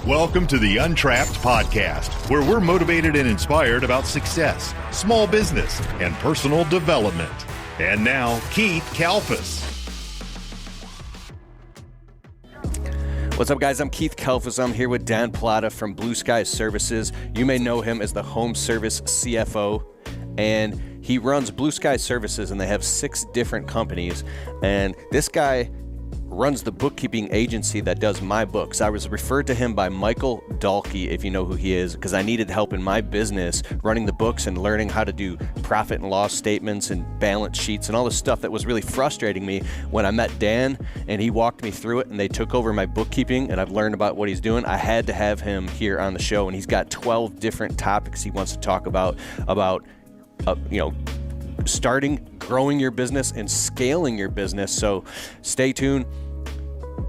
Welcome to the Untrapped Podcast, where we're motivated and inspired about success, small business, and personal development. And now, Keith Kalfas. What's up, guys? I'm Keith Kalfas. I'm here with Dan Plata from Blue Sky Services. You may know him as the Home Service CFO, and he runs Blue Sky Services, and they have 6 different companies. And this guy runs the bookkeeping agency that does my books. I was referred to him by Michael Dalkey, if you know who he is, because I needed help in my business running the books and learning how to do profit and loss statements and balance sheets and all this stuff that was really frustrating me when I met Dan and he walked me through it and they took over my bookkeeping and I've learned about what he's doing. I had to have him here on the show, and he's got 12 different topics he wants to talk about starting, growing your business, and scaling your business. So stay tuned.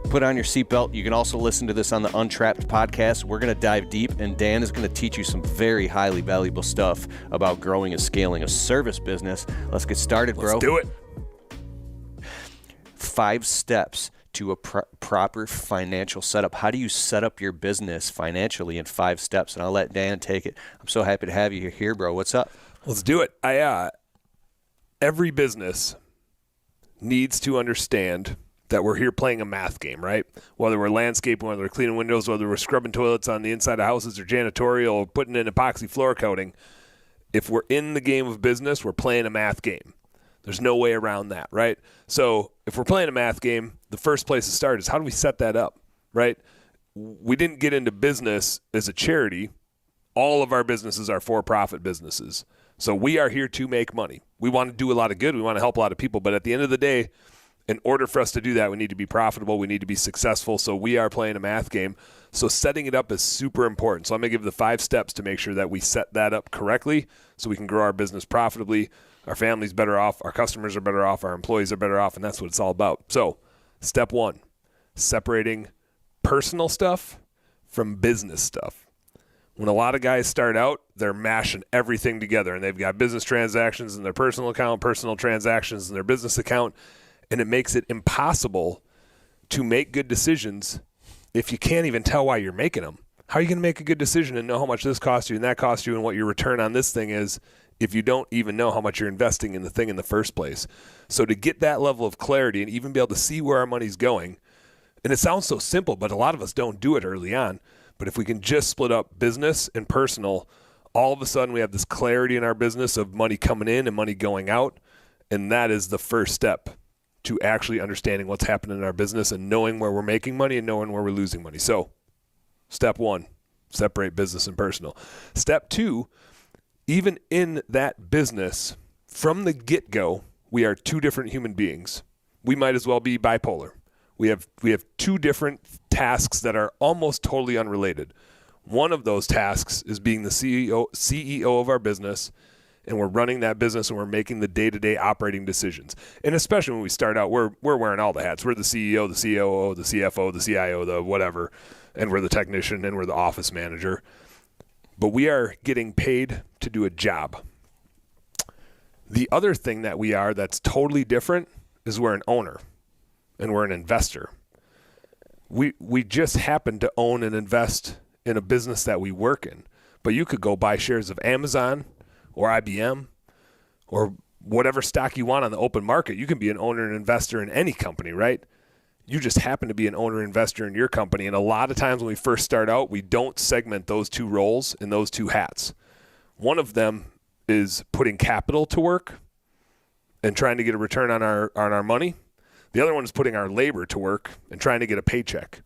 Put on your seatbelt. You can also listen to this on the Untrapped podcast. We're going to dive deep, and Dan is going to teach you some very highly valuable stuff about growing and scaling a service business. Let's get started, bro. Let's do it. 5 steps to a proper financial setup. How do you set up your business financially in 5 steps? And I'll let Dan take it. I'm so happy to have you here, bro. What's up? Let's do it. Every business needs to understand that we're here playing a math game, right? Whether we're landscaping, whether we're cleaning windows, whether we're scrubbing toilets on the inside of houses or janitorial or putting in epoxy floor coating, if we're in the game of business, we're playing a math game. There's no way around that, right? So if we're playing a math game, the first place to start is how do we set that up, right? We didn't get into business as a charity. All of our businesses are for-profit businesses. So we are here to make money. We want to do a lot of good. We want to help a lot of people. But at the end of the day, in order for us to do that, we need to be profitable. We need to be successful. So we are playing a math game. So setting it up is super important. So I'm going to give the 5 steps to make sure that we set that up correctly so we can grow our business profitably. Our family's better off. Our customers are better off. Our employees are better off. And that's what it's all about. So step 1, separating personal stuff from business stuff. When a lot of guys start out, they're mashing everything together, and they've got business transactions in their personal account, personal transactions in their business account, and it makes it impossible to make good decisions if you can't even tell why you're making them. How are you going to make a good decision and know how much this costs you and that costs you and what your return on this thing is if you don't even know how much you're investing in the thing in the first place? So to get that level of clarity and even be able to see where our money's going, and it sounds so simple, but a lot of us don't do it early on. But if we can just split up business and personal, all of a sudden we have this clarity in our business of money coming in and money going out. And that is the first step to actually understanding what's happening in our business and knowing where we're making money and knowing where we're losing money. So step 1, separate business and personal. Step 2, even in that business, from the get-go, we are 2 different human beings. We might as well be bipolar. We have 2 different tasks that are almost totally unrelated. One of those tasks is being the CEO of our business, and we're running that business and we're making the day-to-day operating decisions. And especially when we start out, we're wearing all the hats. We're the CEO, the COO, the CFO, the CIO, the whatever, and we're the technician and we're the office manager. But we are getting paid to do a job. The other thing that we are that's totally different is we're an owner. And we're an investor. We just happen to own and invest in a business that we work in. But you could go buy shares of Amazon or IBM or whatever stock you want on the open market. You can be an owner and investor in any company, right? You just happen to be an owner and investor in your company. And a lot of times when we first start out, we don't segment those 2 roles in those 2 hats. One of them is putting capital to work and trying to get a return on our money. The other one is putting our labor to work and trying to get a paycheck.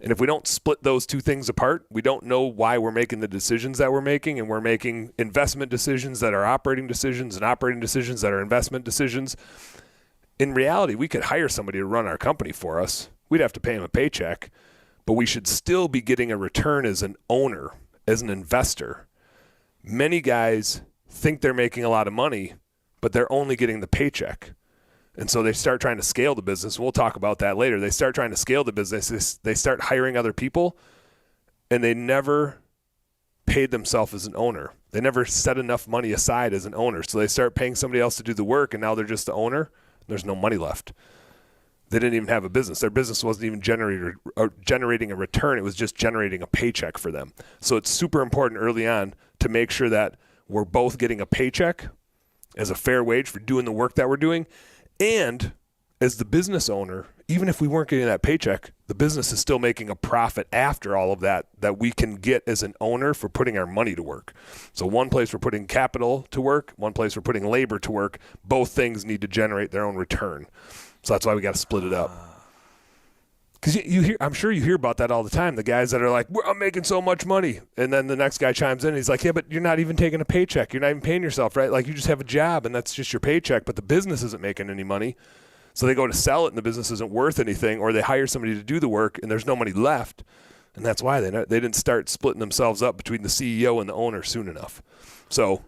And if we don't split those 2 things apart, we don't know why we're making the decisions that we're making, and we're making investment decisions that are operating decisions and operating decisions that are investment decisions. In reality, we could hire somebody to run our company for us. We'd have to pay them a paycheck, but we should still be getting a return as an owner, as an investor. Many guys think they're making a lot of money, but they're only getting the paycheck. And so they start trying to scale the business. We'll talk about that later. They start trying to scale the business. They start hiring other people, and they never paid themselves as an owner. They never set enough money aside as an owner. So they start paying somebody else to do the work, and now they're just the owner. There's no money left. They didn't even have a business. Their business wasn't even generating a return. It was just generating a paycheck for them. So it's super important early on to make sure that we're both getting a paycheck as a fair wage for doing the work that we're doing. And as the business owner, even if we weren't getting that paycheck, the business is still making a profit after all of that we can get as an owner for putting our money to work. So one place we're putting capital to work, one place we're putting labor to work. Both things need to generate their own return. So that's why we got to split it up. Because I'm sure you hear about that all the time. The guys that are like, I'm making so much money. And then the next guy chimes in and he's like, yeah, but you're not even taking a paycheck. You're not even paying yourself, right? Like you just have a job and that's just your paycheck, but the business isn't making any money. So they go to sell it and the business isn't worth anything, or they hire somebody to do the work and there's no money left. And that's why they didn't start splitting themselves up between the CEO and the owner soon enough. So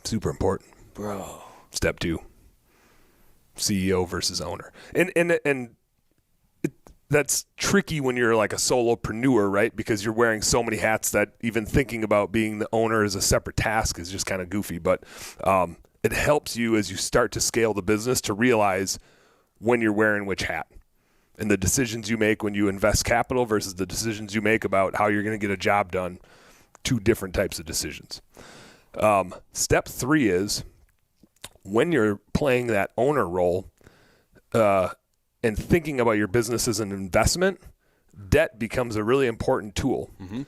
super important. Bro. Step 2. CEO versus owner. And that's tricky when you're like a solopreneur, right? Because you're wearing so many hats that even thinking about being the owner as a separate task is just kind of goofy. But it helps you as you start to scale the business to realize when you're wearing which hat. And the decisions you make when you invest capital versus the decisions you make about how you're going to get a job done, 2 different types of decisions. Step 3 is when you're playing that owner role and thinking about your business as an investment, debt becomes a really important tool. Mm-hmm.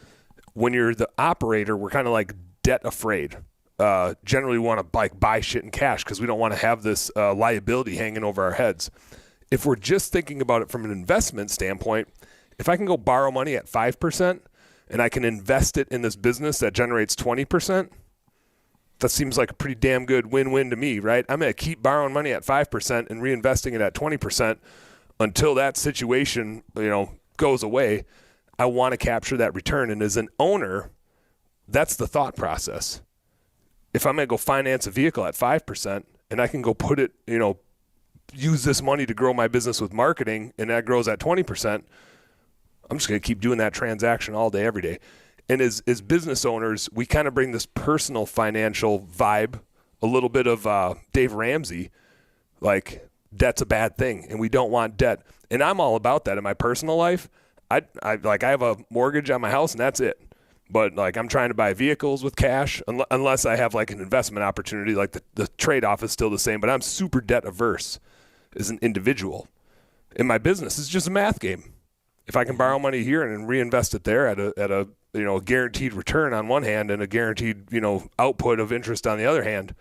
When you're the operator, we're kind of like debt afraid. Generally we want to buy shit in cash because we don't want to have this liability hanging over our heads. If we're just thinking about it from an investment standpoint, if I can go borrow money at 5% and I can invest it in this business that generates 20%, that seems like a pretty damn good win-win to me, right? I'm going to keep borrowing money at 5% and reinvesting it at 20% until that situation, goes away. I want to capture that return. And as an owner, that's the thought process. If I'm going to go finance a vehicle at 5% and I can go put it, use this money to grow my business with marketing and that grows at 20%, I'm just going to keep doing that transaction all day, every day. And as business owners, we kind of bring this personal financial vibe, a little bit of Dave Ramsey, like debt's a bad thing and we don't want debt. And I'm all about that in my personal life. I have a mortgage on my house and that's it. But I'm trying to buy vehicles with cash unless I have an investment opportunity. The trade-off is still the same, but I'm super debt averse as an individual. In my business, it's just a math game. If I can borrow money here and reinvest it there at a guaranteed return on one hand and a guaranteed, output of interest on the other hand,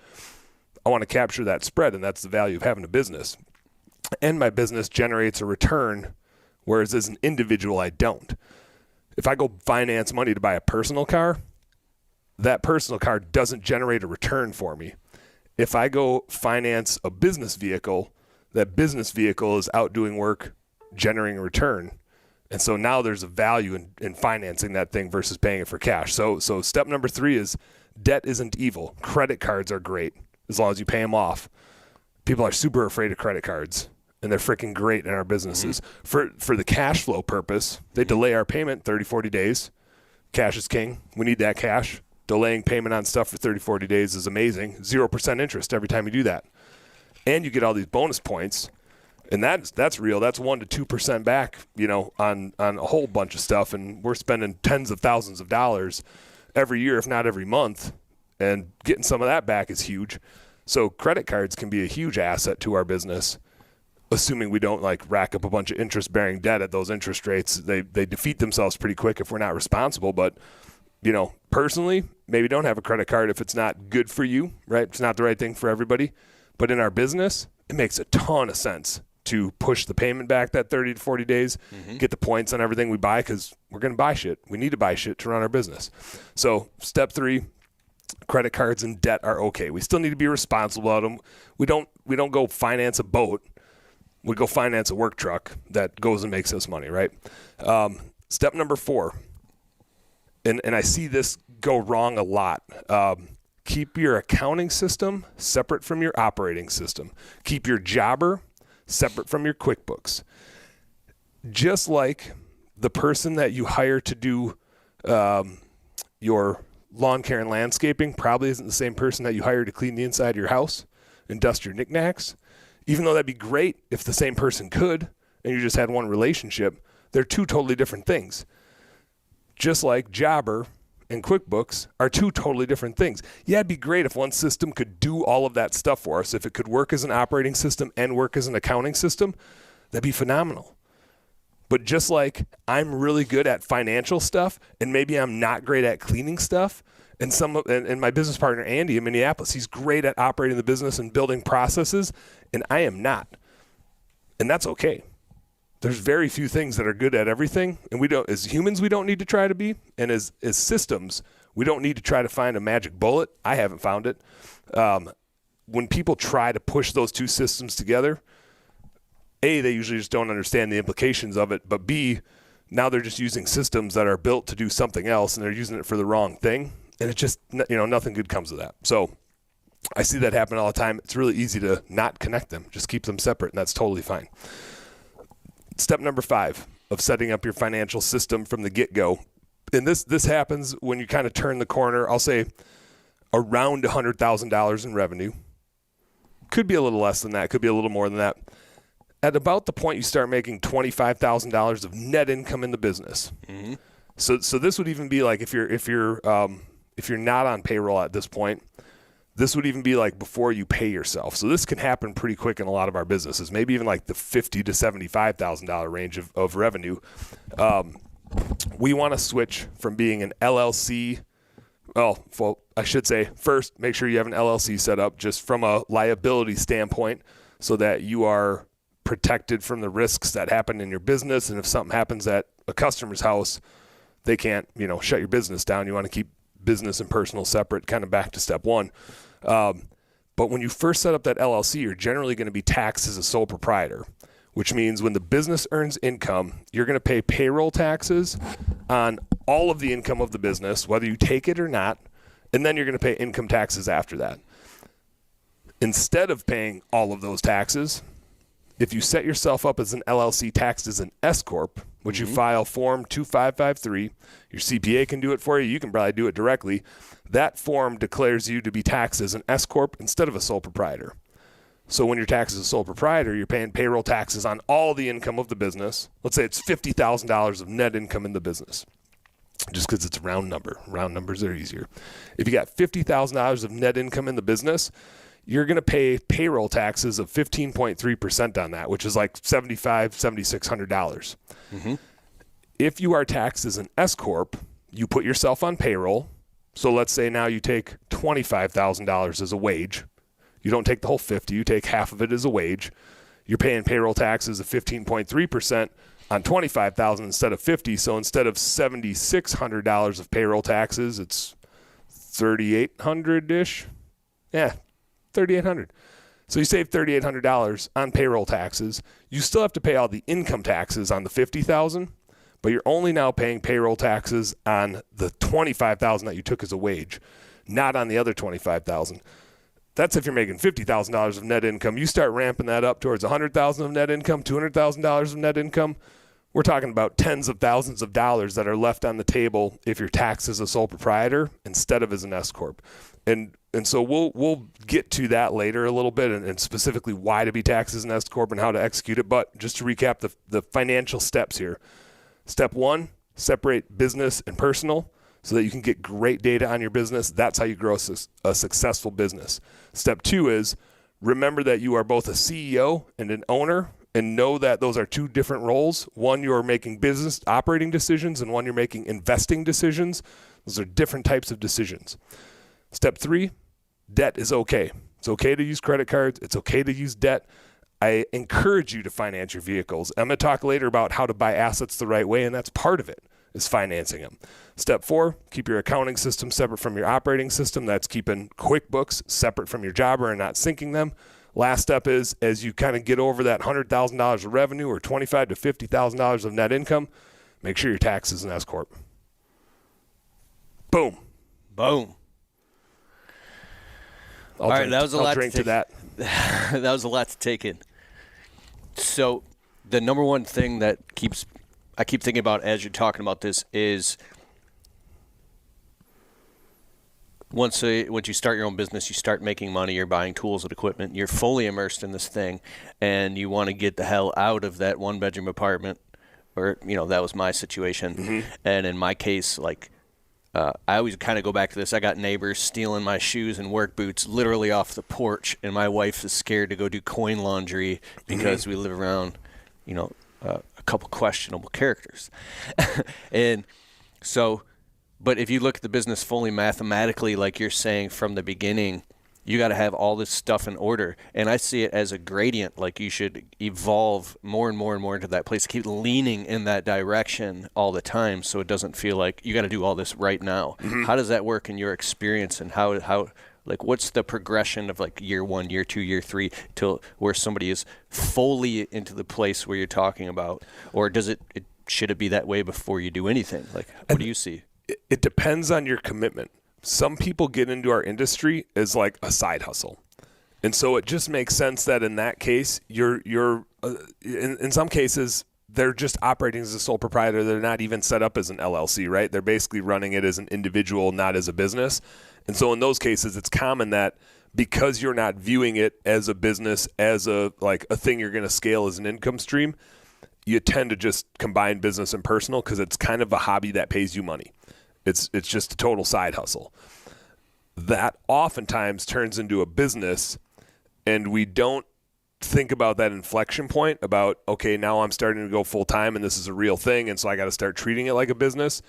I want to capture that spread, and that's the value of having a business. And my business generates a return, whereas as an individual, I don't. If I go finance money to buy a personal car, that personal car doesn't generate a return for me. If I go finance a business vehicle, that business vehicle is out doing work, generating a return. And so now there's a value in financing that thing versus paying it for cash. So step number 3 is debt isn't evil. Credit cards are great as long as you pay them off. People are super afraid of credit cards, and they're freaking great in our businesses. Mm-hmm. For the cash flow purpose, they delay our payment 30, 40 days. Cash is king. We need that cash. Delaying payment on stuff for 30, 40 days is amazing. 0% interest every time you do that. And you get all these bonus points. And that's real. That's 1% to 2% back, on a whole bunch of stuff. And we're spending tens of thousands of dollars every year, if not every month. And getting some of that back is huge. So credit cards can be a huge asset to our business, assuming we don't rack up a bunch of interest-bearing debt at those interest rates. They defeat themselves pretty quick if we're not responsible. But, personally, maybe don't have a credit card if it's not good for you, right? It's not the right thing for everybody. But in our business, it makes a ton of sense to push the payment back that 30 to 40 days, get the points on everything we buy because we're going to buy shit. We need to buy shit to run our business. So step 3, credit cards and debt are okay. We still need to be responsible about them. We don't go finance a boat. We go finance a work truck that goes and makes us money, right? Step number 4, and I see this go wrong a lot. Keep your accounting system separate from your operating system. Keep your jobber separate from your QuickBooks. Just like the person that you hire to do your lawn care and landscaping probably isn't the same person that you hire to clean the inside of your house and dust your knickknacks. Even though that'd be great if the same person could and you just had one relationship, they're two totally different things. Just like Jobber and QuickBooks are two totally different things. Yeah, it'd be great if one system could do all of that stuff for us. If it could work as an operating system and work as an accounting system, that'd be phenomenal. But just like I'm really good at financial stuff and maybe I'm not great at cleaning stuff, and my business partner Andy in Minneapolis, he's great at operating the business and building processes, and I am not. And that's okay. There's very few things that are good at everything, and we don't, as humans, we don't need to try to be, and as systems, we don't need to try to find a magic bullet. I haven't found it. When people try to push those two systems together, A, they usually just don't understand the implications of it, but B, now they're just using systems that are built to do something else, and they're using it for the wrong thing, and it just, nothing good comes of that. So I see that happen all the time. It's really easy to not connect them. Just keep them separate, and that's totally fine. Step number 5 of setting up your financial system from the get-go. And this happens when you kind of turn the corner, I'll say around $100,000 in revenue. Could be a little less than that. Could be a little more than that. At about the point you start making $25,000 of net income in the business. Mm-hmm. So this would even be like if you're not on payroll at this point, this would even be like before you pay yourself. So this can happen pretty quick in a lot of our businesses, maybe even like the $50,000 to $75,000 range of revenue. We want to switch from being an LLC. Well, I should say first, make sure you have an LLC set up just from a liability standpoint so that you are protected from the risks that happen in your business. And if something happens at a customer's house, they can't, shut your business down. You want to keep business and personal separate, kind of back to step 1. But when you first set up that LLC, you're generally going to be taxed as a sole proprietor, which means when the business earns income, you're going to pay payroll taxes on all of the income of the business, whether you take it or not, and then you're going to pay income taxes after that. Instead of paying all of those taxes, if you set yourself up as an LLC taxed as an S-Corp, which you file Form 2553, your CPA can do it for you. You can probably do it directly. That form declares you to be taxed as an S-Corp instead of a sole proprietor. So when you're taxed as a sole proprietor, you're paying payroll taxes on all the income of the business. Let's say it's $50,000 of net income in the business, just because it's a round number. Round numbers are easier. If you got $50,000 of net income in the business, you're going to pay payroll taxes of 15.3% on that, which is like $7,500, $7,600. Mm-hmm. If you are taxed as an S-Corp, you put yourself on payroll. So let's say now you take $25,000 as a wage. You don't take the whole 50, you take half of it as a wage. You're paying payroll taxes of 15.3% on $25,000 instead of $50. So instead of $7,600 of payroll taxes, it's $3,800-ish. Yeah. $3,800. So you save $3,800 on payroll taxes. You still have to pay all the income taxes on the $50,000, but you're only now paying payroll taxes on the $25,000 that you took as a wage, not on the other $25,000. That's if you're making $50,000 of net income. You start ramping that up towards $100,000 of net income, $200,000 of net income. We're talking about tens of thousands of dollars that are left on the table if you're taxed as a sole proprietor instead of as an S-Corp. And so we'll get to that later a little bit and specifically why to be taxed as an S-Corp and how to execute it. But just to recap the financial steps here. Step 1, separate business and personal so that you can get great data on your business. That's how you grow a successful business. Step 2 is remember that you are both a CEO and an owner, and know that those are two different roles. One, you're making business operating decisions, and one, you're making investing decisions. Those are different types of decisions. Step 3, debt is okay. It's okay to use credit cards. It's okay to use debt. I encourage you to finance your vehicles. I'm going to talk later about how to buy assets the right way, and that's part of it, is financing them. Step 4, keep your accounting system separate from your operating system. That's keeping QuickBooks separate from your Jobber and not syncing them. Last step is, as you kind of get over that $100,000 of revenue or $25,000 to $50,000 of net income, make sure your tax is an S-Corp. Boom. Boom. All right, that was a lot to take. That was a lot to take in. So the number one thing that I keep thinking about as you're talking about this is once you start your own business, you start making money, you're buying tools and equipment, you're fully immersed in this thing, and you want to get the hell out of that one-bedroom apartment, or, that was my situation. Mm-hmm. And in my case, I always kind of go back to this. I got neighbors stealing my shoes and work boots literally off the porch, and my wife is scared to go do coin laundry because we live around, a couple questionable characters. And so, but if you look at the business fully mathematically, like you're saying from the beginning, you got to have all this stuff in order. And I see it as a gradient, like you should evolve more and more and more into that place. Keep leaning in that direction all the time so it doesn't feel like you got to do all this right now. Mm-hmm. How does that work in your experience, and how what's the progression of year 1, year 2, year 3 till where somebody is fully into the place where you're talking about? Or should it be that way before you do anything? What do you see? It depends on your commitment. Some people get into our industry as like a side hustle. And so it just makes sense that in that case, you're in some cases, they're just operating as a sole proprietor. They're not even set up as an LLC, right? They're basically running it as an individual, not as a business. And so in those cases, it's common that because you're not viewing it as a business, as a thing you're going to scale as an income stream, you tend to just combine business and personal because it's kind of a hobby that pays you money. It's just a total side hustle. That oftentimes turns into a business, and we don't think about that inflection point about, okay, now I'm starting to go full time and this is a real thing, and so I got to start treating it like a business.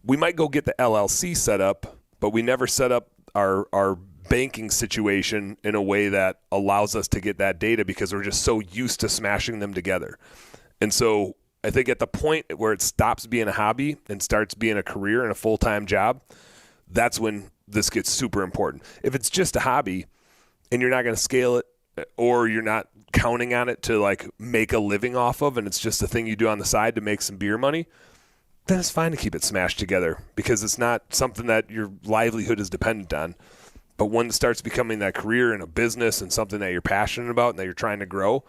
We might go get the LLC set up, but we never set up our banking situation in a way that allows us to get that data because we're just so used to smashing them together. And so I think at the point where it stops being a hobby and starts being a career and a full-time job, that's when this gets super important. If it's just a hobby and you're not going to scale it, or you're not counting on it to make a living off of, and it's just a thing you do on the side to make some beer money, then it's fine to keep it smashed together because it's not something that your livelihood is dependent on. But when it starts becoming that career and a business and something that you're passionate about and that you're trying to grow,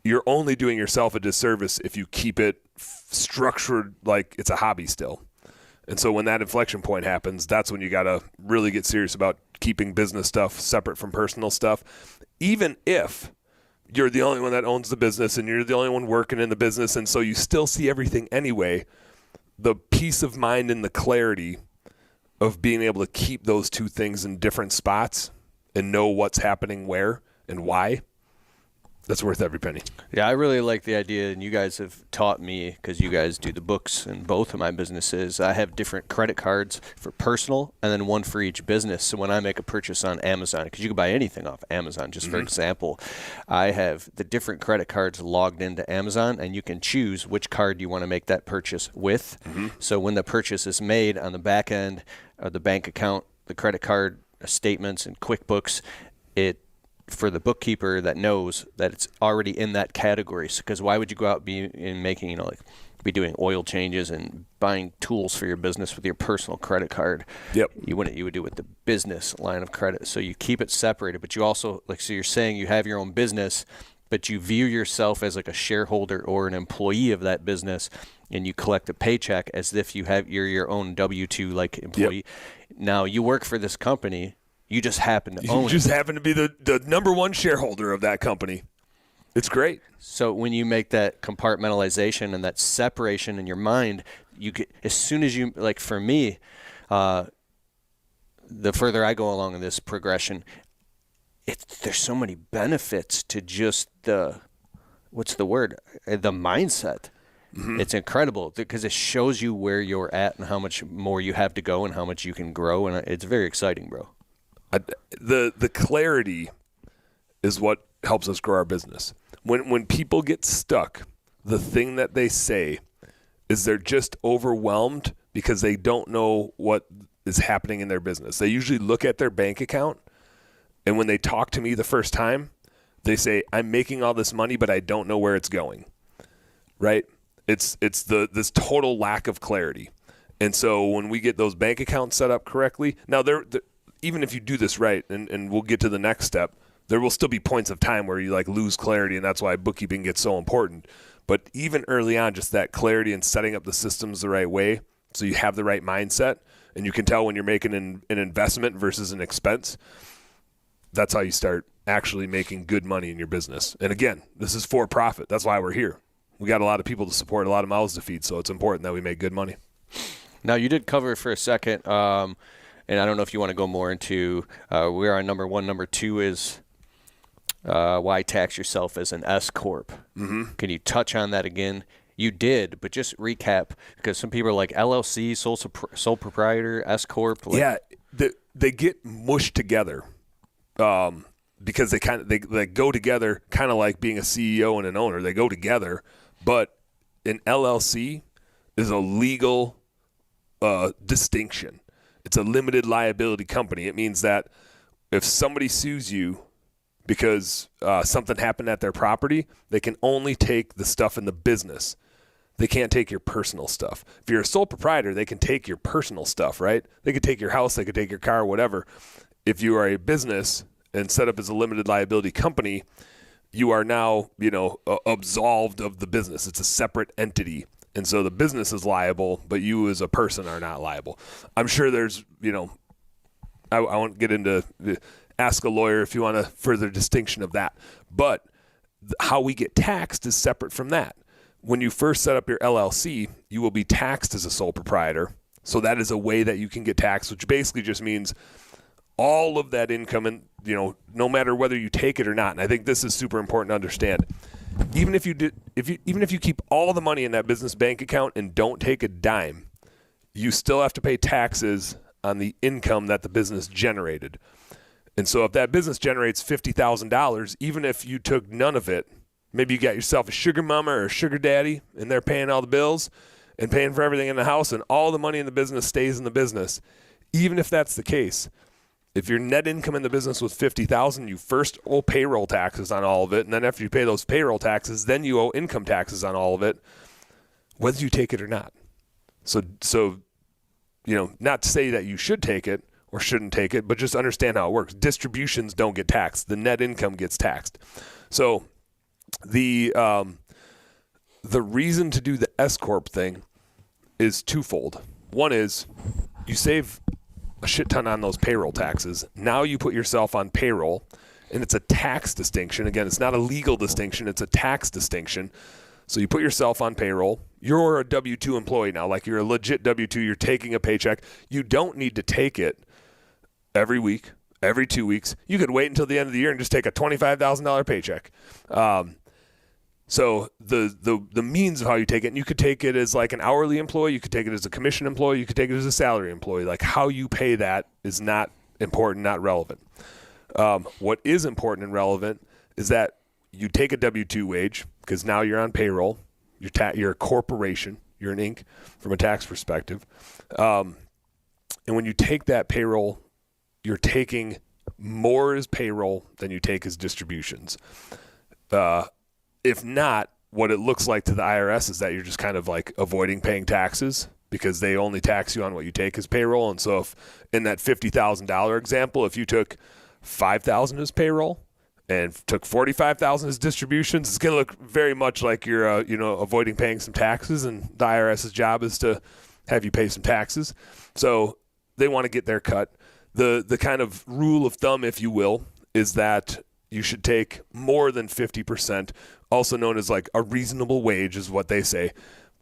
you're only doing yourself a disservice if you keep it structured like it's a hobby still. And so when that inflection point happens, that's when you got to really get serious about keeping business stuff separate from personal stuff, even if you're the only one that owns the business and you're the only one working in the business, and so you still see everything anyway. The peace of mind and the clarity of being able to keep those two things in different spots and know what's happening where and why, that's worth every penny. Yeah, I really like the idea, and you guys have taught me, because you guys do the books in both of my businesses. I have different credit cards for personal and then one for each business. So when I make a purchase on Amazon, because you can buy anything off Amazon, just for example, I have the different credit cards logged into Amazon, and you can choose which card you want to make that purchase with. So when the purchase is made on the back end of the bank account, the credit card statements and QuickBooks, for the bookkeeper that knows that it's already in that category. Because why would you go out and making, be doing oil changes and buying tools for your business with your personal credit card? Yep. You wouldn't. You would do it with the business line of credit. So you keep it separated, but you also, so you're saying you have your own business, but you view yourself as a shareholder or an employee of that business, and you collect a paycheck as if you're your own W-2 employee. Yep. Now you work for this company. You just happen to own it. You just happen to be the number one shareholder of that company. It's great. So when you make that compartmentalization and that separation in your mind, you get, as soon as you, for me, the further I go along in this progression, there's so many benefits to just the mindset. Mm-hmm. It's incredible because it shows you where you're at and how much more you have to go and how much you can grow. And it's very exciting, bro. The clarity is what helps us grow our business. When people get stuck, the thing that they say is they're just overwhelmed because they don't know what is happening in their business. They usually look at their bank account, and when they talk to me the first time, they say, I'm making all this money, but I don't know where it's going, right? It's this total lack of clarity. And so when we get those bank accounts set up correctly, now even if you do this right, and we'll get to the next step, there will still be points of time where you lose clarity, and that's why bookkeeping gets so important. But even early on, just that clarity and setting up the systems the right way so you have the right mindset and you can tell when you're making an investment versus an expense, that's how you start actually making good money in your business. And again, this is for profit. That's why we're here. We got a lot of people to support, a lot of mouths to feed, so it's important that we make good money. Now, you did cover it for a second, and I don't know if you want to go more into we're on number one. Number two is why tax yourself as an S Corp. Mm-hmm. Can you touch on that again? You did, but just recap, because some people are like LLC, sole proprietor, S Corp. Yeah, they get mushed together because they go together, kind of like being a CEO and an owner. They go together, but an LLC is a legal distinction. It's a limited liability company. It means that if somebody sues you because something happened at their property, they can only take the stuff in the business. They can't take your personal stuff. If you're a sole proprietor, they can take your personal stuff, right? They could take your house, they could take your car, whatever. If you are a business and set up as a limited liability company, you are now, absolved of the business. It's a separate entity. And so the business is liable, but you as a person are not liable. I'm sure there's, I won't get into ask a lawyer if you want a further distinction of that. But how we get taxed is separate from that. When you first set up your LLC, you will be taxed as a sole proprietor. So that is a way that you can get taxed, which basically just means all of that income, and no matter whether you take it or not. And I think this is super important to understand. Even if you keep all the money in that business bank account and don't take a dime, you still have to pay taxes on the income that the business generated. And so if that business generates $50,000, even if you took none of it, maybe you got yourself a sugar mama or a sugar daddy, and they're paying all the bills and paying for everything in the house, and all the money in the business stays in the business. Even if that's the case, if your net income in the business was $50,000, you first owe payroll taxes on all of it, and then after you pay those payroll taxes, then you owe income taxes on all of it, whether you take it or not. So not to say that you should take it or shouldn't take it, but just understand how it works. Distributions don't get taxed. The net income gets taxed. So the reason to do the S Corp thing is twofold. One is you save a shit ton on those payroll taxes. Now you put yourself on payroll, and it's a tax distinction. Again, it's not a legal distinction. It's a tax distinction. So you put yourself on payroll. You're a W-2 employee now. Like, you're a legit W-2. You're taking a paycheck. You don't need to take it every week, every 2 weeks. You could wait until the end of the year and just take a $25,000 paycheck. So the means of how you take it, and you could take it as like an hourly employee, you could take it as a commission employee, you could take it as a salary employee. Like, how you pay that is not important, not relevant. What is important and relevant is that you take a W-2 wage, because now you're on payroll, you're a corporation, you're an Inc. from a tax perspective. And when you take that payroll, you're taking more as payroll than you take as distributions. If not, what it looks like to the IRS is that you're just kind of like avoiding paying taxes, because they only tax you on what you take as payroll. And so if in that $50,000 example, if you took $5,000 as payroll and took $45,000 as distributions, it's going to look very much like you're avoiding paying some taxes, and the IRS's job is to have you pay some taxes. So they want to get their cut. The kind of rule of thumb, if you will, is that you should take more than 50%, also known as like a reasonable wage is what they say.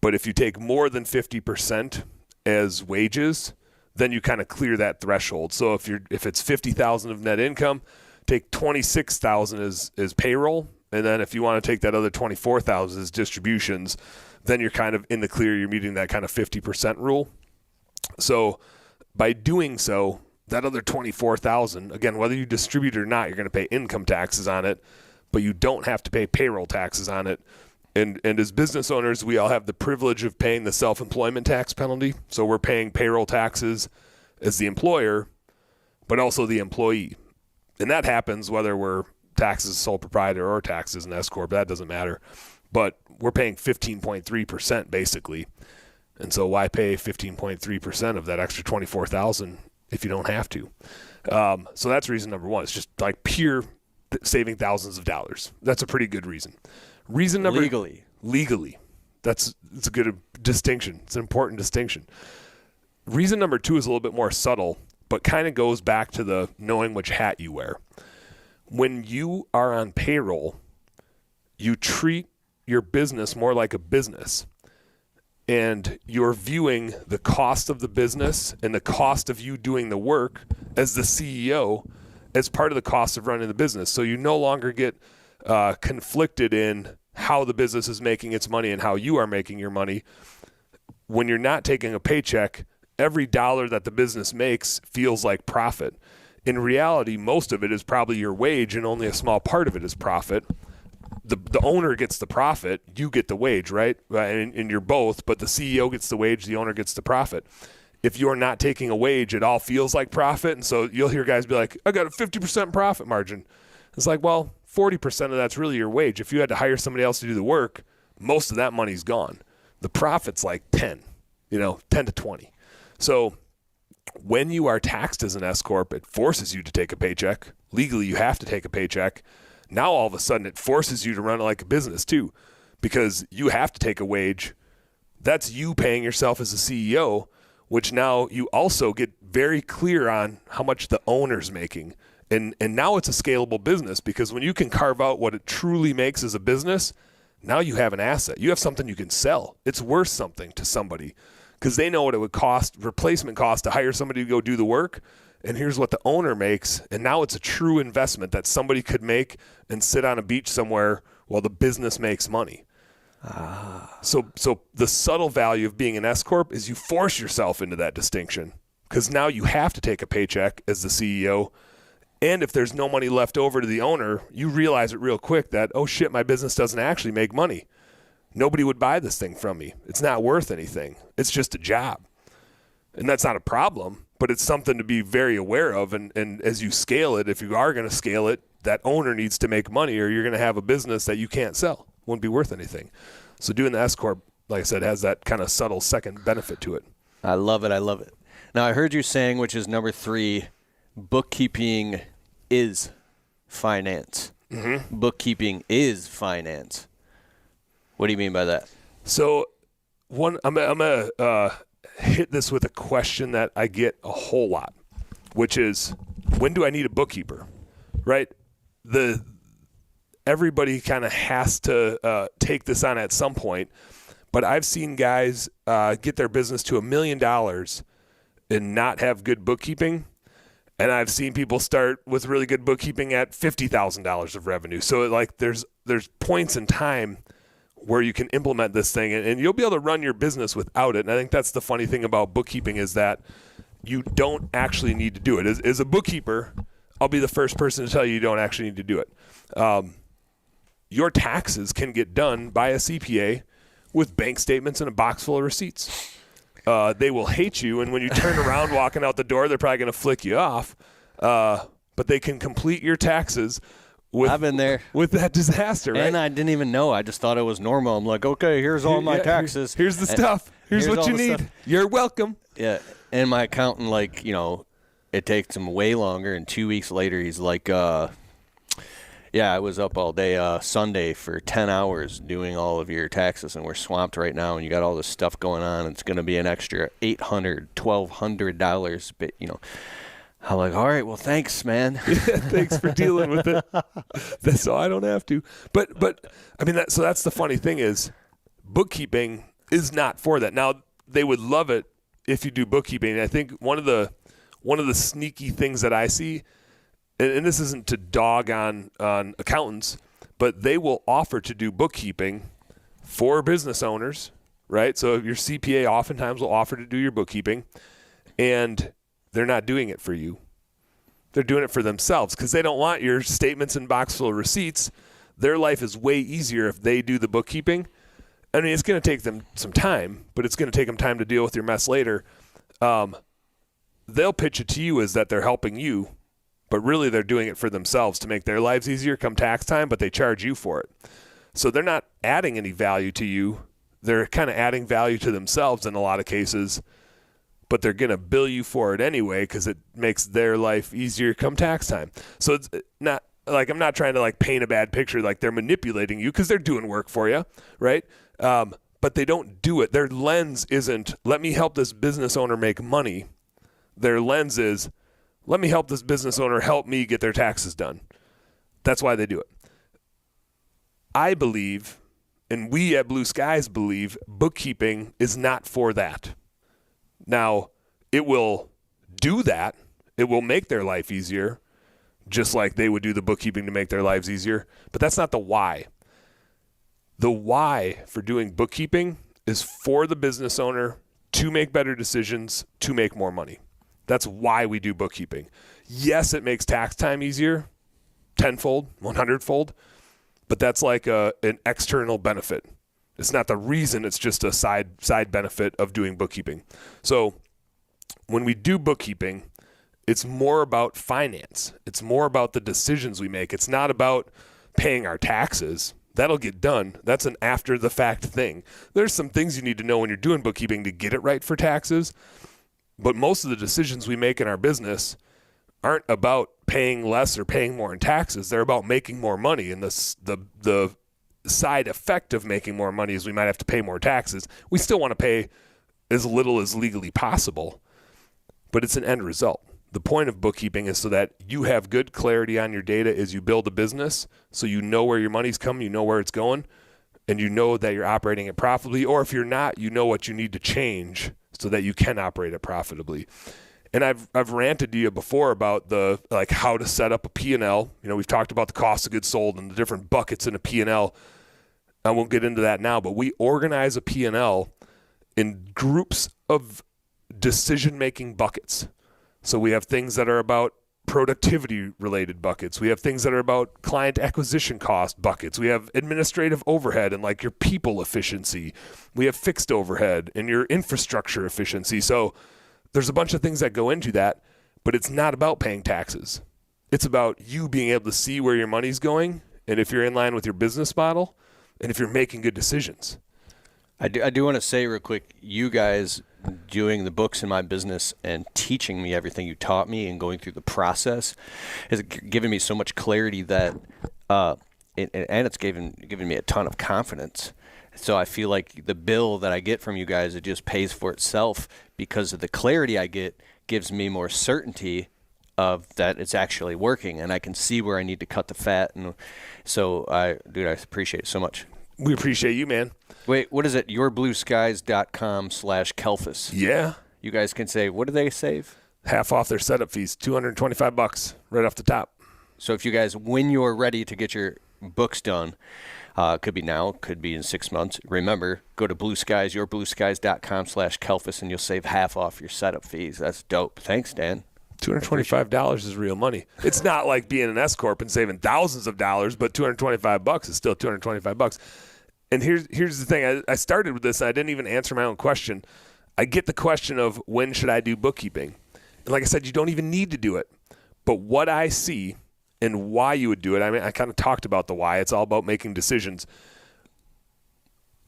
But if you take more than 50% as wages, then you kind of clear that threshold. So if it's $50,000 of net income, take $26,000 as payroll, and then if you want to take that other $24,000 as distributions, then you're kind of in the clear. You're meeting that kind of 50% rule. So by doing so, that other $24,000, again, whether you distribute it or not, you're going to pay income taxes on it, but you don't have to pay payroll taxes on it. And as business owners, we all have the privilege of paying the self-employment tax penalty. So we're paying payroll taxes as the employer, but also the employee. And that happens whether we're taxes sole proprietor or taxes an S Corp. That doesn't matter. But we're paying 15.3% basically. And so why pay 15.3% of that extra $24,000 if you don't have to? So that's reason number one. It's just like pure saving thousands of dollars. That's a pretty good reason. Reason number legally. It's a good distinction. It's an important distinction. reason number 2 is a little bit more subtle, but kind of goes back to the knowing which hat you wear. When you are on payroll, you treat your business more like a business. And you're viewing the cost of the business and the cost of you doing the work as the CEO as part of the cost of running the business. So you no longer get conflicted in how the business is making its money and how you are making your money. When you're not taking a paycheck, every dollar that the business makes feels like profit. In reality, most of it is probably your wage and only a small part of it is profit. The owner gets the profit, you get the wage, right? And you're both, but the CEO gets the wage, the owner gets the profit. If you're not taking a wage, it all feels like profit. And so you'll hear guys be like, I got a 50% profit margin. It's like, well, 40% of that's really your wage. If you had to hire somebody else to do the work, most of that money's gone. The profit's like 10 to 20. So when you are taxed as an S Corp, it forces you to take a paycheck. Legally, you have to take a paycheck. Now, all of a sudden, it forces you to run it like a business, too, because you have to take a wage. That's you paying yourself as a CEO, which now you also get very clear on how much the owner's making. And now it's a scalable business, because when you can carve out what it truly makes as a business, now you have an asset. You have something you can sell. It's worth something to somebody because they know what it would cost, replacement cost, to hire somebody to go do the work. And here's what the owner makes. And now it's a true investment that somebody could make and sit on a beach somewhere while the business makes money. So the subtle value of being an S Corp is you force yourself into that distinction, because now you have to take a paycheck as the CEO. And if there's no money left over to the owner, you realize it real quick that, oh shit, my business doesn't actually make money. Nobody would buy this thing from me. It's not worth anything. It's just a job. And that's not a problem, but it's something to be very aware of. And as you scale it, if you are going to scale it, that owner needs to make money, or you're going to have a business that you can't sell. Won't be worth anything. So doing the S Corp, like I said, has that kind of subtle second benefit to it. I love it. I love it. Now, I heard you saying, which is number 3, bookkeeping is finance. Mm-hmm. Bookkeeping is finance. What do you mean by that? So I'm gonna hit this with a question that I get a whole lot, which is, when do I need a bookkeeper? Right? Everybody kind of has to take this on at some point, but I've seen guys get their business to $1 million and not have good bookkeeping. And I've seen people start with really good bookkeeping at $50,000 of revenue. So like there's points in time where you can implement this thing, and you'll be able to run your business without it. And I think that's the funny thing about bookkeeping, is that you don't actually need to do it. As a bookkeeper, I'll be the first person to tell you don't actually need to do it. Your taxes can get done by a CPA with bank statements and a box full of receipts. They will hate you, and when you turn around walking out the door, they're probably going to flick you off. But they can complete your taxes I've been there with that disaster, right? And I didn't even know. I just thought it was normal. I'm like, okay, here's all my taxes. Here's the stuff. Here's what you need. You're welcome. Yeah. And my accountant, like, it takes him way longer. And 2 weeks later, he's like, yeah, I was up all day Sunday for 10 hours doing all of your taxes, and we're swamped right now, and you got all this stuff going on. And it's going to be an extra $800, $1,200. But, I'm like, all right, well, thanks, man. Thanks for dealing with it. That's so I don't have to. But I mean, so that's the funny thing, is bookkeeping is not for that. Now, they would love it if you do bookkeeping. I think one of the sneaky things that I see, and this isn't to dog on accountants, but they will offer to do bookkeeping for business owners, right? So your CPA oftentimes will offer to do your bookkeeping, and they're not doing it for you. They're doing it for themselves, because they don't want your statements and box full of receipts. Their life is way easier if they do the bookkeeping. I mean, it's going to take them some time, but it's going to take them time to deal with your mess later. They'll pitch it to you as that they're helping you, but really they're doing it for themselves to make their lives easier come tax time, but they charge you for it. So they're not adding any value to you. They're kind of adding value to themselves in a lot of cases, but they're going to bill you for it anyway because it makes their life easier come tax time. So it's not like, I'm not trying to like paint a bad picture like they're manipulating you, because they're doing work for you, right? but they don't do it. Their lens isn't, let me help this business owner make money. Their lens is, let me help this business owner help me get their taxes done. That's why they do it. I believe, and we at Blue Skies believe, bookkeeping is not for that. Now, it will do that. It will make their life easier, just like they would do the bookkeeping to make their lives easier. But that's not the why. The why for doing bookkeeping is for the business owner to make better decisions, to make more money. That's why we do bookkeeping. Yes, it makes tax time easier, tenfold, 100-fold, but that's like an external benefit. It's not the reason, it's just a side benefit of doing bookkeeping. So when we do bookkeeping, it's more about finance. It's more about the decisions we make. It's not about paying our taxes. That'll get done. That's an after-the-fact thing. There's some things you need to know when you're doing bookkeeping to get it right for taxes, but most of the decisions we make in our business aren't about paying less or paying more in taxes. They're about making more money, and the side effect of making more money is we might have to pay more taxes. We still want to pay as little as legally possible, but it's an end result. The point of bookkeeping is so that you have good clarity on your data as you build a business, so you know where your money's coming, you know where it's going, and you know that you're operating it profitably, or if you're not, you know what you need to change so that you can operate it profitably. And I've ranted to you before about how to set up a P&L. We've talked about the cost of goods sold and the different buckets in a P&L. I won't get into that now, but we organize a P&L in groups of decision-making buckets. So we have things that are about productivity-related buckets. We have things that are about client acquisition cost buckets. We have administrative overhead and like your people efficiency. We have fixed overhead and your infrastructure efficiency. So there's a bunch of things that go into that, but it's not about paying taxes. It's about you being able to see where your money's going and if you're in line with your business model and if you're making good decisions. I do want to say real quick, you guys doing the books in my business and teaching me everything you taught me and going through the process has given me so much clarity that, and it's given me a ton of confidence. So I feel like the bill that I get from you guys, it just pays for itself because of the clarity I get, gives me more certainty of that it's actually working, and I can see where I need to cut the fat. And so I appreciate it so much. We appreciate you, man. Wait, what is it? yourblueskies.com/Kalfas. Yeah. You guys can say, what do they save? Half off their setup fees, $225 right off the top. So if you guys, when you're ready to get your books done, could be now, could be in 6 months. Remember, go to Blue Skies, yourblueskies.com/Kalfas, and you'll save half off your setup fees. That's dope. Thanks, Dan. $225 is real money. It's not like being an S Corp and saving thousands of dollars, but $225 is still $225. And here's the thing. I started with this, and I didn't even answer my own question. I get the question of when should I do bookkeeping? And like I said, you don't even need to do it. But what I see and why you would do it, I mean, I kind of talked about the why. It's all about making decisions.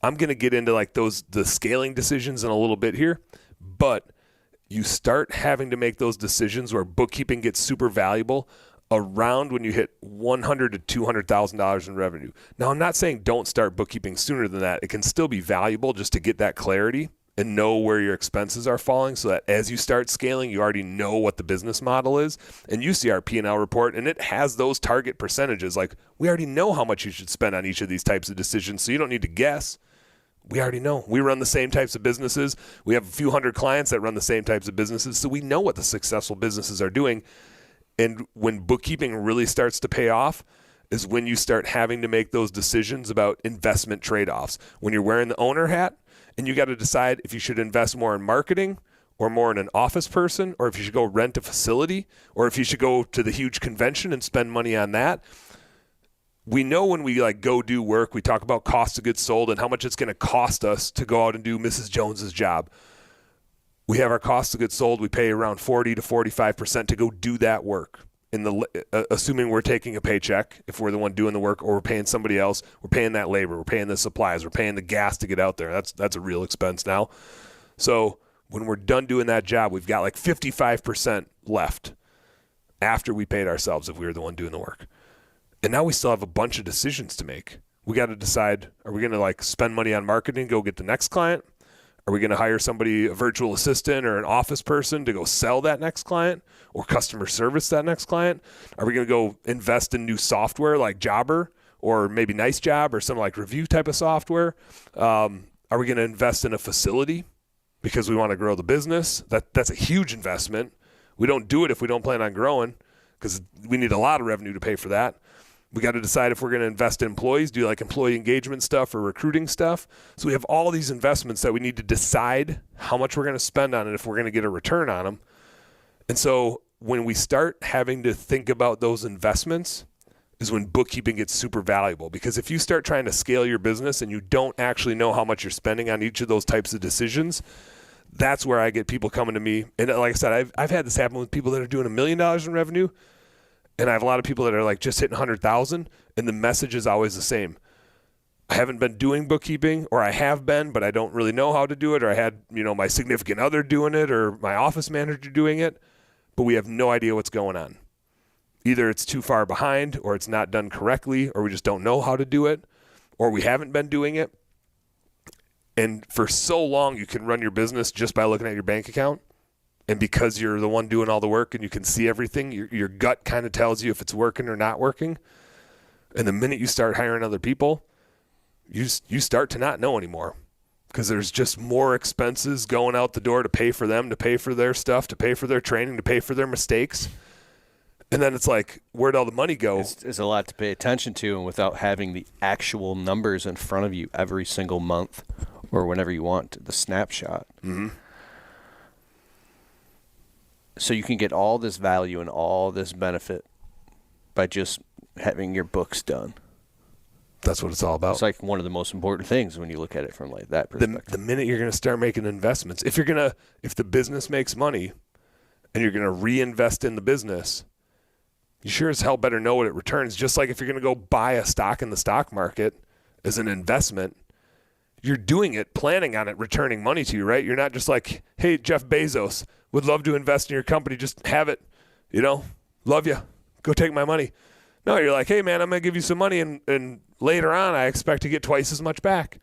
I'm going to get into like the scaling decisions in a little bit here, but you start having to make those decisions where bookkeeping gets super valuable around when you hit $100,000 to $200,000 in revenue. Now, I'm not saying don't start bookkeeping sooner than that. It can still be valuable just to get that clarity and know where your expenses are falling so that as you start scaling, you already know what the business model is. And you see our P&L report, and it has those target percentages. Like, we already know how much you should spend on each of these types of decisions, so you don't need to guess. We already know. We run the same types of businesses. We have a few hundred clients that run the same types of businesses, so we know what the successful businesses are doing. And when bookkeeping really starts to pay off is when you start having to make those decisions about investment trade-offs. When you're wearing the owner hat and you got to decide if you should invest more in marketing or more in an office person, or if you should go rent a facility, or if you should go to the huge convention and spend money on that. We know when we go do work, we talk about cost of goods sold and how much it's going to cost us to go out and do Mrs. Jones's job. We have our cost of goods sold. We pay around 40 to 45% to go do that work. Assuming we're taking a paycheck, if we're the one doing the work, or we're paying somebody else, we're paying that labor, we're paying the supplies, we're paying the gas to get out there. That's a real expense now. So when we're done doing that job, we've got like 55% left after we paid ourselves if we were the one doing the work. And now we still have a bunch of decisions to make. we got to decide, are we going to like spend money on marketing, go get the next client? Are we going to hire somebody, a virtual assistant or an office person to go sell that next client or customer service that next client? Are we going to go invest in new software like Jobber or maybe Nice Job or some like review type of software? Are we going to invest in a facility because we want to grow the business? That's a huge investment. We don't do it if we don't plan on growing because we need a lot of revenue to pay for that. We got to decide if we're going to invest in employees, do like employee engagement stuff or recruiting stuff. So we have all these investments that we need to decide how much we're going to spend on it if we're going to get a return on them. And so when we start having to think about those investments is when bookkeeping gets super valuable. Because if you start trying to scale your business and you don't actually know how much you're spending on each of those types of decisions, that's where I get people coming to me. And like I said, I've had this happen with people that are doing $1 million in revenue. And I have a lot of people that are like just hitting 100,000, and the message is always the same. I haven't been doing bookkeeping, or I have been, but I don't really know how to do it, or I had, my significant other doing it, or my office manager doing it, but we have no idea what's going on. Either it's too far behind, or it's not done correctly, or we just don't know how to do it, or we haven't been doing it. And for so long, you can run your business just by looking at your bank account. And because you're the one doing all the work and you can see everything, your gut kind of tells you if it's working or not working. And the minute you start hiring other people, you start to not know anymore because there's just more expenses going out the door to pay for them, to pay for their stuff, to pay for their training, to pay for their mistakes. And then it's like, where'd all the money go? It's a lot to pay attention to, and without having the actual numbers in front of you every single month or whenever you want, the snapshot. Mm-hmm. So you can get all this value and all this benefit by just having your books done. That's what it's all about. It's like one of the most important things when you look at it from like that perspective. The minute you're going to start making investments, if the business makes money and you're going to reinvest in the business, you sure as hell better know what it returns. Just like if you're going to go buy a stock in the stock market as an investment, you're doing it, planning on it returning money to you, right? You're not just like, hey, Jeff Bezos, would love to invest in your company. Just have it, love you. Go take my money. No, you're like, hey, man, I'm going to give you some money, and later on I expect to get twice as much back.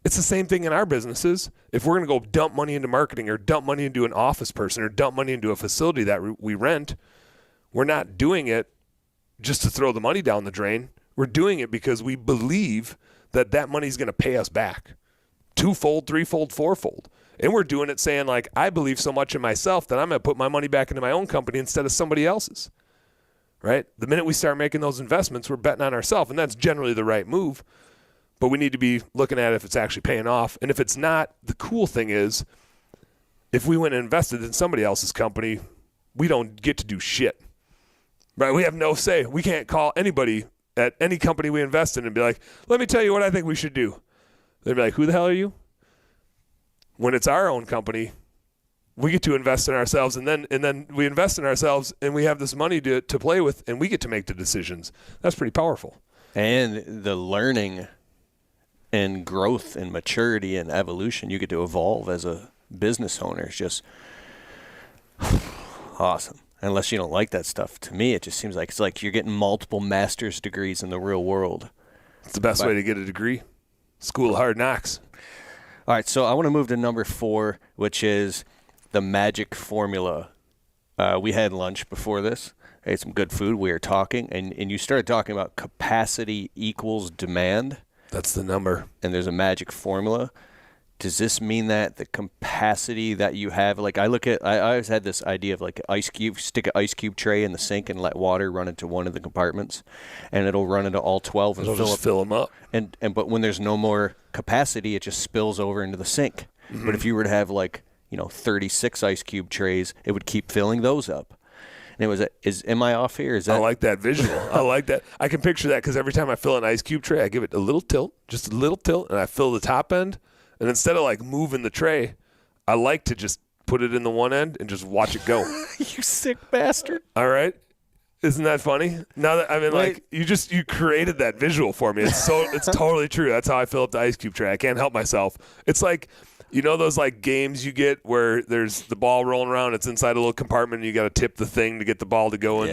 It's the same thing in our businesses. If we're going to go dump money into marketing or dump money into an office person or dump money into a facility that we rent, we're not doing it just to throw the money down the drain. We're doing it because we believe that money is going to pay us back twofold, threefold, fourfold. And we're doing it saying, like, I believe so much in myself that I'm going to put my money back into my own company instead of somebody else's, right? The minute we start making those investments, we're betting on ourselves, and that's generally the right move. But we need to be looking at if it's actually paying off. And if it's not, the cool thing is if we went and invested in somebody else's company, we don't get to do shit, right? We have no say. We can't call anybody at any company we invest in and be like, let me tell you what I think we should do. They'd be like, who the hell are you? When it's our own company, we get to invest in ourselves, and then we invest in ourselves, and we have this money to play with, and we get to make the decisions. That's pretty powerful. And the learning and growth and maturity and evolution you get to evolve as a business owner is just awesome. Unless you don't like that stuff. To me, it just seems like it's like you're getting multiple master's degrees in the real world. It's the best way to get a degree. School of hard knocks. All right, so I want to move to number 4, which is the magic formula. We had lunch before this. I ate some good food. We were talking, and you started talking about capacity equals demand. That's the number. And there's a magic formula. Does this mean that the capacity that you have, like I always had this idea of like ice cube, stick an ice cube tray in the sink and let water run into one of the compartments, and it'll run into all 12 and fill them up. But when there's no more capacity, it just spills over into the sink. Mm-hmm. But if you were to have 36 ice cube trays, it would keep filling those up. And am I off here? I like that visual. I like that. I can picture that because every time I fill an ice cube tray, I give it a little tilt, just a little tilt, and I fill the top end. And instead of moving the tray, I like to just put it in the one end and just watch it go. You sick bastard. All right. Isn't that funny? Now that you created that visual for me. It's totally true. That's how I fill up the ice cube tray. I can't help myself. It's like, those games you get where there's the ball rolling around, it's inside a little compartment and you got to tip the thing to get the ball to go in.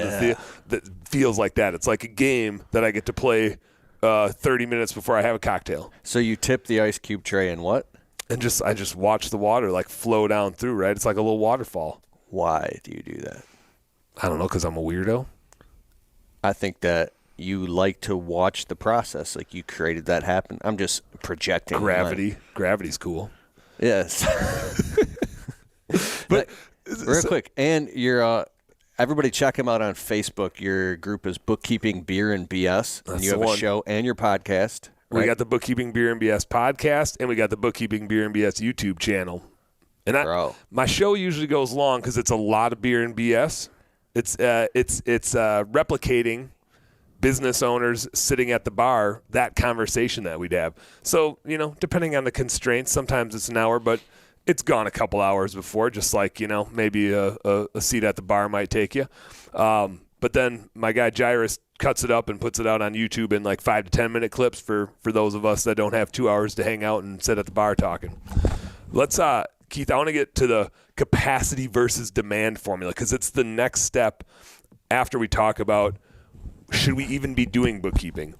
That feels like that. It's like a game that I get to play 30 minutes before I have a cocktail. So you tip the ice cube tray in what? And I just watch the water like flow down through, right? It's like a little waterfall. Why do you do that? I don't know, because I'm a weirdo. I think that you like to watch the process, like you created that happen. I'm just projecting. Gravity's cool. Yes. But real quick, and you're everybody check him out on Facebook. Your group is Bookkeeping Beer and BS, and you have a show and your podcast. Right? We got the Bookkeeping Beer and BS podcast, and we got the Bookkeeping Beer and BS YouTube channel. And my show usually goes long because it's a lot of beer and BS. It's replicating business owners sitting at the bar, that conversation that we'd have. So, depending on the constraints, sometimes it's an hour, but it's gone a couple hours before, just like, maybe a seat at the bar might take you. But then my guy Jairus cuts it up and puts it out on YouTube in like 5 to 10 minute clips for those of us that don't have 2 hours to hang out and sit at the bar talking. Let's, Keith, I want to get to the capacity versus demand formula because it's the next step after we talk about should we even be doing bookkeeping.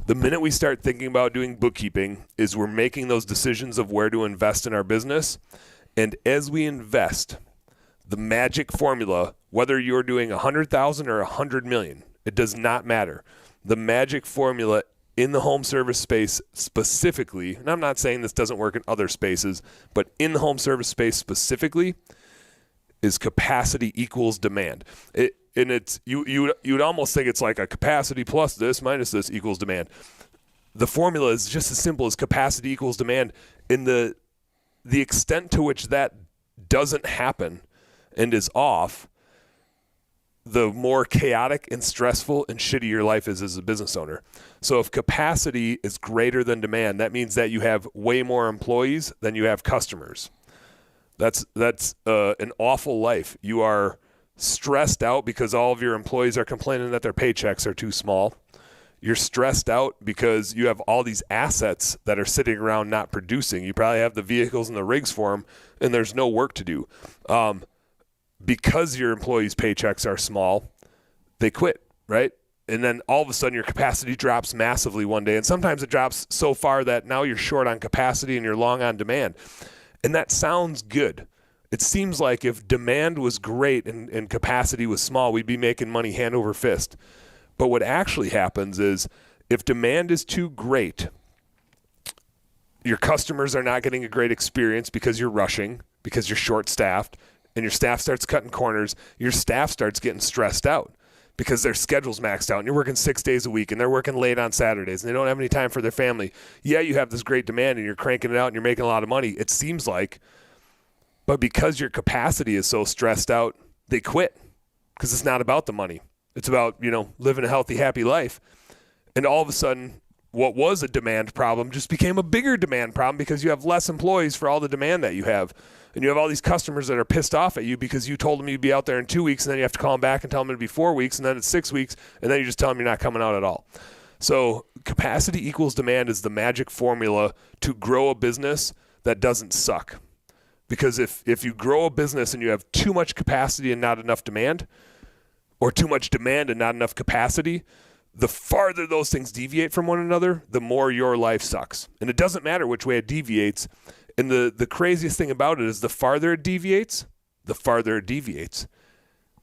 The minute we start thinking about doing bookkeeping is we're making those decisions of where to invest in our business. And as we invest, the magic formula, whether you're doing 100,000 or 100 million, it does not matter. The magic formula in the home service space specifically, and I'm not saying this doesn't work in other spaces, but in the home service space specifically, is capacity equals demand. You would almost think it's like a capacity plus this minus this equals demand. The formula is just as simple as capacity equals demand. In the extent to which that doesn't happen and is off, the more chaotic and stressful and shitty your life is as a business owner. So if capacity is greater than demand, that means that you have way more employees than you have customers. That's an awful life. You are stressed out because all of your employees are complaining that their paychecks are too small. You're stressed out because you have all these assets that are sitting around not producing. You probably have the vehicles and the rigs for them, and there's no work to do. Because your employees' paychecks are small, they quit, right? And then all of a sudden your capacity drops massively one day. And sometimes it drops so far that now you're short on capacity and you're long on demand. And that sounds good. It seems like if demand was great and capacity was small, we'd be making money hand over fist. But what actually happens is if demand is too great, your customers are not getting a great experience because you're rushing, because you're short-staffed, and your staff starts cutting corners. Your staff starts getting stressed out because their schedule's maxed out and you're working 6 days a week and they're working late on Saturdays and they don't have any time for their family. Yeah, you have this great demand and you're cranking it out and you're making a lot of money, it seems like. But because your capacity is so stressed out, they quit because it's not about the money. It's about, living a healthy, happy life. And all of a sudden, what was a demand problem just became a bigger demand problem because you have less employees for all the demand that you have. And you have all these customers that are pissed off at you because you told them you'd be out there in 2 weeks, and then you have to call them back and tell them it'd be 4 weeks, and then it's 6 weeks, and then you just tell them you're not coming out at all. So capacity equals demand is the magic formula to grow a business that doesn't suck. Because if you grow a business and you have too much capacity and not enough demand, or too much demand and not enough capacity, the farther those things deviate from one another, the more your life sucks. And it doesn't matter which way it deviates. And the craziest thing about it is the farther it deviates, the farther it deviates.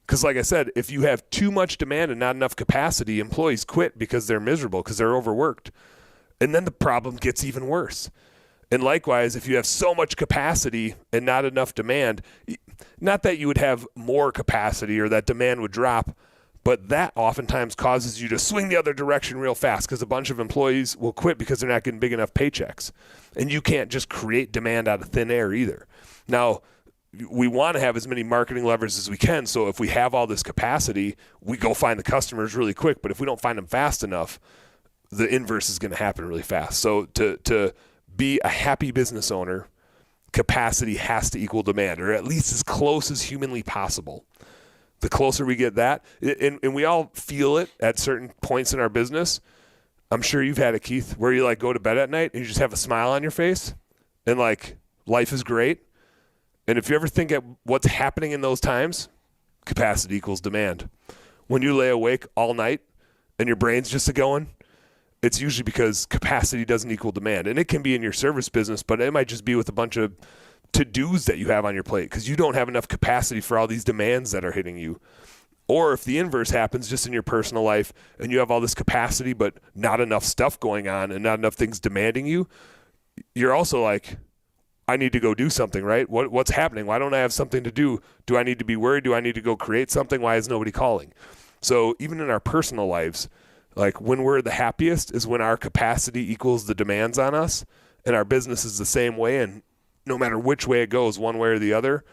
Because like I said, if you have too much demand and not enough capacity, employees quit because they're miserable, because they're overworked. And then the problem gets even worse. And likewise, if you have so much capacity and not enough demand, not that you would have more capacity or that demand would drop, but that oftentimes causes you to swing the other direction real fast because a bunch of employees will quit because they're not getting big enough paychecks. And you can't just create demand out of thin air either. Now, we want to have as many marketing levers as we can, so if we have all this capacity, we go find the customers really quick. But if we don't find them fast enough, the inverse is going to happen really fast. So to be a happy business owner, capacity has to equal demand, or at least as close as humanly possible. The closer we get that, and we all feel it at certain points in our business. I'm sure you've had it, Keith, where you go to bed at night and you just have a smile on your face and life is great. And if you ever think at what's happening in those times, capacity equals demand. When you lay awake all night and your brain's just going it's usually because capacity doesn't equal demand. And it can be in your service business, but it might just be with a bunch of to-dos that you have on your plate because you don't have enough capacity for all these demands that are hitting you. Or if the inverse happens just in your personal life and you have all this capacity but not enough stuff going on and not enough things demanding you, you're also like, I need to go do something, right? What's happening? Why don't I have something to do? Do I need to be worried? Do I need to go create something? Why is nobody calling? So even in our personal lives, like when we're the happiest is when our capacity equals the demands on us, and our business is the same way. And no matter which way it goes, one way or the other,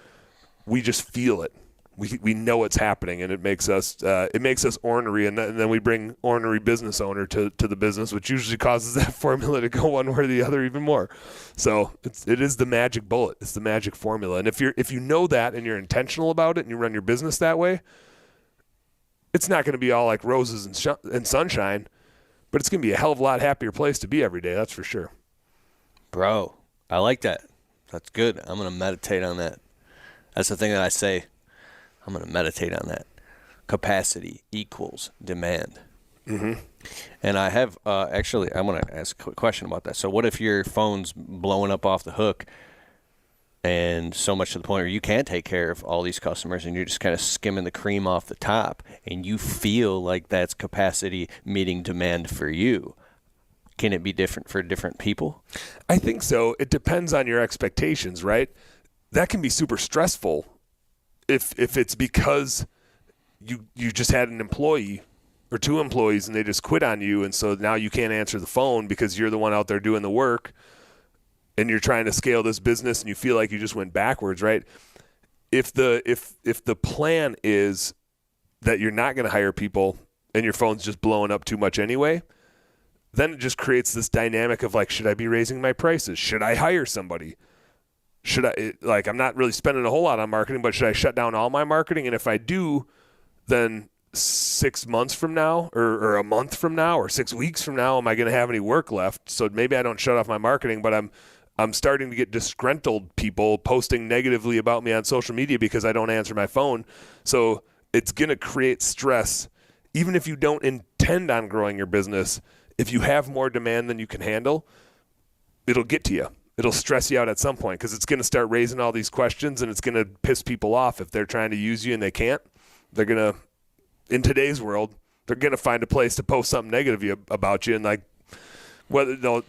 we just feel it. We know it's happening, and it makes us ornery, and then we bring ornery business owner to the business, which usually causes that formula to go one way or the other even more. So it is the magic bullet. It's the magic formula. And if you know that and you're intentional about it and you run your business that way, it's not going to be all like roses and sunshine, but it's going to be a hell of a lot happier place to be every day. That's for sure. Bro, I like that. That's good. I'm going to meditate on that. That's the thing that I say. I'm going to meditate on that. Capacity equals demand. Mm-hmm. And I have, actually, I want to ask a quick question about that. So what if your phone's blowing up off the hook and so much to the point where you can't take care of all these customers and you're just kind of skimming the cream off the top and you feel like that's capacity meeting demand for you? Can it be different for different people? I think so. It depends on your expectations, right? That can be super stressful if it's because you just had an employee or two employees and they just quit on you, and so now you can't answer the phone because you're the one out there doing the work and you're trying to scale this business and you feel like you just went backwards, right? If the plan is that you're not going to hire people and your phone's just blowing up too much anyway, then it just creates this dynamic of like, should I be raising my prices? Should I hire somebody? I'm not really spending a whole lot on marketing, but should I shut down all my marketing? And if I do, then 6 months from now or a month from now or 6 weeks from now, am I going to have any work left? So maybe I don't shut off my marketing, but I'm starting to get disgruntled people posting negatively about me on social media because I don't answer my phone. So it's going to create stress. Even if you don't intend on growing your business, if you have more demand than you can handle, it'll get to you. It'll stress you out at some point because it's going to start raising all these questions and it's going to piss people off if they're trying to use you and they can't. They're going to, in today's world, they're going to find a place to post something negative about you. And like,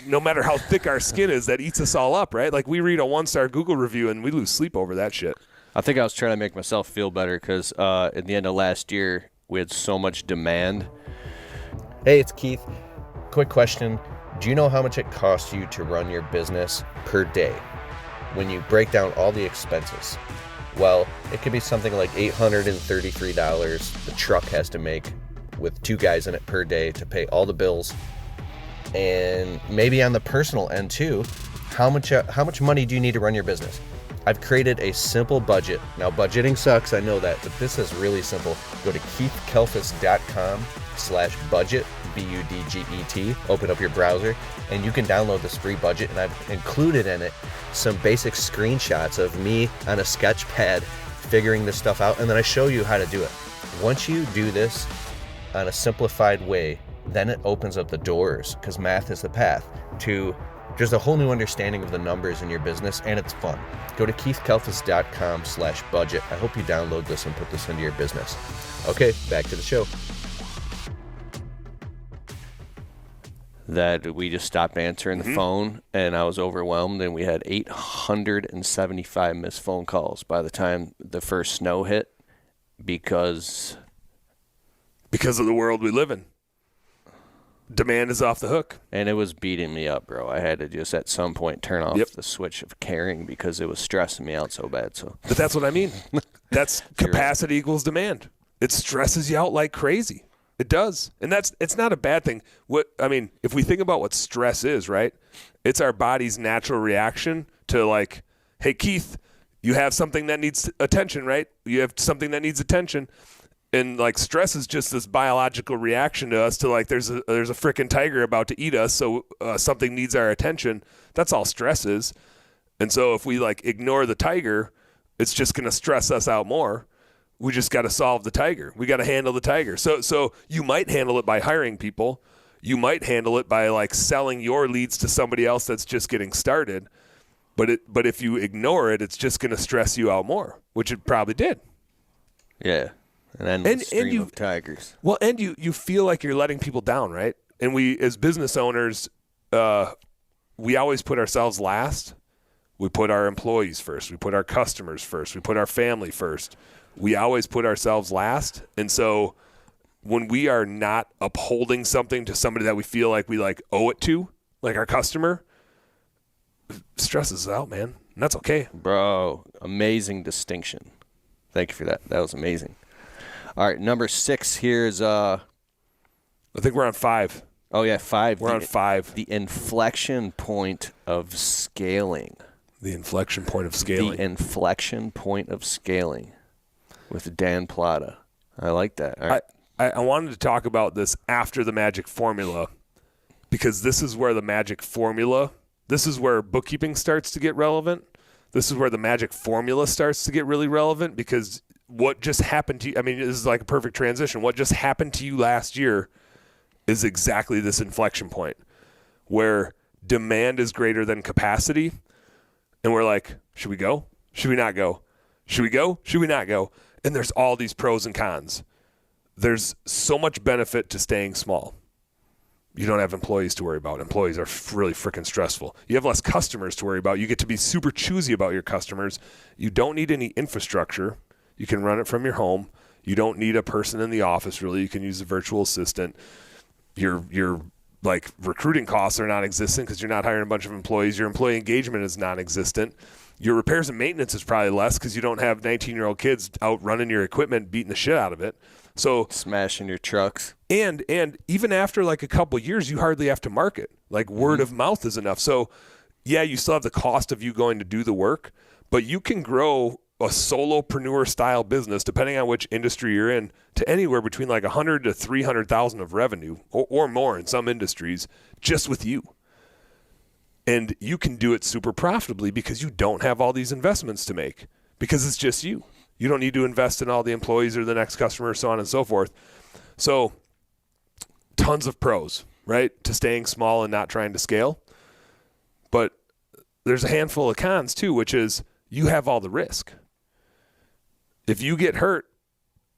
no matter how thick our skin is, that eats us all up, right? Like we read a 1-star Google review and we lose sleep over that shit. I think I was trying to make myself feel better because at the end of last year, we had so much demand. Hey, it's Keith. Quick question. Do you know how much it costs you to run your business per day when you break down all the expenses? Well, it could be something like $833 the truck has to make with 2 guys in it per day to pay all the bills. And maybe on the personal end too, how much money do you need to run your business? I've created a simple budget. Now, budgeting sucks, I know that, but this is really simple. Go to keithkalfas.com/budget, BUDGET, open up your browser, and you can download this free budget, and I've included in it some basic screenshots of me on a sketch pad figuring this stuff out, and then I show you how to do it. Once you do this on a simplified way, then it opens up the doors, because math is the path, to just a whole new understanding of the numbers in your business, and it's fun. Go to keithkalfas.com/budget. I hope you download this and put this into your business. Okay, back to the show. That we just stopped answering the phone, and I was overwhelmed, and we had 875 missed phone calls by the time the first snow hit because of the world we live in. Demand is off the hook. And it was beating me up, bro. I had to just at some point turn off the switch of caring because it was stressing me out so bad. But that's what I mean. That's capacity equals demand. It stresses you out like crazy. It does. And it's not a bad thing. If we think about what stress is, right? It's our body's natural reaction to like, hey, Keith, you have something that needs attention, right? You have something that needs attention. And like stress is just this biological reaction to us to like there's a freaking tiger about to eat us, so something needs our attention. That's all stress is. And so if we like ignore the tiger, it's just going to stress us out more. We just got to solve the tiger. We got to handle the tiger. So you might handle it by hiring people. You might handle it by like selling your leads to somebody else that's just getting started. But if you ignore it, it's just going to stress you out more, which it probably did. Yeah. An endless stream of tigers. Well, and you feel like you're letting people down, right? And we, as business owners, we always put ourselves last. We put our employees first. We put our customers first. We put our family first. We always put ourselves last. And so when we are not upholding something to somebody that we feel like we like owe it to, like our customer, it stresses us out, man. And that's okay. Bro, amazing distinction. Thank you for that. That was amazing. All right, number 6 here is I think we're on 5. Oh yeah, 5. We're on 5. The inflection point of scaling. The inflection point of scaling. The inflection point of scaling with Dan Plata. I like that. All right. I wanted to talk about this after the magic formula, because this is where the magic formula, this is where bookkeeping starts to get relevant. This is where the magic formula starts to get really relevant, because what just happened to you, I mean, this is like a perfect transition. What just happened to you last year is exactly this inflection point where demand is greater than capacity. And we're like, should we go? Should we not go? Should we go? Should we not go? And there's all these pros and cons. There's so much benefit to staying small. You don't have employees to worry about. Employees are really freaking stressful. You have less customers to worry about. You get to be super choosy about your customers. You don't need any infrastructure. You can run it from your home. You don't need a person in the office, really. You can use a virtual assistant. Your like recruiting costs are non-existent because you're not hiring a bunch of employees. Your employee engagement is non-existent. Your repairs and maintenance is probably less because you don't have 19-year-old kids out running your equipment, beating the shit out of it. So smashing your trucks. And even after like a couple of years, you hardly have to market. Like word of mouth is enough. So yeah, you still have the cost of you going to do the work, but you can grow a solopreneur style business, depending on which industry you're in, to anywhere between like 100 to 300,000 of revenue or more in some industries, just with you. And you can do it super profitably because you don't have all these investments to make, because it's just you. You don't need to invest in all the employees or the next customer, so on and so forth. So tons of pros, right, to staying small and not trying to scale. But there's a handful of cons too, which is you have all the risk. If you get hurt,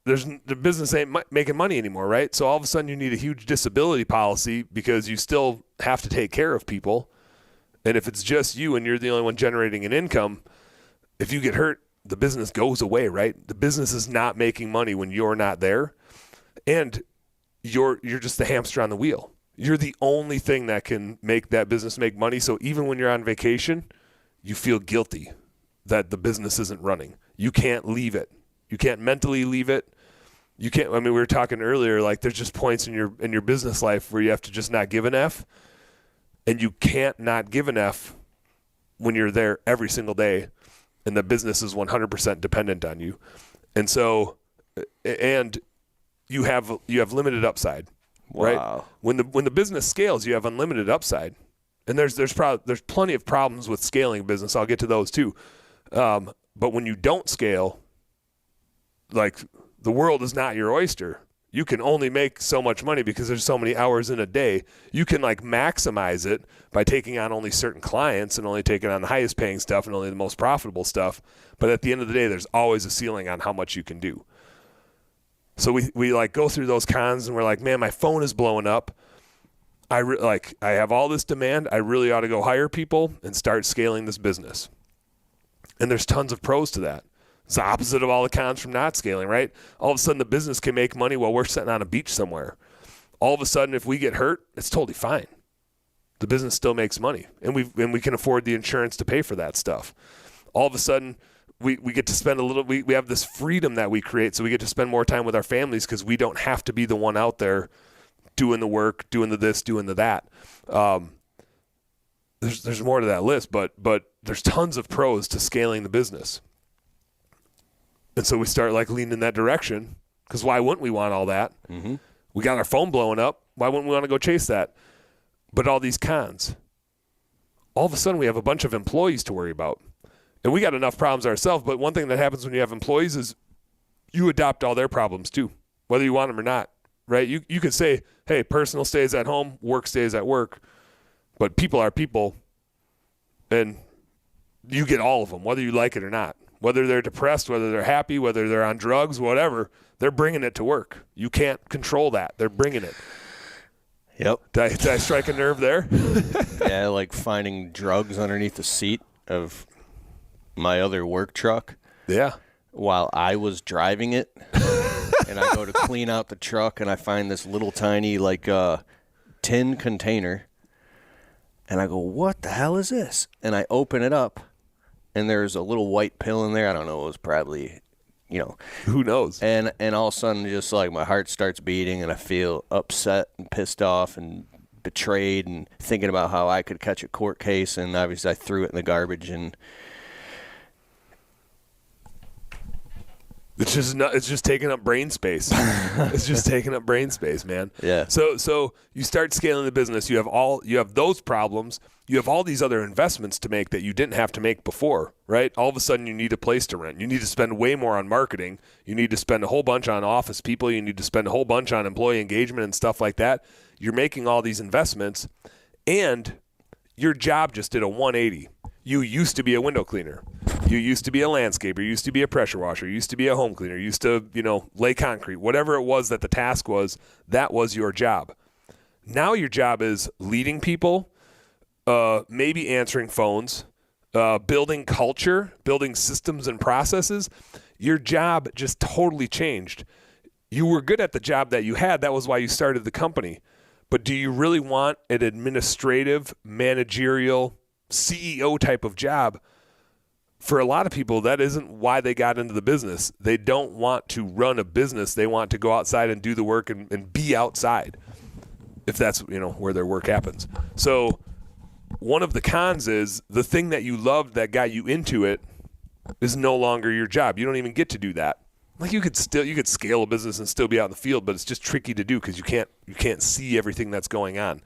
the business ain't making money anymore, right? So all of a sudden you need a huge disability policy because you still have to take care of people. And if it's just you and you're the only one generating an income, if you get hurt, the business goes away, right? The business is not making money when you're not there. And you're just the hamster on the wheel. You're the only thing that can make that business make money. So even when you're on vacation, you feel guilty that the business isn't running. You can't leave it. You can't mentally leave it. You can't, I mean, we were talking earlier, like there's just points in your business life where you have to just not give an F. And you can't not give an F when you're there every single day and the business is 100% dependent on you. And so, and you have limited upside, right? Wow. When the business scales, you have unlimited upside. And there's plenty of problems with scaling a business. I'll get to those too. But when you don't scale, like the world is not your oyster. You can only make so much money because there's so many hours in a day. You can like maximize it by taking on only certain clients and only taking on the highest paying stuff and only the most profitable stuff. But at the end of the day, there's always a ceiling on how much you can do. So we like go through those cons and we're like, man, my phone is blowing up. I have all this demand. I really ought to go hire people and start scaling this business. And there's tons of pros to that. It's the opposite of all the cons from not scaling, right? All of a sudden the business can make money while we're sitting on a beach somewhere. All of a sudden, if we get hurt, it's totally fine. The business still makes money, and we can afford the insurance to pay for that stuff. All of a sudden, we get to spend we have this freedom that we create, so we get to spend more time with our families because we don't have to be the one out there doing the work, doing the this, doing the that. There's more to that list, but there's tons of pros to scaling the business. And so we start like leaning in that direction, because why wouldn't we want all that? Mm-hmm. We got our phone blowing up. Why wouldn't we want to go chase that? But all these cons. All of a sudden we have a bunch of employees to worry about. And we got enough problems ourselves, but one thing that happens when you have employees is you adopt all their problems too, whether you want them or not. right? You could say, hey, personal stays at home, work stays at work, but people are people, and you get all of them, whether you like it or not. Whether they're depressed, whether they're happy, whether they're on drugs, whatever, they're bringing it to work. You can't control that. They're bringing it. Yep. Did I strike a nerve there? Yeah, like finding drugs underneath the seat of my other work truck. Yeah. While I was driving it, and I go to clean out the truck, and I find this little tiny, like, tin container, and I go, what the hell is this? And I open it up, and there's a little white pill in there. I don't know. It was probably, Who knows? And all of a sudden, just like my heart starts beating, and I feel upset and pissed off and betrayed, and thinking about how I could catch a court case. And obviously, I threw it in the garbage. And it's just taking up brain space. It's just taking up brain space, man. Yeah. So you start scaling the business. You have those problems. You have all these other investments to make that you didn't have to make before, right? All of a sudden, you need a place to rent. You need to spend way more on marketing. You need to spend a whole bunch on office people. You need to spend a whole bunch on employee engagement and stuff like that. You're making all these investments, and your job just did a 180. You used to be a window cleaner. You used to be a landscaper. You used to be a pressure washer. You used to be a home cleaner. You used to, lay concrete. Whatever it was that the task was, that was your job. Now your job is leading people, maybe answering phones, building culture, building systems and processes. Your job just totally changed. You were good at the job that you had. That was why you started the company. But do you really want an administrative, managerial, CEO type of job? For a lot of people, that isn't why they got into the business. They don't want to run a business. They want to go outside and do the work and be outside, if that's where their work happens. So one of the cons is the thing that you loved that got you into it is no longer your job. You don't even get to do that. Like you could scale a business and still be out in the field, but it's just tricky to do because you can't see everything that's going on.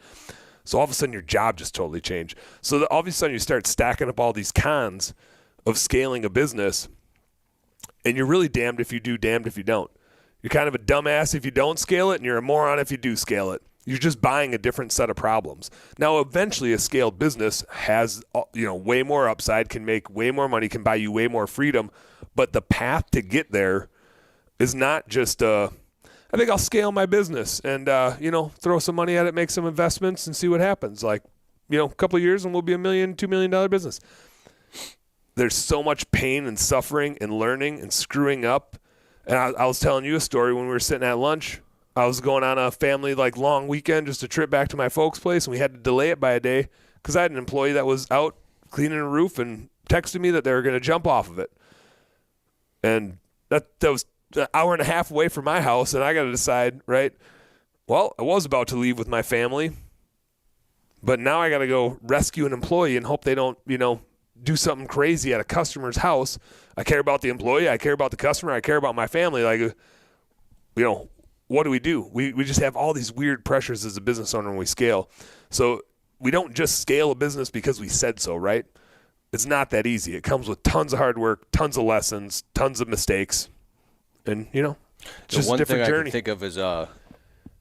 So all of a sudden your job just totally changed. So all of a sudden you start stacking up all these cons of scaling a business, and you're really damned if you do, damned if you don't. You're kind of a dumbass if you don't scale it, and you're a moron if you do scale it. You're just buying a different set of problems. Now, eventually, a scaled business has way more upside, can make way more money, can buy you way more freedom, but the path to get there is not just I think I'll scale my business and throw some money at it, make some investments, and see what happens. Like, a couple of years and we'll be $1 million, $2 million business. There's so much pain and suffering and learning and screwing up. And I was telling you a story when we were sitting at lunch. I was going on a family long weekend, just a trip back to my folks' place, and we had to delay it by a day because I had an employee that was out cleaning a roof and texted me that they were going to jump off of it. And that was an hour and a half away from my house, and I got to decide, right? Well, I was about to leave with my family, but now I got to go rescue an employee and hope they don't, do something crazy at a customer's house. I care about the employee. I care about the customer. I care about my family. What do? We just have all these weird pressures as a business owner when we scale. So we don't just scale a business because we said so, right? It's not that easy. It comes with tons of hard work, tons of lessons, tons of mistakes. And, it's just a different journey. One thing I can think of is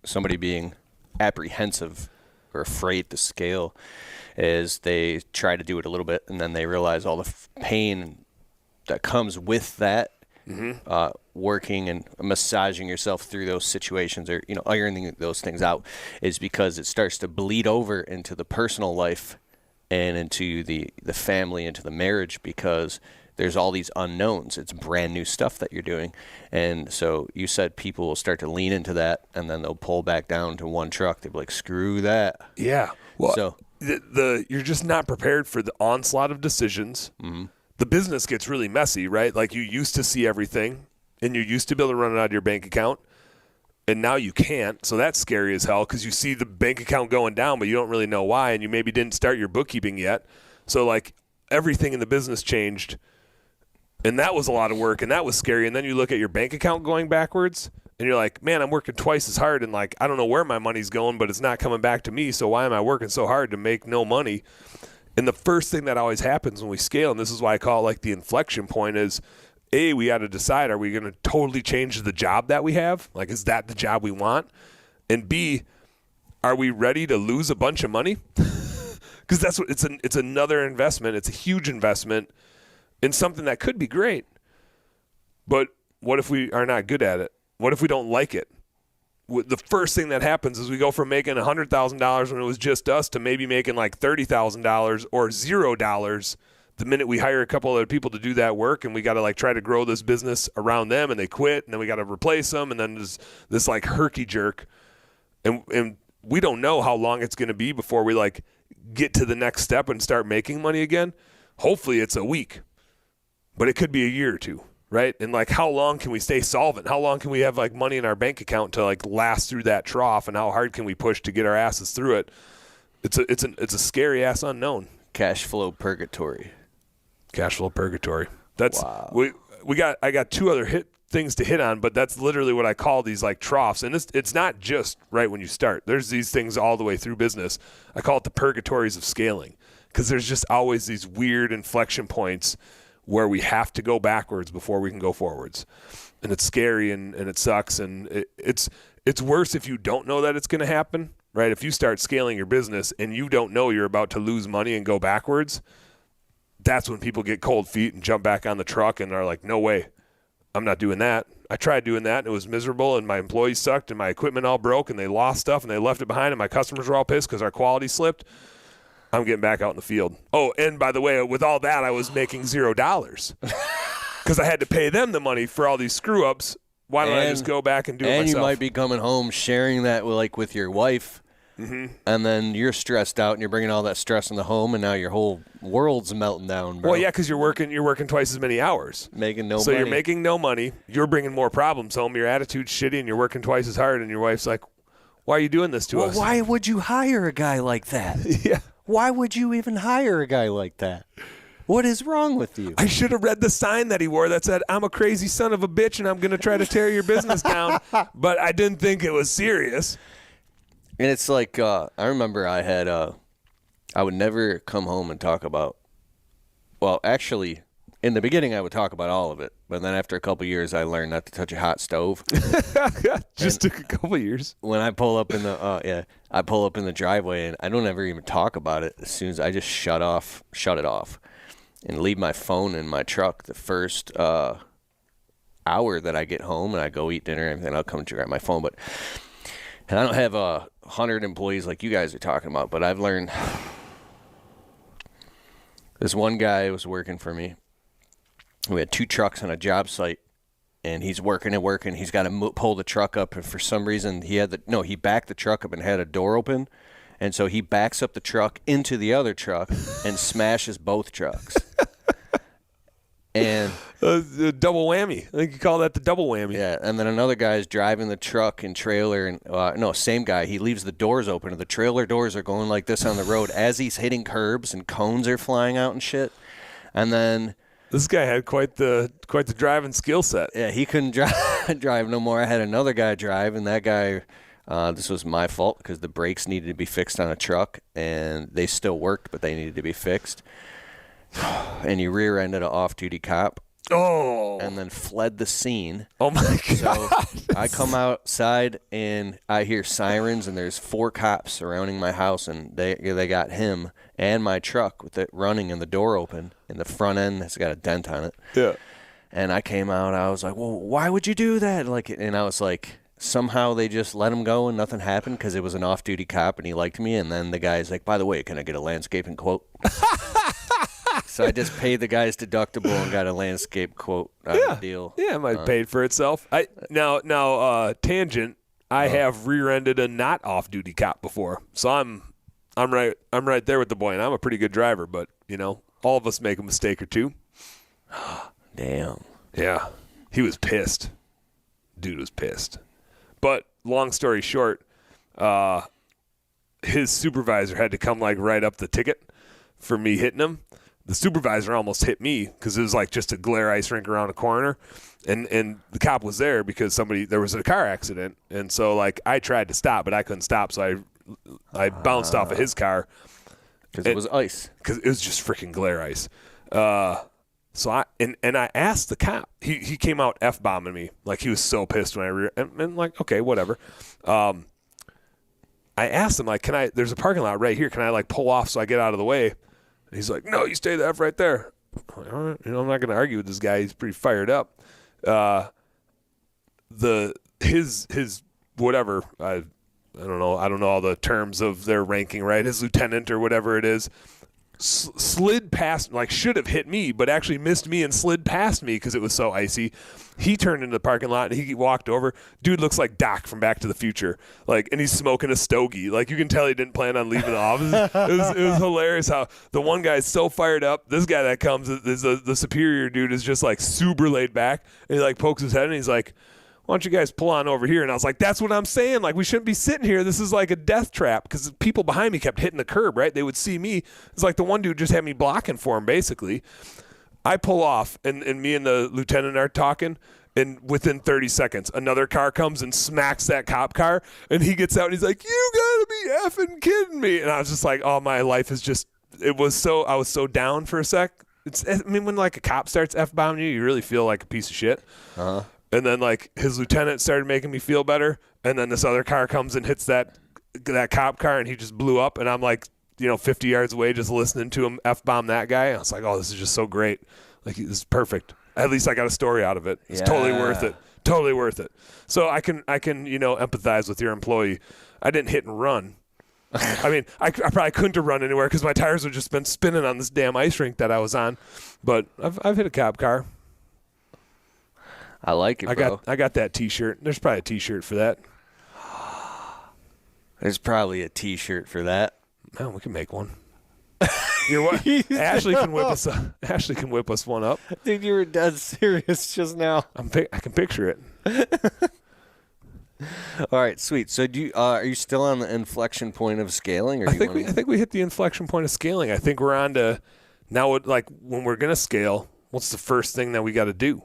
somebody being apprehensive or afraid to scale is they try to do it a little bit, and then they realize all the pain that comes with that, working and massaging yourself through those situations or, ironing those things out, is because it starts to bleed over into the personal life and into the family, into the marriage, because there's all these unknowns. It's brand new stuff that you're doing. And so you said people will start to lean into that, and then they'll pull back down to one truck. They'll be like, screw that. Yeah. Well, you're just not prepared for the onslaught of decisions. Mm-hmm. The business gets really messy, right? Like you used to see everything, and you used to be able to run it out of your bank account, and now you can't. So that's scary as hell because you see the bank account going down, but you don't really know why, and you maybe didn't start your bookkeeping yet. So everything in the business changed, and that was a lot of work, and that was scary. And then you look at your bank account going backwards, and you're like, man, I'm working twice as hard, and I don't know where my money's going, but it's not coming back to me. So why am I working so hard to make no money? And the first thing that always happens when we scale, and this is why I call it the inflection point, is A, we got to decide, are we going to totally change the job that we have? Like, is that the job we want? And B, are we ready to lose a bunch of money? Because that's what it's another investment. It's a huge investment in something that could be great. But what if we are not good at it? What if we don't like it? The first thing that happens is we go from making $100,000 when it was just us to maybe making like $30,000 or $0 the minute we hire a couple other people to do that work, and we got to like try to grow this business around them, and they quit, and then we got to replace them, and then there's this like herky jerk, and we don't know how long it's going to be before we like get to the next step and start making money again. Hopefully it's a week, but it could be a year or two. Right? And like, how long can we stay solvent? How long can we have like money in our bank account to like last through that trough? And how hard can we push to get our asses through it? It's a scary ass unknown. Cash flow purgatory. Cash flow purgatory. That's wow. I got two other things to hit on, but that's literally what I call these like troughs. And it's not just right when you start. There's these things all the way through business. I call it the purgatories of scaling, because there's just always these weird inflection points where we have to go backwards before we can go forwards. And it's scary and it sucks. And it's worse if you don't know that it's going to happen, right? If you start scaling your business and you don't know you're about to lose money and go backwards, that's when people get cold feet and jump back on the truck and are like, no way, I'm not doing that. I tried doing that and it was miserable, and my employees sucked and my equipment all broke and they lost stuff and they left it behind and my customers were all pissed because our quality slipped. I'm getting back out in the field. Oh, and by the way, with all that, I was making $0 because I had to pay them the money for all these screw-ups. Why don't I just go back and do it myself? And you might be coming home sharing that with your wife, and then you're stressed out and you're bringing all that stress in the home, and now your whole world's melting down, bro. Well, yeah, because you're working twice as many hours. Making no money. So you're making no money. You're bringing more problems home. Your attitude's shitty, and you're working twice as hard, and your wife's like, why are you doing this to us? Why would you hire a guy like that? Yeah. Why would you even hire a guy like that? What is wrong with you? I should have read the sign that he wore that said, I'm a crazy son of a bitch and I'm going to try to tear your business down, but I didn't think it was serious. And it's like, I remember I would never come home and talk about, well, actually, in the beginning I would talk about all of it, but then after a couple of years I learned not to touch a hot stove. Just took a couple of years. When I pull up in the driveway, and I don't ever even talk about it. As soon as I just shut it off, and leave my phone in my truck the first hour that I get home, and I go eat dinner, and then I'll come to grab my phone. And I don't have 100 employees like you guys are talking about, but I've learned. This one guy was working for me. We had 2 trucks on a job site, and he's working. He's got to pull the truck up, and for some reason he backed the truck up and had a door open, and so he backs up the truck into the other truck and smashes both trucks. And the double whammy. I think you call that the double whammy. Yeah, and then another guy's driving the truck and trailer, and same guy. He leaves the doors open, and the trailer doors are going like this on the road as he's hitting curbs, and cones are flying out and shit. And then this guy had quite the driving skill set. Yeah, he couldn't drive no more. I had another guy drive, and that guy, this was my fault because the brakes needed to be fixed on a truck, and they still worked, but they needed to be fixed. And he rear-ended an off-duty cop. Oh. And then fled the scene. Oh, my God. So I come outside, and I hear sirens, and there's 4 cops surrounding my house, and they got him and my truck with it running and the door open, and the front end has got a dent on it. Yeah. And I came out, I was like, well, why would you do that? And I was like, somehow they just let him go and nothing happened because it was an off-duty cop and he liked me. And then the guy's like, by the way, can I get a landscaping quote? So I just paid the guy's deductible and got a landscape quote deal. Yeah, it might have paid for itself. Now, tangent. I have rear-ended a not off-duty cop before, so I'm right there with the boy, and I'm a pretty good driver. But all of us make a mistake or two. Damn. Yeah, he was pissed. Dude was pissed. But long story short, his supervisor had to come right up the ticket for me hitting him. The supervisor almost hit me because it was just a glare ice rink around a corner, and the cop was there because there was a car accident, and so I tried to stop, but I couldn't stop, so I bounced off of his car because it was ice. Because it was just freaking glare ice. So I asked the cop. He came out F-bombing me. Like, he was so pissed when and like, okay, whatever. I asked him, like, there's a parking lot right here. Can I, like, pull off so I get out of the way? And he's like, no, you stay the F right there. I'm like, all right. I'm not going to argue with this guy. He's pretty fired up. His whatever, I don't know all the terms of their ranking, right? His lieutenant or whatever it is, slid past, like, should have hit me, but actually missed me and slid past me because it was so icy. He turned into the parking lot and he walked over. Dude looks like Doc from Back to the Future, like, and he's smoking a stogie. Like, you can tell he didn't plan on leaving the office. It was hilarious how the one guy's so fired up. This guy that comes is the superior dude is just, like, super laid back, and he, like, pokes his head and he's like, why don't you guys pull on over here? And I was like, that's what I'm saying. Like, we shouldn't be sitting here. This is like a death trap, because people behind me kept hitting the curb, right? They would see me. It's like the one dude just had me blocking for him, basically. I pull off, and me and the lieutenant are talking, and within 30 seconds, another car comes and smacks that cop car, and he gets out, and he's like, you gotta be effing kidding me. And I was just like, oh, my life is just, I was so down for a sec. When, like, a cop starts F-bombing you, you really feel like a piece of shit. Uh-huh. And then, like, his lieutenant started making me feel better. And then this other car comes and hits that cop car, and he just blew up. And I'm, like, 50 yards away just listening to him F-bomb that guy. I was like, oh, this is just so great. Like, this is perfect. At least I got a story out of it. It's totally worth it. Totally worth it. So I can empathize with your employee. I didn't hit and run. I mean, I probably couldn't have run anywhere because my tires would just been spinning on this damn ice rink that I was on. But I've hit a cop car. I like it, bro. I got that T-shirt. There's probably a T-shirt for that. There's probably a T-shirt for that. Man, we can make one. Ashley can whip us. Ashley can whip us one up. Dude, you were dead serious just now. I can picture it. All right, sweet. So, are you still on the inflection point of scaling? Or I think we hit the inflection point of scaling. I think we're on to now. Like, when we're gonna scale, what's the first thing that we got to do?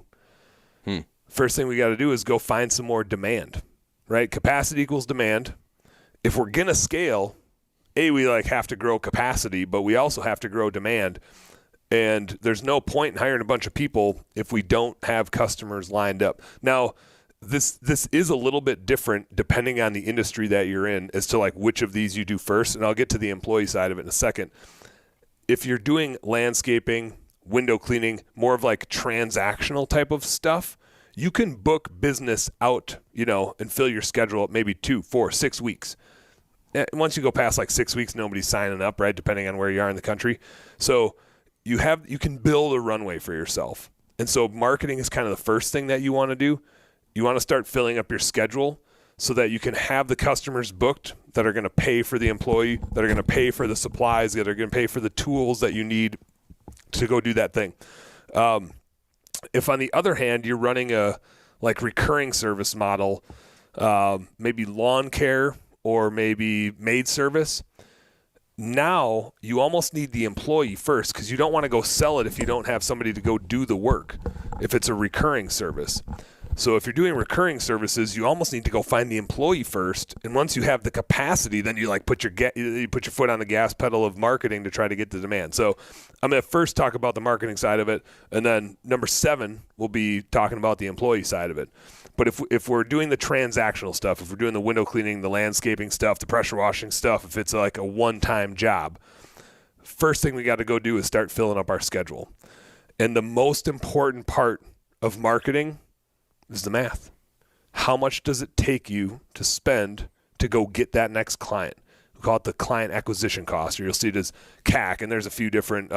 First thing we got to do is go find some more demand, right? Capacity equals demand. If we're going to scale, we have to grow capacity, but we also have to grow demand. And there's no point in hiring a bunch of people if we don't have customers lined up. Now, this is a little bit different depending on the industry that you're in as to, like, which of these you do first. And I'll get to the employee side of it in a second. If you're doing landscaping, window cleaning, more of like transactional type of stuff, you can book business out, and fill your schedule up maybe 2, 4, 6 weeks. And once you go past like 6 weeks, nobody's signing up, right? Depending on where you are in the country. So you can build a runway for yourself. And so marketing is kind of the first thing that you want to do. You want to start filling up your schedule so that you can have the customers booked that are going to pay for the employee, that are going to pay for the supplies, that are going to pay for the tools that you need to go do that thing. If on the other hand, you're running a recurring service model, maybe lawn care or maybe maid service, now you almost need the employee first, because you don't want to go sell it if you don't have somebody to go do the work if it's a recurring service. So if you're doing recurring services, you almost need to go find the employee first. And once you have the capacity, then you put your foot on the gas pedal of marketing to try to get the demand. So I'm going to first talk about the marketing side of it. And then number 7, we'll be talking about the employee side of it. But if we're doing the transactional stuff, if we're doing the window cleaning, the landscaping stuff, the pressure washing stuff, if it's like a one-time job, first thing we got to go do is start filling up our schedule. And the most important part of marketing is the math. How much does it take you to spend to go get that next client? We call it the client acquisition cost, or you'll see it as CAC, and there's a few different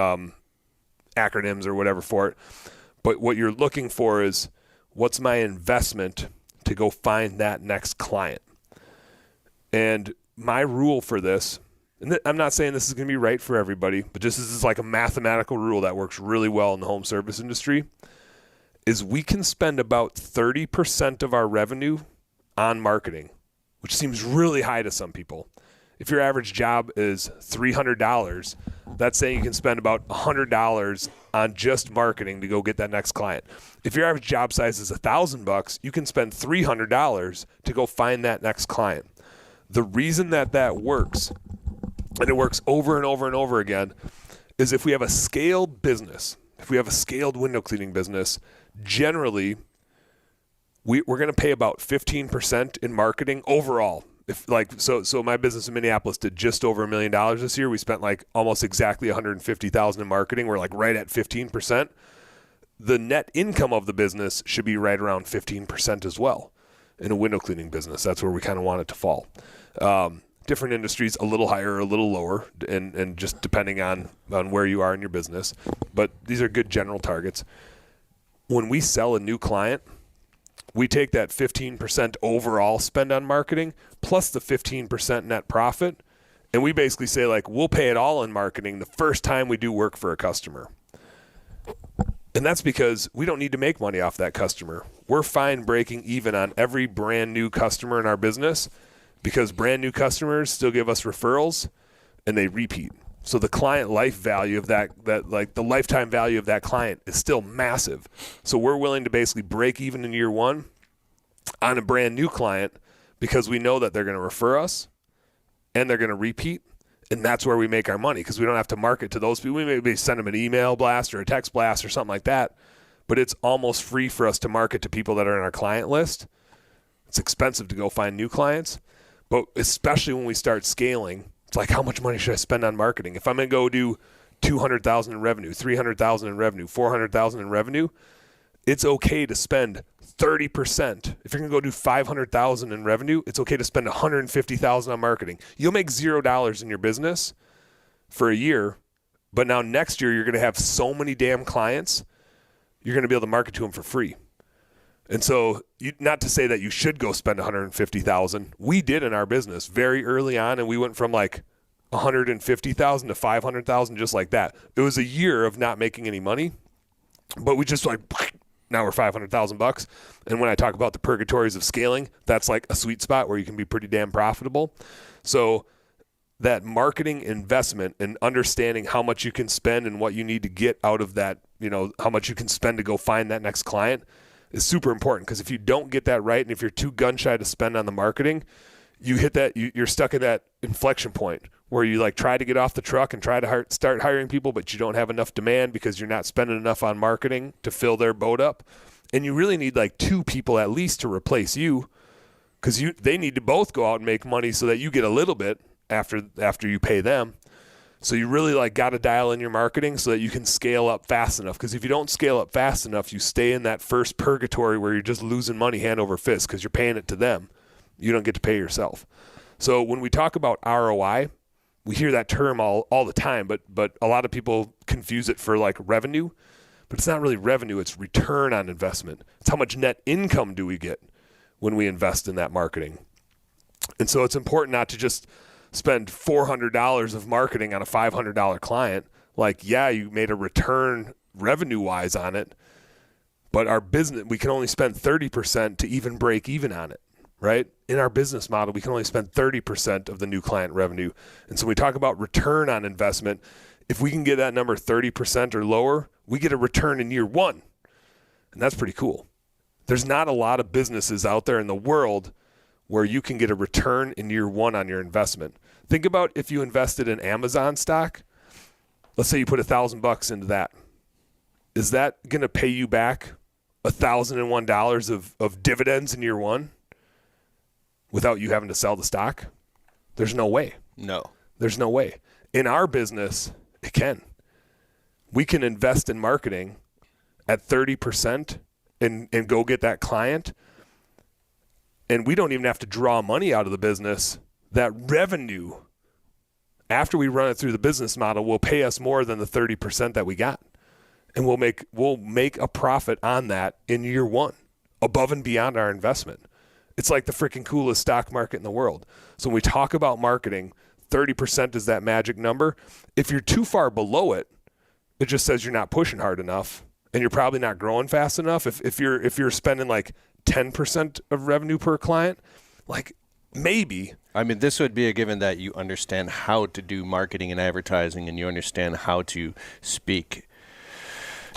acronyms or whatever for it. But what you're looking for is, what's my investment to go find that next client? And my rule for this, and I'm not saying this is going to be right for everybody, but just this is like a mathematical rule that works really well in the home service industry, is we can spend about 30% of our revenue on marketing, which seems really high to some people. If your average job is $300, that's saying you can spend about $100 on just marketing to go get that next client. If your average job size is $1,000, you can spend $300 to go find that next client. The reason that works, and it works over and over and over again, is if we have a scaled business, if we have a scaled window cleaning business, generally we're going to pay about 15% in marketing overall. If so my business in Minneapolis did just over $1 million this year. We spent like almost exactly $150,000 in marketing. We're like right at 15%. The net income of the business should be right around 15% as well in a window cleaning business. That's where we kind of want it to fall. Different industries, a little higher or a little lower, and just depending on where you are in your business. But these are good general targets. When we sell a new client, we take that 15% overall spend on marketing plus the 15% net profit, and we basically say, like, we'll pay it all in marketing the first time we do work for a customer. And that's because we don't need to make money off that customer. We're fine breaking even on every brand new customer in our business because brand new customers still give us referrals and they repeat. So the client life value of that like the lifetime value of that client is still massive. So we're willing to basically break even in year one on a brand new client because we know that they're going to refer us and they're going to repeat. And that's where we make our money because we don't have to market to those people. We maybe send them an email blast or a text blast or something like that. But it's almost free for us to market to people that are in our client list. It's expensive to go find new clients. But especially when we start scaling, it's like, how much money should I spend on marketing? If I'm going to go do $200,000 in revenue, $300,000 in revenue, $400,000 in revenue, it's okay to spend 30%. If you're going to go do $500,000 in revenue, it's okay to spend $150,000 on marketing. You'll make $0 in your business for a year, but now next year you're going to have so many damn clients, you're going to be able to market to them for free. And so, not to say that you should go spend $150,000. We did in our business very early on, and we went from like $150,000 to $500,000 just like that. It was a year of not making any money, but we just like, now we're $500,000. And when I talk about the purgatories of scaling, that's like a sweet spot where you can be pretty damn profitable. So that marketing investment and understanding how much you can spend and what you need to get out of that, how much you can spend to go find that next client is super important. Because if you don't get that right, and if you're too gun shy to spend on the marketing, you hit that, you're stuck at that inflection point where you like try to get off the truck and try to start hiring people, but you don't have enough demand because you're not spending enough on marketing to fill their boat up. And you really need like 2 people at least to replace you because they need to both go out and make money so that you get a little bit after you pay them. So you really like got to dial in your marketing so that you can scale up fast enough. Because if you don't scale up fast enough, you stay in that first purgatory where you're just losing money hand over fist because you're paying it to them. You don't get to pay yourself. So when we talk about ROI, we hear that term all the time, but a lot of people confuse it for like revenue. But it's not really revenue, it's return on investment. It's how much net income do we get when we invest in that marketing. And so it's important not to just spend $400 of marketing on a $500 client. Like, yeah, you made a return revenue-wise on it, but our business, we can only spend 30% to even break even on it. Right? In our business model, we can only spend 30% of the new client revenue. And so when we talk about return on investment, if we can get that number 30% or lower, we get a return in year one. And that's pretty cool. There's not a lot of businesses out there in the world where you can get a return in year one on your investment. Think about if you invested in Amazon stock. Let's say you put $1,000 into that. Is that going to pay you back $1,001 of dividends in year one? Without you having to sell the stock? There's no way. No. There's no way. In our business, it can. We can invest in marketing at 30% and go get that client, and we don't even have to draw money out of the business. That revenue, after we run it through the business model, will pay us more than the 30% that we got. And we'll make a profit on that in year one, above and beyond our investment. It's like the freaking coolest stock market in the world. So when we talk about marketing, 30% is that magic number. If you're too far below it, it just says you're not pushing hard enough and you're probably not growing fast enough. If you're spending like 10% of revenue per client, like maybe. I mean, this would be a given that you understand how to do marketing and advertising and you understand how to speak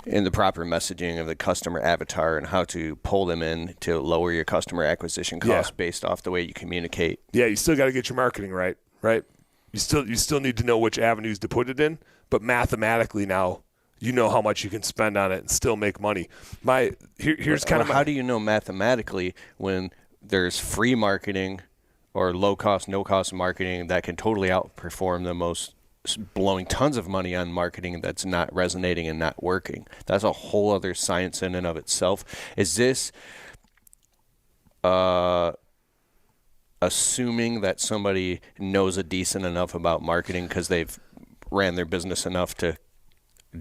in the proper messaging of the customer avatar and how to pull them in to lower your customer acquisition costs based off the way you communicate. Yeah, you still got to get your marketing right? You still need to know which avenues to put it in, but mathematically now you know how much you can spend on it and still make money. Here's kind of how do you know mathematically when there's free marketing or low cost, no cost marketing that can totally outperform the most blowing tons of money on marketing that's not resonating and not working? That's a whole other science in and of itself. Is this assuming that somebody knows a decent enough about marketing because they've ran their business enough to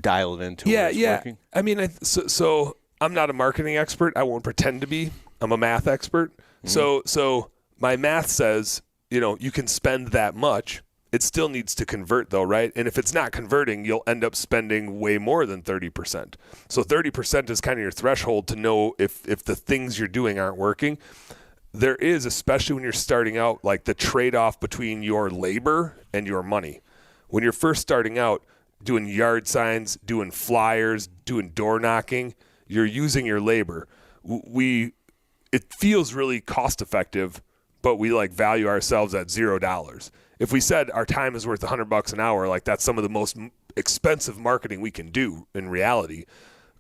dial it into working? I mean, so I'm not a marketing expert. I won't pretend to be. I'm a math expert. So my math says, you can spend that much. It still needs to convert though, right? And if it's not converting, you'll end up spending way more than 30%. So 30% is kind of your threshold to know if the things you're doing aren't working. There is, especially when you're starting out, like the trade-off between your labor and your money. When you're first starting out, doing yard signs, doing flyers, doing door knocking, you're using your labor. It feels really cost effective, but we value ourselves at $0. If we said our time is worth $100 an hour, that's some of the most expensive marketing we can do in reality,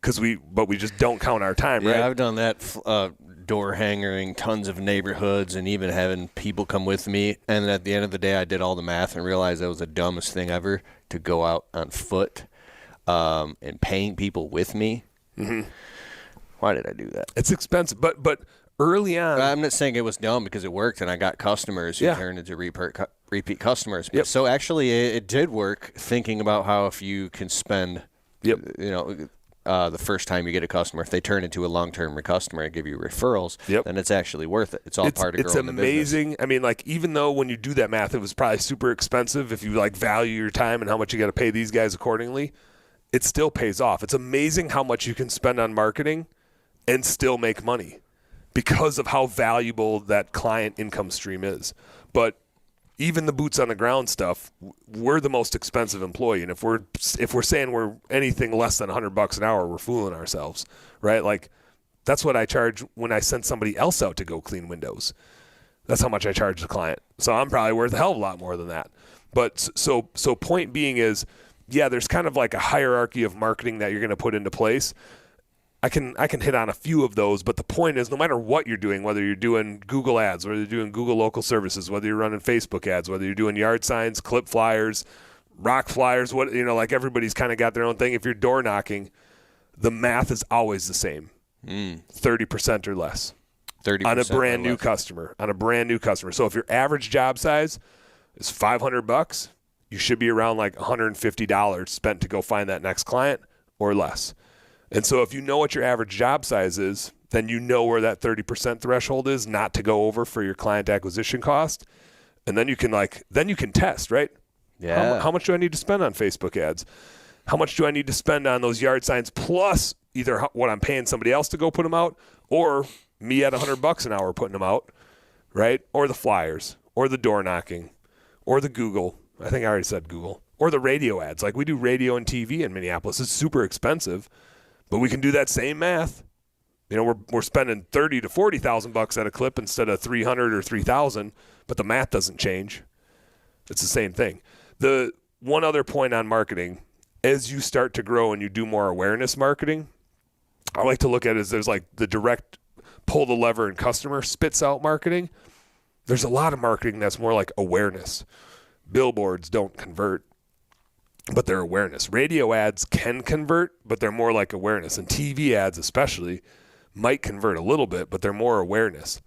but we just don't count our time, right? Yeah, I've done that, door hangering tons of neighborhoods and even having people come with me. And at the end of the day, I did all the math and realized that was the dumbest thing ever to go out on foot and paying people with me. Mm-hmm. Why did I do that? It's expensive, but early on. I'm not saying it was dumb because it worked and I got customers who turned into repeat customers. Yep. So actually it did work, thinking about how if you can spend, the first time you get a customer, if they turn into a long-term customer and give you referrals, then it's actually worth it. It's all part of growing the business. It's amazing. I mean, even though when you do that math, it was probably super expensive, if you value your time and how much you got to pay these guys accordingly, it still pays off. It's amazing how much you can spend on marketing and still make money because of how valuable that client income stream is. But even the boots on the ground stuff, we're the most expensive employee. And if we're saying we're anything less than $100 an hour, we're fooling ourselves, right? That's what I charge when I send somebody else out to go clean windows. That's how much I charge the client. So I'm probably worth a hell of a lot more than that. But so point being is, there's kind of a hierarchy of marketing that you're going to put into place. I can hit on a few of those, but the point is, no matter what you're doing, whether you're doing Google ads, whether you're doing Google local services, whether you're running Facebook ads, whether you're doing yard signs, clip flyers, rock flyers, everybody's kind of got their own thing. If you're door knocking, the math is always the same, 30% or less 30% on a brand new customer. So if your average job size is $500, you should be around $150 spent to go find that next client or less. And so if you know what your average job size is, then you know where that 30% threshold is not to go over for your client acquisition cost. And then you can test, right? Yeah. How much do I need to spend on Facebook ads? How much do I need to spend on those yard signs plus either what I'm paying somebody else to go put them out or me at $100 an hour putting them out, right? Or the flyers or the door knocking or the Google. I think I already said Google. Or the radio ads. We do radio and TV in Minneapolis. It's super expensive. But we can do that same math. We're spending $30,000 to $40,000 at a clip instead of $300 or $3,000, but the math doesn't change. It's the same thing. The one other point on marketing, as you start to grow and you do more awareness marketing, I like to look at it as there's the direct pull the lever and customer spits out marketing. There's a lot of marketing that's more like awareness. Billboards don't convert, but they're awareness. Radio ads can convert, but they're more like awareness. And TV ads especially might convert a little bit, but they're more awareness.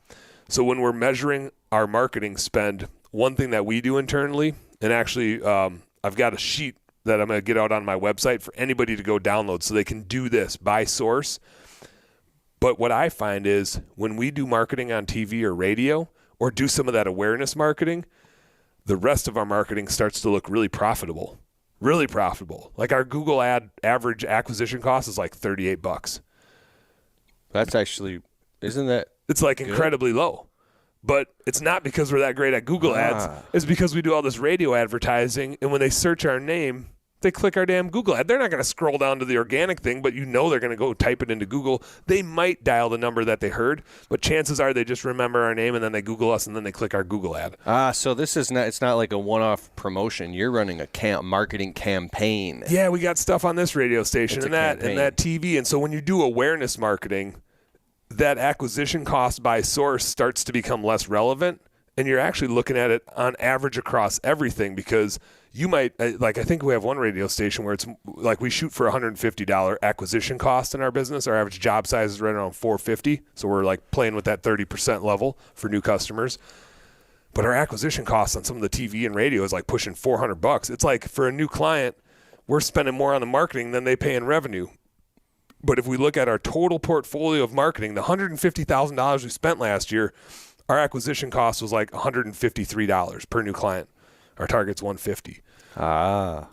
So when we're measuring our marketing spend, one thing that we do internally, and actually I've got a sheet that I'm going to get out on my website for anybody to go download so they can do this by source. But what I find is when we do marketing on TV or radio or do some of that awareness marketing, the rest of our marketing starts to look really profitable. Really profitable. Our Google ad average acquisition cost is $38. That's actually, isn't that? It's incredibly low. But it's not because we're that great at Google ads. It's because we do all this radio advertising. And when they search our name They click our damn Google ad. They're not going to scroll down to the organic thing, but they're going to go type it into Google. They might dial the number that they heard, but chances are they just remember our name and then they Google us and then they click our Google ad. So this is not, it's not like a one-off promotion. You're running a marketing campaign. Yeah, we got stuff on this radio station and that TV. And so when you do awareness marketing, that acquisition cost by source starts to become less relevant. And you're actually looking at it on average across everything, because you might, like, I think we have one radio station where it's like we shoot for $150 acquisition cost in our business. Our average job size is right around $450. So we're like playing with that 30% level for new customers. But our acquisition cost on some of the TV and radio is like pushing $400. It's like for a new client, we're spending more on the marketing than they pay in revenue. But if we look at our total portfolio of marketing, the $150,000 we spent last year, our acquisition cost was like $153 per new client. Our target's $150.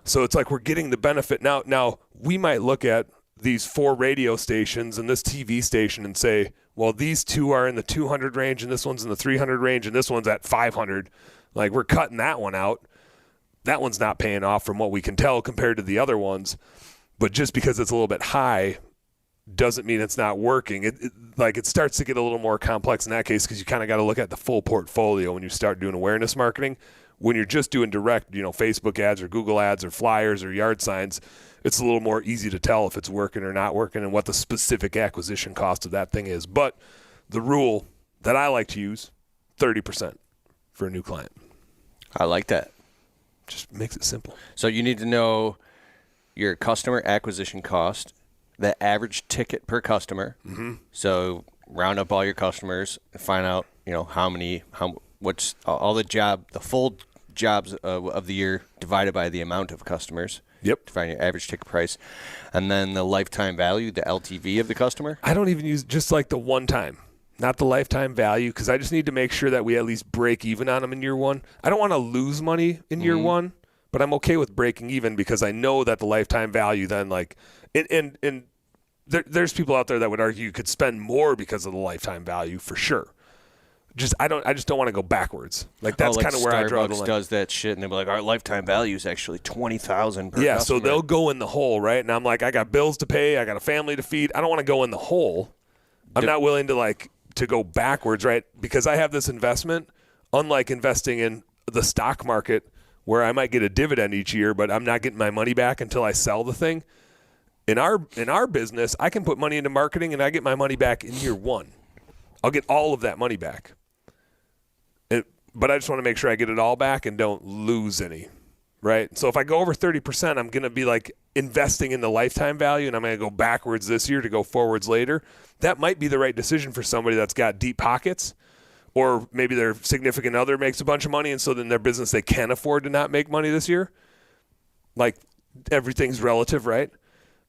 So it's like we're getting the benefit. Now we might look at these 4 radio stations and this TV station and say, well, these 2 are in the 200 range and this one's in the 300 range and this one's at 500. Like, we're cutting that one out. That one's not paying off from what we can tell compared to the other ones. But just because it's a little bit high doesn't mean it's not working. It starts to get a little more complex in that case, because you kind of got to look at the full portfolio when you start doing awareness marketing. When you're just doing direct, Facebook ads or Google ads or flyers or yard signs, it's a little more easy to tell if it's working or not working and what the specific acquisition cost of that thing is. But the rule that I like to use, 30% for a new client. I like that. Just makes it simple. So you need to know your customer acquisition cost, the average ticket per customer. Mm-hmm. So round up all your customers, find out, what's all the full jobs of the year divided by the amount of customers. Yep. To find your average ticket price. And then the lifetime value, the LTV of the customer. I don't even use just like the one time, not the lifetime value, because I just need to make sure that we at least break even on them in year one. I don't want to lose money in year one, but I'm okay with breaking even, because I know that the lifetime value then, like, and there's people out there that would argue you could spend more because of the lifetime value for sure. I just don't want to go backwards. Like, that's kind of where I draw the line. Starbucks does that shit, and they'll be like, our lifetime value is actually $20,000 per customer. So they'll go in the hole, right? And I'm like, I got bills to pay, I got a family to feed. I don't want to go in the hole. I'm not willing to go backwards, right? Because I have this investment, unlike investing in the stock market, where I might get a dividend each year, but I'm not getting my money back until I sell the thing. In our business, I can put money into marketing and I get my money back in year one. I'll get all of that money back. But I just want to make sure I get it all back and don't lose any, right? So if I go over 30%, I'm going to be like investing in the lifetime value, and I'm going to go backwards this year to go forwards later. That might be the right decision for somebody that's got deep pockets, or maybe their significant other makes a bunch of money, and so then their business, they can afford to not make money this year. Like, everything's relative, right?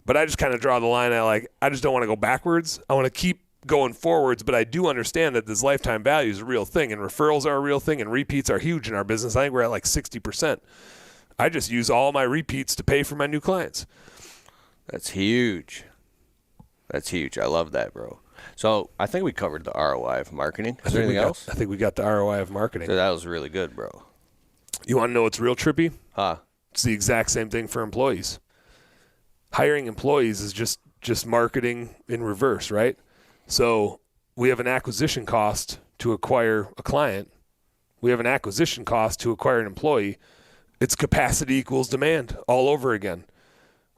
But I just kind of draw the line at, like, I just don't want to go backwards. I want to keep going forwards, but I do understand that this lifetime value is a real thing, and referrals are a real thing, and repeats are huge in our business. I think we're at like 60%. I just use all my repeats to pay for my new clients. That's huge. I love that, bro. So I think we covered the ROI of marketing. Is there anything else? I think we got the ROI of marketing. So that was really good, bro. You want to know what's real trippy? Huh? It's the exact same thing for employees. Hiring employees is just marketing in reverse, right? So we have an acquisition cost to acquire a client. We have an acquisition cost to acquire an employee. It's capacity equals demand all over again.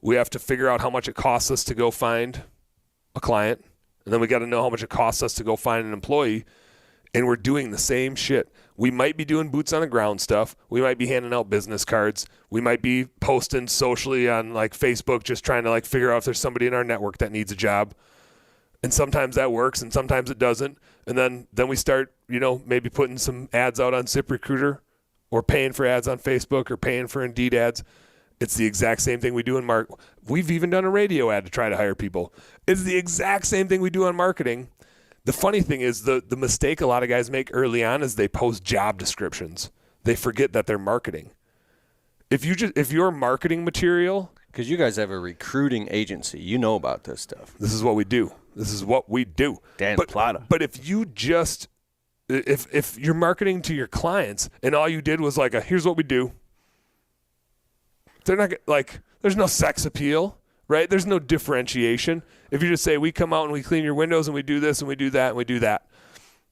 We have to figure out how much it costs us to go find a client, and then we got to know how much it costs us to go find an employee, and we're doing the same shit. We might be doing boots on the ground stuff. We might be handing out business cards. We might be posting socially on like Facebook, just trying to like figure out if there's somebody in our network that needs a job. And sometimes that works, and sometimes it doesn't. And then we start, maybe putting some ads out on ZipRecruiter, or paying for ads on Facebook, or paying for Indeed ads. It's the exact same thing we do in marketing. We've even done a radio ad to try to hire people. It's the exact same thing we do on marketing. The funny thing is the mistake a lot of guys make early on is they post job descriptions. They forget that they're marketing. If you're marketing material, because you guys have a recruiting agency, you know about this stuff. This is what we do. Plata. But if you just if you're marketing to your clients and all you did was like here's what we do, they're not like There's no sex appeal, right? There's no differentiation. If you just say, we come out and we clean your windows and we do this and we do that and we do that,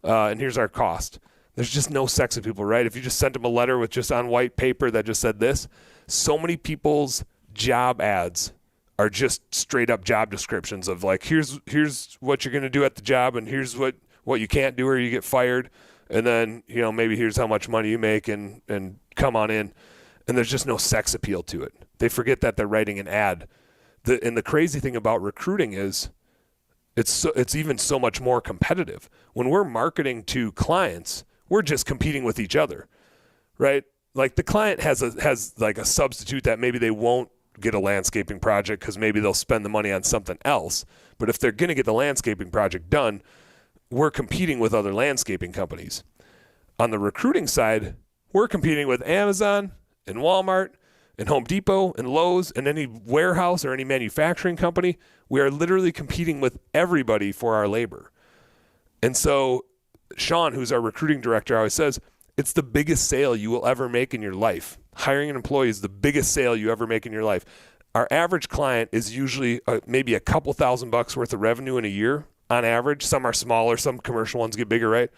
and here's our cost. There's just no sex appeal, right? If you just sent them a letter with just on white paper that just said this, so many people's job ads are just straight up job descriptions of like, here's what you're going to do at the job, and here's what you can't do or you get fired. And then, maybe here's how much money you make and come on in. And there's just no sex appeal to it. They forget that they're writing an ad. And the crazy thing about recruiting is it's even so much more competitive. When we're marketing to clients, we're just competing with each other, right? Like the client has like a substitute that maybe they won't get a landscaping project because maybe they'll spend the money on something else. But if they're going to get the landscaping project done, we're competing with other landscaping companies. On the recruiting side, we're competing with Amazon and Walmart and Home Depot and Lowe's and any warehouse or any manufacturing company. We are literally competing with everybody for our labor. And so Sean, who's our recruiting director, always says, it's the biggest sale you will ever make in your life. Hiring an employee is the biggest sale you ever make in your life. Our average client is usually maybe a couple $1,000 worth of revenue in a year on average. Some are smaller, some commercial ones get bigger, right?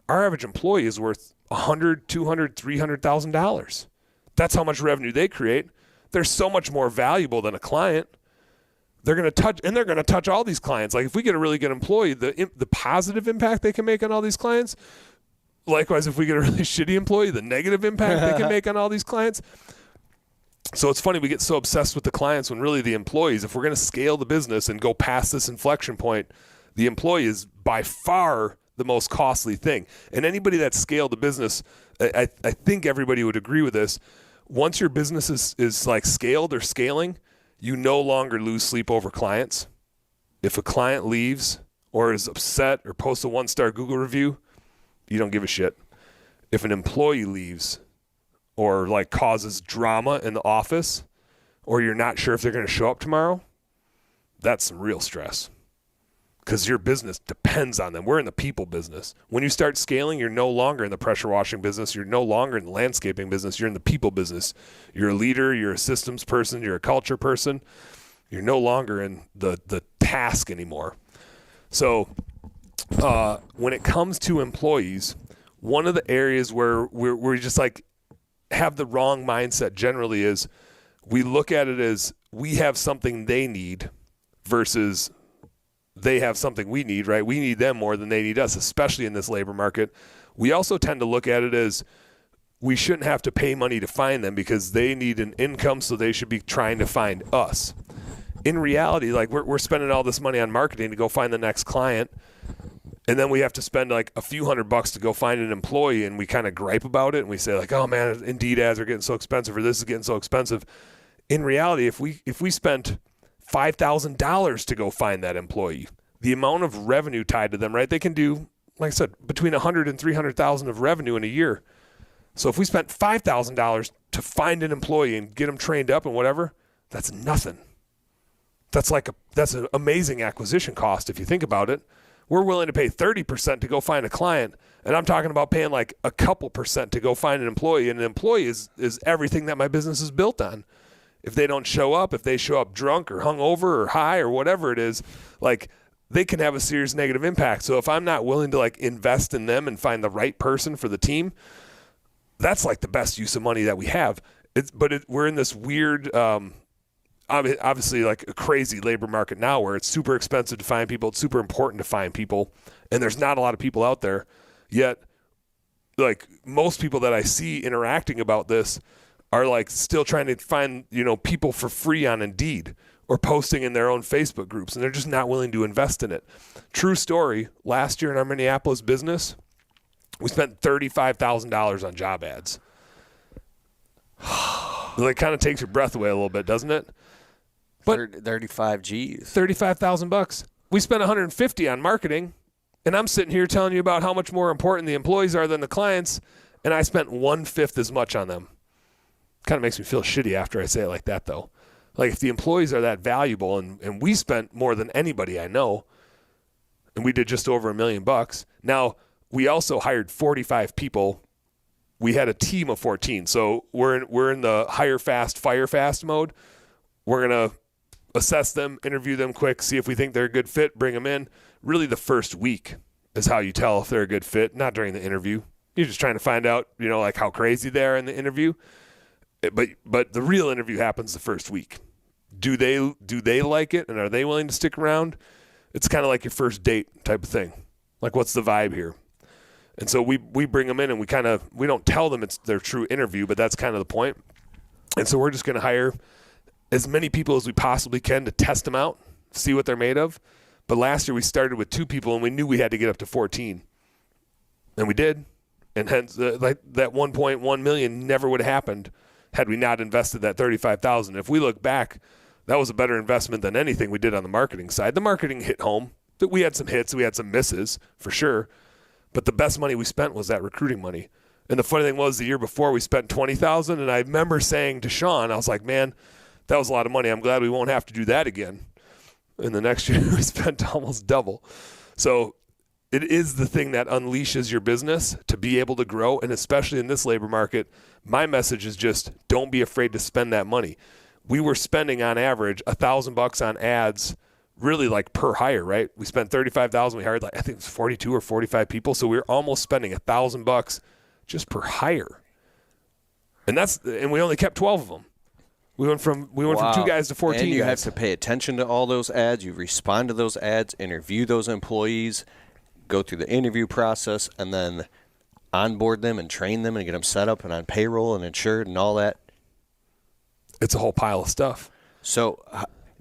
Our average employee is worth $100,000, $200,000, $300,000. That's how much revenue they create. They're so much more valuable than a client. They're going to touch all these clients. Like if we get a really good employee, the positive impact they can make on all these clients. Likewise, if we get a really shitty employee, the negative impact they can make on all these clients. So it's funny, we get so obsessed with the clients when really the employees, if we're going to scale the business and go past this inflection point, the employee is by far the most costly thing. And anybody that's scaled the business, I think everybody would agree with this. Once your business is like scaled or scaling, you no longer lose sleep over clients. If a client leaves or is upset or posts a 1-star Google review, you don't give a shit. If an employee leaves or like causes drama in the office, or you're not sure if they're going to show up tomorrow, that's some real stress because your business depends on them. We're in the people business. When you start scaling, you're no longer in the pressure washing business. You're no longer in the landscaping business. You're in the people business. You're a leader. You're a systems person. You're a culture person. You're no longer in the task anymore. So when it comes to employees, one of the areas where we just like have the wrong mindset generally is we look at it as we have something they need versus they have something we need, right? We need them more than they need us, especially in this labor market. We also tend to look at it as we shouldn't have to pay money to find them because they need an income, so they should be trying to find us. In reality, like we're spending all this money on marketing to go find the next client, and then we have to spend like a few $100 to go find an employee, and we kind of gripe about it, and we say like, oh man, Indeed ads are getting so expensive, or this is getting so expensive. In reality, if we spent $5,000 to go find that employee, the amount of revenue tied to them, right? They can do, like I said, between $100,000 and $300,000 of revenue in a year. So if we spent $5,000 to find an employee and get them trained up and whatever, that's nothing. That's an amazing acquisition cost if you think about it. We're willing to pay 30% to go find a client, and I'm talking about paying like a couple percent to go find an employee, and an employee is everything that my business is built on. If they don't show up, if they show up drunk or hungover or high or whatever it is, like they can have a serious negative impact. So if I'm not willing to like invest in them and find the right person for the team, that's like the best use of money that we have. We're in this weird, obviously like a crazy labor market now where it's super expensive to find people. It's super important to find people, and there's not a lot of people out there yet. Like most people that I see interacting about this are like still trying to find, people for free on Indeed or posting in their own Facebook groups, and they're just not willing to invest in it. True story, last year in our Minneapolis business, we spent $35,000 on job ads. It kind of takes your breath away a little bit, doesn't it? But 35 G's. $35,000. We spent $150 on marketing, and I'm sitting here telling you about how much more important the employees are than the clients, and I spent 1/5 as much on them. Kind of makes me feel shitty after I say it like that, though. Like if the employees are that valuable, and we spent more than anybody I know, and we did just over $1 million. Now, we also hired 45 people. We had a team of 14. So we're in the hire fast, fire fast mode. We're going to assess them, interview them quick, see if we think they're a good fit, bring them in. Really the first week is how you tell if they're a good fit, not during the interview. You're just trying to find out, like how crazy they are in the interview. But the real interview happens the first week. Do they like it, and are they willing to stick around? It's kind of like your first date type of thing. Like, what's the vibe here? And so we bring them in, and we don't tell them it's their true interview, but that's kind of the point. And so we're just going to hire as many people as we possibly can to test them out, see what they're made of. But last year we started with 2 people, and we knew we had to get up to 14. And we did. And hence, that $1.1 million never would have happened had we not invested that $35,000. If we look back, that was a better investment than anything we did on the marketing side. The marketing hit home. We had some hits, we had some misses, for sure. But the best money we spent was that recruiting money. And the funny thing was, the year before we spent $20,000, and I remember saying to Sean, I was like, man, that was a lot of money. I'm glad we won't have to do that again. And the next year we spent almost double. So it is the thing that unleashes your business to be able to grow. And especially in this labor market, my message is just don't be afraid to spend that money. We were spending on average $1,000 on ads, really like per hire, right? We spent $35,000. We hired I think it was 42 or 45 people. So we were almost spending $1,000 just per hire. And we only kept 12 of them. We went from 2 guys to 14 and you guys. have to pay attention to all those ads. You respond to those ads, interview those employees, go through the interview process, and then onboard them and train them and get them set up and on payroll and insured and all that. It's a whole pile of stuff. So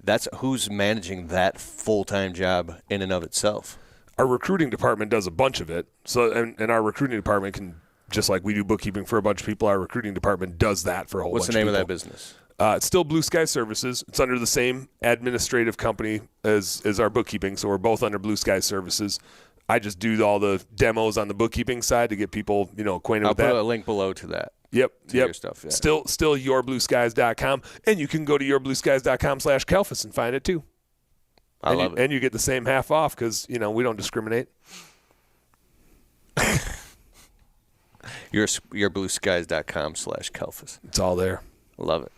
that's who's managing that full-time job in and of itself. Our recruiting department does a bunch of it. So, and our recruiting department can, just like we do bookkeeping for a bunch of people, our recruiting department does that for a whole bunch of people. What's the name of that business? It's still Blue Sky Services. It's under the same administrative company as our bookkeeping, so we're both under Blue Sky Services. I just do all the demos on the bookkeeping side to get people, acquainted with that. I'll put a link below to that. Yep. Your stuff, yeah. Still yourblueskies.com, and you can go to yourblueskies.com/Kalfas and find it too. I love it. And you get the same half off because, we don't discriminate. yourblueskies.com/Kalfas. It's all there. I love it.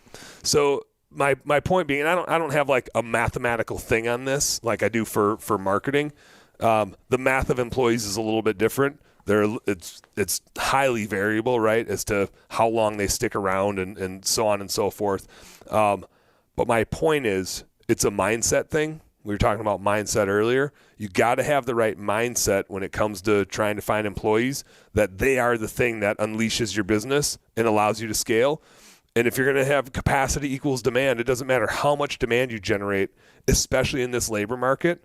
So my point being, I don't have like a mathematical thing on this like I do for marketing. The math of employees is a little bit different. It's highly variable, right, as to how long they stick around and so on and so forth. But my point is, it's a mindset thing. We were talking about mindset earlier. You got to have the right mindset when it comes to trying to find employees, that they are the thing that unleashes your business and allows you to scale. And if you're going to have capacity equals demand, it doesn't matter how much demand you generate, especially in this labor market.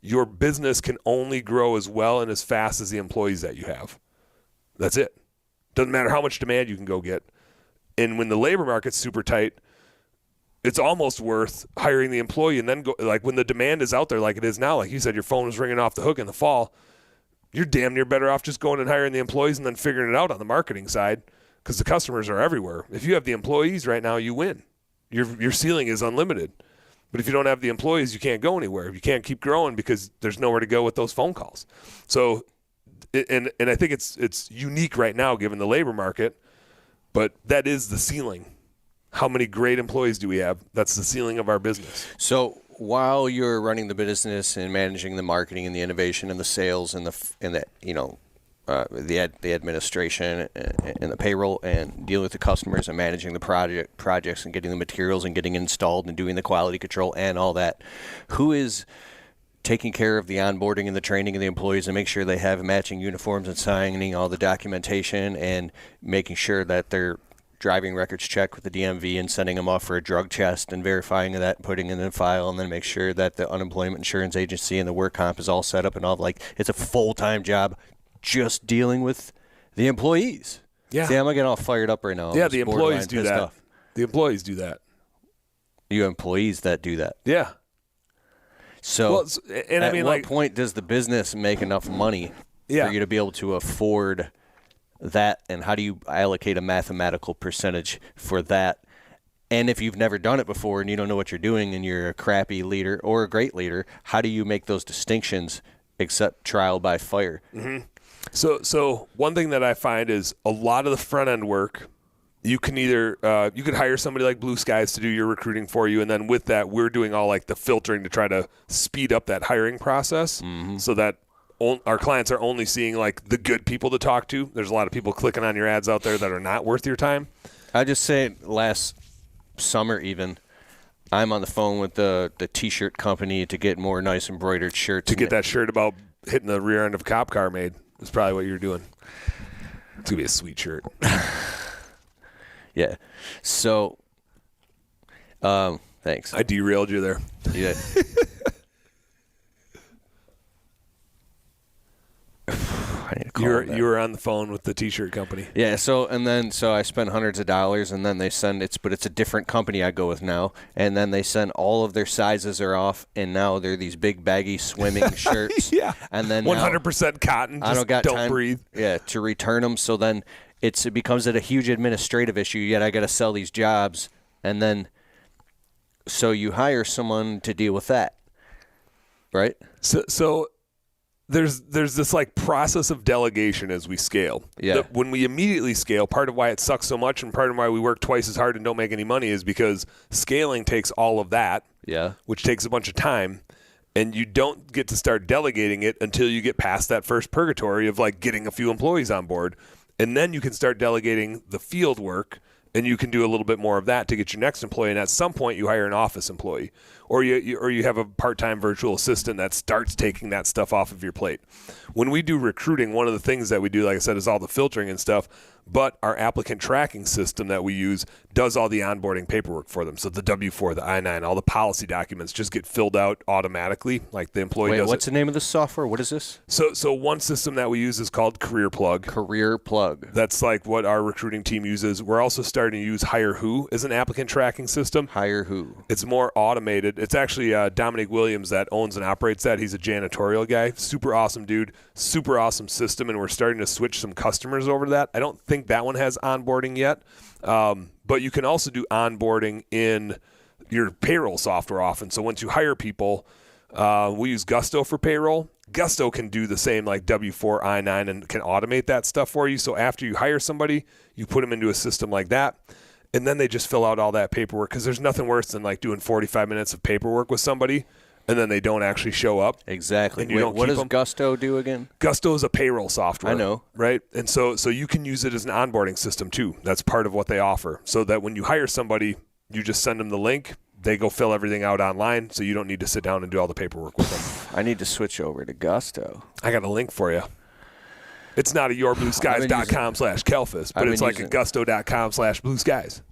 Your business can only grow as well and as fast as the employees that you have. That's it. Doesn't matter how much demand you can go get. And when the labor market's super tight, it's almost worth hiring the employee and then go, like when the demand is out there like it is now, like you said, your phone is ringing off the hook in the fall, you're damn near better off just going and hiring the employees and then figuring it out on the marketing side, because the customers are everywhere. If you have the employees right now, you win. Your ceiling is unlimited. But if you don't have the employees, you can't go anywhere. You can't keep growing because there's nowhere to go with those phone calls. So, and I think it's unique right now given the labor market, but that is the ceiling. How many great employees do we have? That's the ceiling of our business. So while you're running the business and managing the marketing and the innovation and the sales and the administration and the payroll and dealing with the customers and managing the projects and getting the materials and getting installed and doing the quality control and all that, who is taking care of the onboarding and the training of the employees and make sure they have matching uniforms and signing all the documentation and making sure that their driving records checked with the DMV and sending them off for a drug test and verifying that and putting it in a file, and then make sure that the unemployment insurance agency and the work comp is all set up and all, like, it's a full-time job just dealing with the employees. Yeah. See, I'm getting all fired up right now. Yeah, the employees do that. Off. The employees do that. You have employees that do that. Yeah. So at what point does the business make enough money for you to be able to afford that, and how do you allocate a mathematical percentage for that? And if you've never done it before and you don't know what you're doing and you're a crappy leader or a great leader, how do you make those distinctions except trial by fire? Mm-hmm. So one thing that I find is a lot of the front end work you can either you could hire somebody like Blue Skies to do your recruiting for you, and then with that, we're doing all like the filtering to try to speed up that hiring process so that our clients are only seeing like the good people to talk to. There's a lot of people clicking on your ads out there that are not worth your time. I just say last summer even, I'm on the phone with the T-shirt company to get more nice embroidered shirts. To get that shirt about hitting the rear end of a cop car made is probably what you're doing. It's going to be a sweet shirt. Yeah. So, thanks. I derailed you there. Yeah. I need to call them back. You were on the phone with the T-shirt company. Yeah. So I spend hundreds of dollars, and then they send but it's a different company I go with now, and then they send all of their sizes are off, and now they're these big baggy swimming shirts. Yeah. And then 100% cotton. Just don't breathe. Yeah. To return them, so then it becomes a huge administrative issue. Yet I got to sell these jobs, and then so you hire someone to deal with that, right? So there's this like process of delegation as we scale. Yeah. When we immediately scale, part of why it sucks so much and part of why we work twice as hard and don't make any money is because scaling takes all of that, which takes a bunch of time, and you don't get to start delegating it until you get past that first purgatory of like getting a few employees on board, and then you can start delegating the field work. And you can do a little bit more of that to get your next employee. And at some point, you hire an office employee, or you have a part-time virtual assistant that starts taking that stuff off of your plate. When we do recruiting, one of the things that we do, like I said, is all the filtering and stuff. But our applicant tracking system that we use does all the onboarding paperwork for them. So the W-4, the I-9, all the policy documents just get filled out automatically, like the employee does. What's the name of the software? What is this? So one system that we use is called Career Plug. Career Plug. That's like what our recruiting team uses. We're also starting to use Hire Who as an applicant tracking system. Hire Who. It's more automated. It's actually Dominic Williams that owns and operates that. He's a janitorial guy. Super awesome dude. Super awesome system, and we're starting to switch some customers over to that. I don't think that one has onboarding yet, but you can also do onboarding in your payroll software often. So once you hire people, we use Gusto for payroll. Gusto can do the same like W-4, I-9, and can automate that stuff for you. So after you hire somebody, you put them into a system like that, and then they just fill out all that paperwork, because there's nothing worse than like doing 45 minutes of paperwork with somebody and then they don't actually show up. Exactly. And you don't what keep does them. Gusto do again? Gusto is a payroll software. I know. Right? And so you can use it as an onboarding system too. That's part of what they offer. So that when you hire somebody, you just send them the link. They go fill everything out online, so you don't need to sit down and do all the paperwork with them. I need to switch over to Gusto. I got a link for you. It's not a yourblueskies.com/Kalfas, but it's like a gusto.com/blueskies.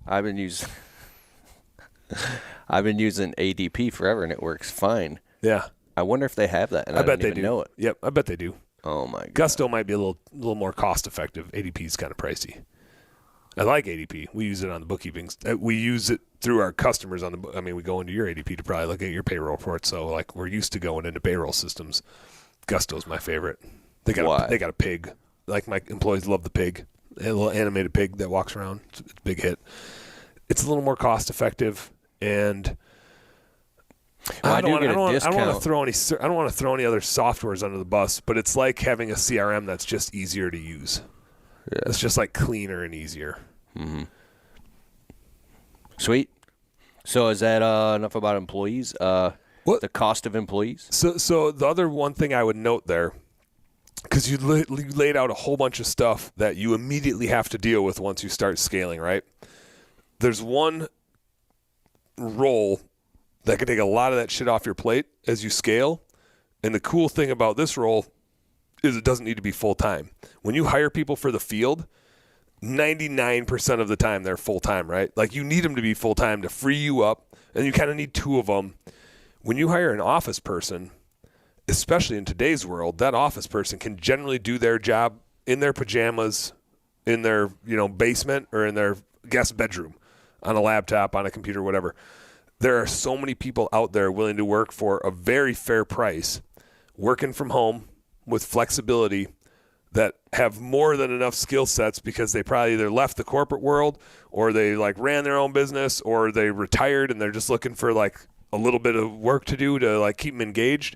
I've been using ADP forever, and it works fine. Yeah. I wonder if they have that, and I bet didn't they even do. know it. Yep, I bet they do. Oh, my God. Gusto might be a little more cost-effective. ADP is kind of pricey. I like ADP. We use it on the bookkeeping. We use it through our customers on the. I mean, we go into your ADP to probably look at your payroll reports. So, like, we're used to going into payroll systems. Gusto's my favorite. They got a pig. Like, my employees love the pig. A little animated pig that walks around. It's a big hit. It's a little more cost-effective, and I don't want to throw any other softwares under the bus, but it's like having a CRM that's just easier to use. Yeah. It's just like cleaner and easier. Mm-hmm. Sweet. So is that enough about employees? What? The cost of employees? So the other one thing I would note there, because you laid out a whole bunch of stuff that you immediately have to deal with once you start scaling, right? There's one role that can take a lot of that shit off your plate as you scale. And the cool thing about this role is it doesn't need to be full-time. When you hire people for the field, 99% of the time they're full-time, right? Like, you need them to be full-time to free you up, and you kind of need two of them. When you hire an office person, especially in today's world, that office person can generally do their job in their pajamas, in their basement, or in their guest bedroom, on a laptop, on a computer, whatever. There are so many people out there willing to work for a very fair price, working from home with flexibility, that have more than enough skill sets because they probably either left the corporate world, or they like ran their own business, or they retired and they're just looking for like a little bit of work to do to like keep them engaged.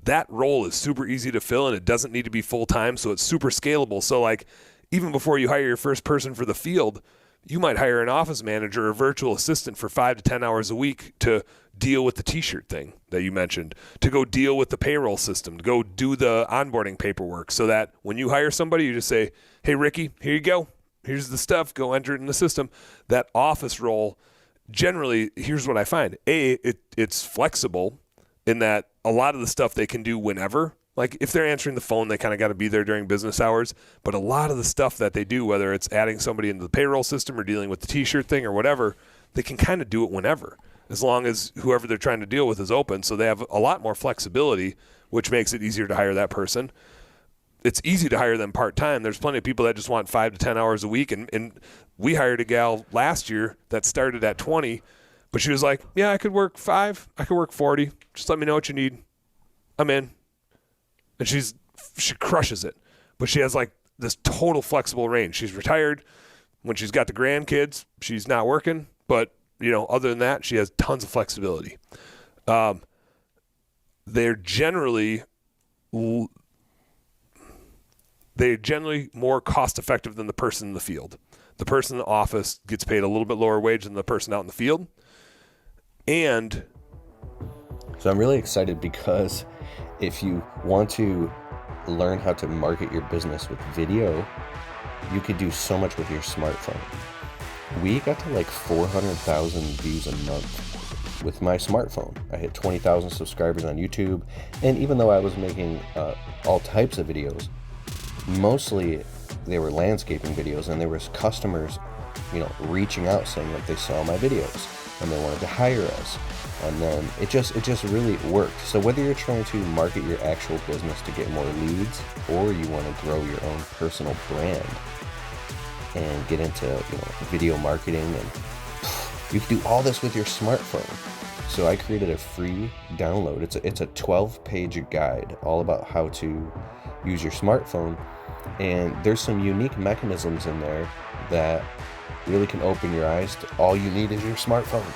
That role is super easy to fill, and it doesn't need to be full time, so it's super scalable. So like, even before you hire your first person for the field, you might hire an office manager or virtual assistant for 5 to 10 hours a week to deal with the t-shirt thing that you mentioned, to go deal with the payroll system, to go do the onboarding paperwork, so that when you hire somebody, you just say, hey, Ricky, here you go. Here's the stuff. Go enter it in the system. That office role, generally, here's what I find. It's flexible in that a lot of the stuff they can do whenever. Like if they're answering the phone, they kind of got to be there during business hours. But a lot of the stuff that they do, whether it's adding somebody into the payroll system or dealing with the t-shirt thing or whatever, they can kind of do it whenever, as long as whoever they're trying to deal with is open. So they have a lot more flexibility, which makes it easier to hire that person. It's easy to hire them part-time. There's plenty of people that just want 5 to 10 hours a week. And we hired a gal last year that started at 20, but she was like, yeah, I could work 5. I could work 40. Just let me know what you need. I'm in. And she crushes it. But she has like this total flexible range. She's retired. When she's got the grandkids, she's not working. But, other than that, she has tons of flexibility. They're generally more cost effective than the person in the field. The person in the office gets paid a little bit lower wage than the person out in the field. And so I'm really excited because if you want to learn how to market your business with video, you could do so much with your smartphone. We got to like 400,000 views a month with my smartphone. I hit 20,000 subscribers on YouTube, and even though I was making all types of videos, mostly they were landscaping videos, and there was customers, reaching out saying that they saw my videos and they wanted to hire us. And then it just really worked. So whether you're trying to market your actual business to get more leads, or you want to grow your own personal brand and get into video marketing, and you can do all this with your smartphone. So I created a free download. It's a 12-page guide all about how to use your smartphone, and there's some unique mechanisms in there that really can open your eyes to all you need is your smartphone.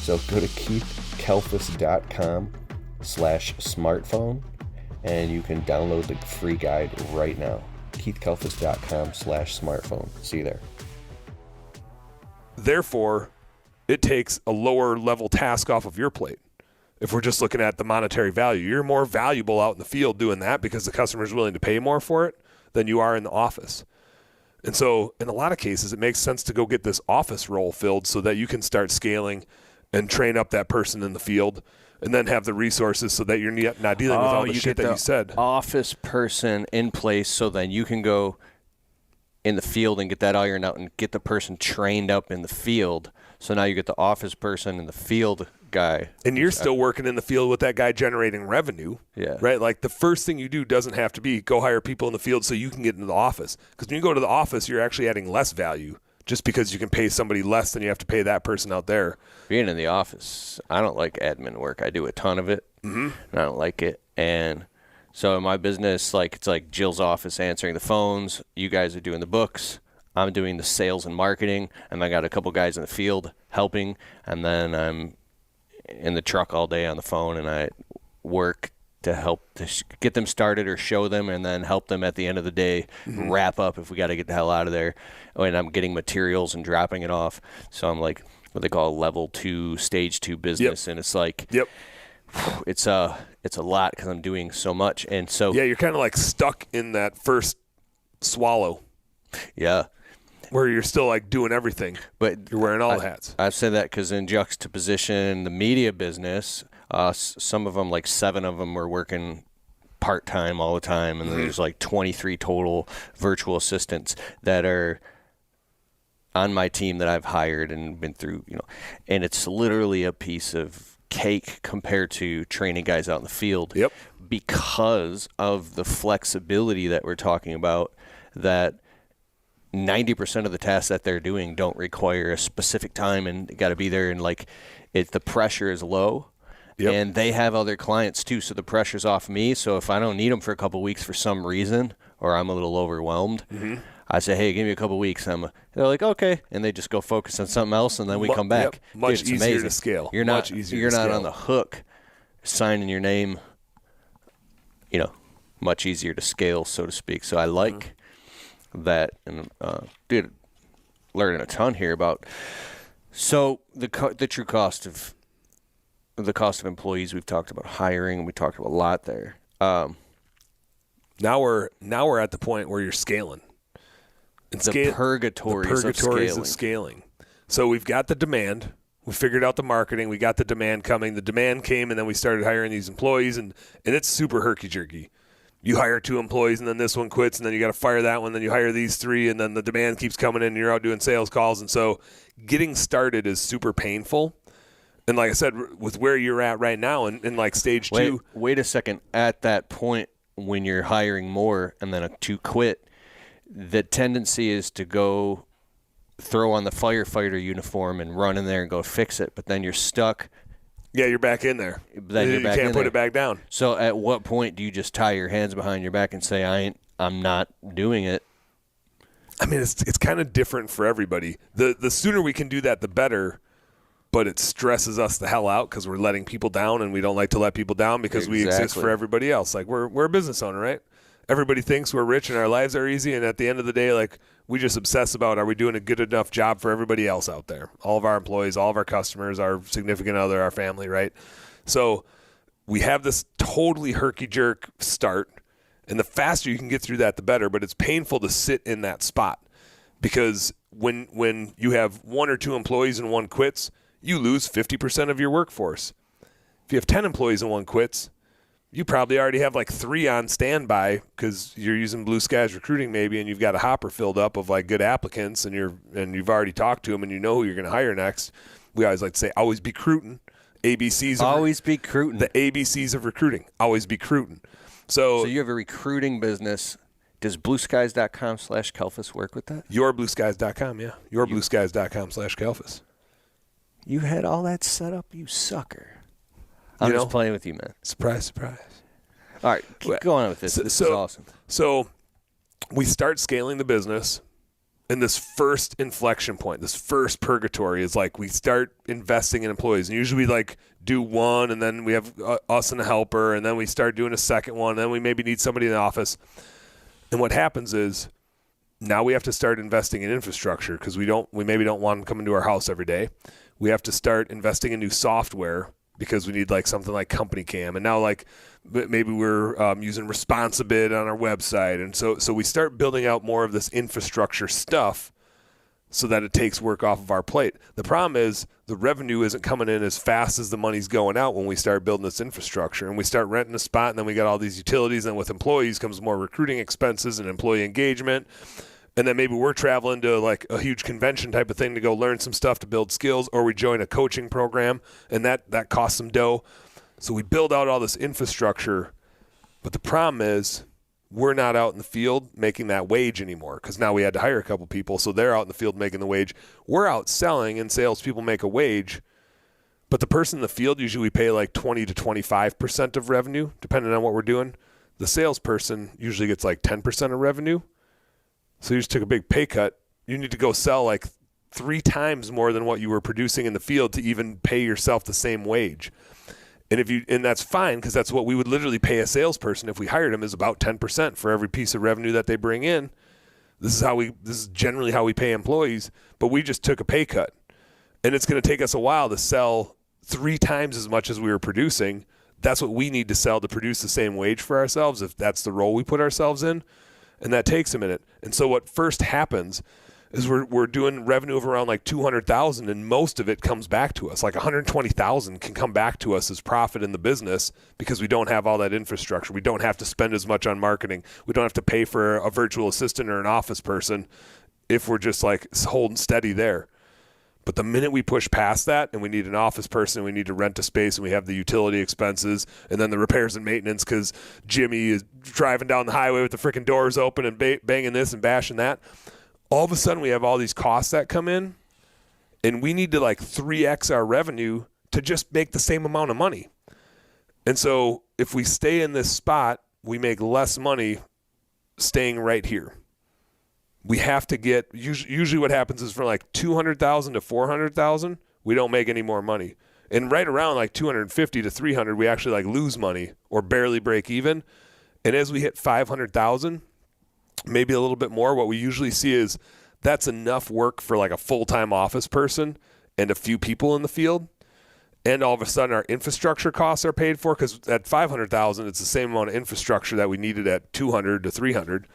So go to keithkalfas.com/smartphone and you can download the free guide right now. keithkalfas.com/smartphone. See you there. Therefore, it takes a lower level task off of your plate. If we're just looking at the monetary value, you're more valuable out in the field doing that because the customer is willing to pay more for it than you are in the office. And so in a lot of cases, it makes sense to go get this office role filled so that you can start scaling and train up that person in the field, and then have the resources so that you're not dealing with all the shit that you said. Office person in place so then you can go in the field and get that ironed out and get the person trained up in the field. So now you get the office person and the field guy. And you're still working in the field with that guy generating revenue. Yeah. Right? Like the first thing you do doesn't have to be go hire people in the field so you can get into the office. Because when you go to the office, you're actually adding less value just because you can pay somebody less than you have to pay that person out there. Being in the office, I don't like admin work. I do a ton of it, and I don't like it. And so in my business, it's like Jill's office answering the phones. You guys are doing the books. I'm doing the sales and marketing, and I got a couple guys in the field helping, and then I'm in the truck all day on the phone, and I work to help to get them started or show them, and then help them at the end of the day wrap up if we got to get the hell out of there. And I'm getting materials and dropping it off. So I'm like what they call level 2, stage 2 business, and it's like it's a lot because I'm doing so much. And so you're kind of like stuck in that first swallow. Yeah. Where you're still like doing everything, but you're wearing all the hats. I've said that because in juxtaposition, the media business, some of them, like 7 of them, were working part-time all the time, and there's like 23 total virtual assistants that are on my team that I've hired and been through, and it's literally a piece of cake compared to training guys out in the field. Yep. Because of the flexibility that we're talking about, that 90% of the tasks that they're doing don't require a specific time and got to be there, and the pressure is low. Yep. And they have other clients too, so the pressure's off me. So if I don't need them for a couple of weeks for some reason, or I'm a little overwhelmed, I say, hey, give me a couple of weeks. They're like, okay, and they just go focus on something else, and then we come back. Yep. Much Dude, easier amazing. to scale. You're not on the hook signing your name. Much easier to scale, so to speak. So I like that, and dude, learning a ton here about. So the true cost of employees, we've talked about hiring, and we talked about a lot there. Now we're at the point where you're scaling. And the purgatories of scaling. So we've got the demand. We figured out the marketing. We got the demand coming. The demand came, and then we started hiring these employees, and it's super herky-jerky. You hire 2 employees, and then this one quits, and then you got to fire that one, then you hire these 3, and then the demand keeps coming in, and you're out doing sales calls. And so getting started is super painful. And like I said, with where you're at right now in like stage 2. Wait a second. At that point, when you're hiring more and then 2 quit, the tendency is to go throw on the firefighter uniform and run in there and go fix it, but then you're stuck. Yeah, you're back in there. Then you can't put it back down. So at what point do you just tie your hands behind your back and say, I'm not doing it? I mean, it's kind of different for everybody. The sooner we can do that, the better, but it stresses us the hell out because we're letting people down, and we don't like to let people down because we exist for everybody else. Like, we're a business owner, right? Everybody thinks we're rich and our lives are easy, and at the end of the day, like, we just obsess about, are we doing a good enough job for everybody else out there? All of our employees, all of our customers, our significant other, our family, right? So we have this totally herky-jerk start, and the faster you can get through that, the better, but it's painful to sit in that spot because when you have 1 or 2 employees and 1 quits, you lose 50% of your workforce. If you have 10 employees and 1 quits, you probably already have like 3 on standby because you're using Blue Skies recruiting maybe, and you've got a hopper filled up of like good applicants, and you've already talked to them, and you know who you're going to hire next. We always like to say, always be recruiting. ABCs. Always be recruiting. The ABCs of recruiting. Always be recruiting. So you have a recruiting business. Does blueskies.com/Kalfas work with that? Yourblueskies.com, yeah. Yourblueskies.com/Kalfas. You had all that set up, you sucker. I'm just playing with you, man. Surprise, surprise. All right, keep going on with this. This is awesome. So we start scaling the business, and this first inflection point, this first purgatory is like we start investing in employees. And usually we like do 1, and then we have us and a helper, and then we start doing a second one, and then we maybe need somebody in the office. And what happens is now we have to start investing in infrastructure because we maybe don't want them coming to our house every day. We have to start investing in new software because we need like something like Company Cam. And now like maybe we're using Responsibid on our website. And so we start building out more of this infrastructure stuff so that it takes work off of our plate. The problem is the revenue isn't coming in as fast as the money's going out when we start building this infrastructure. And we start renting a spot, and then we got all these utilities. And with employees comes more recruiting expenses and employee engagement. And then maybe we're traveling to like a huge convention type of thing to go learn some stuff to build skills, or we join a coaching program, and that costs some dough. So we build out all this infrastructure, but the problem is we're not out in the field making that wage anymore because now we had to hire a couple people, so they're out in the field making the wage. We're out selling, and salespeople make a wage, but the person in the field usually we pay like 20 to 25% of revenue, depending on what we're doing. The salesperson usually gets like 10% of revenue. So you just took a big pay cut. You need to go sell like 3 times more than what you were producing in the field to even pay yourself the same wage. And that's fine because that's what we would literally pay a salesperson if we hired him, is about 10% for every piece of revenue that they bring in. This is generally how we pay employees, but we just took a pay cut. And it's going to take us a while to sell 3 times as much as we were producing. That's what we need to sell to produce the same wage for ourselves if that's the role we put ourselves in. And that takes a minute. And so what first happens is we're doing revenue of around like 200,000, and most of it comes back to us. Like 120,000 can come back to us as profit in the business because we don't have all that infrastructure. We don't have to spend as much on marketing. We don't have to pay for a virtual assistant or an office person if we're just like holding steady there. But the minute we push past that and we need an office person, we need to rent a space, and we have the utility expenses and then the repairs and maintenance because Jimmy is driving down the highway with the freaking doors open and banging this and bashing that, all of a sudden we have all these costs that come in, and we need to like 3x our revenue to just make the same amount of money. And so if we stay in this spot, we make less money staying right here. We have to get, usually what happens is from like 200,000 to 400,000, we don't make any more money. And right around like 250 to 300, we actually like lose money or barely break even. And as we hit 500,000, maybe a little bit more, what we usually see is that's enough work for like a full-time office person and a few people in the field. And all of a sudden our infrastructure costs are paid for, because at $500,000, it's the same amount of infrastructure that we needed at 200 to 300.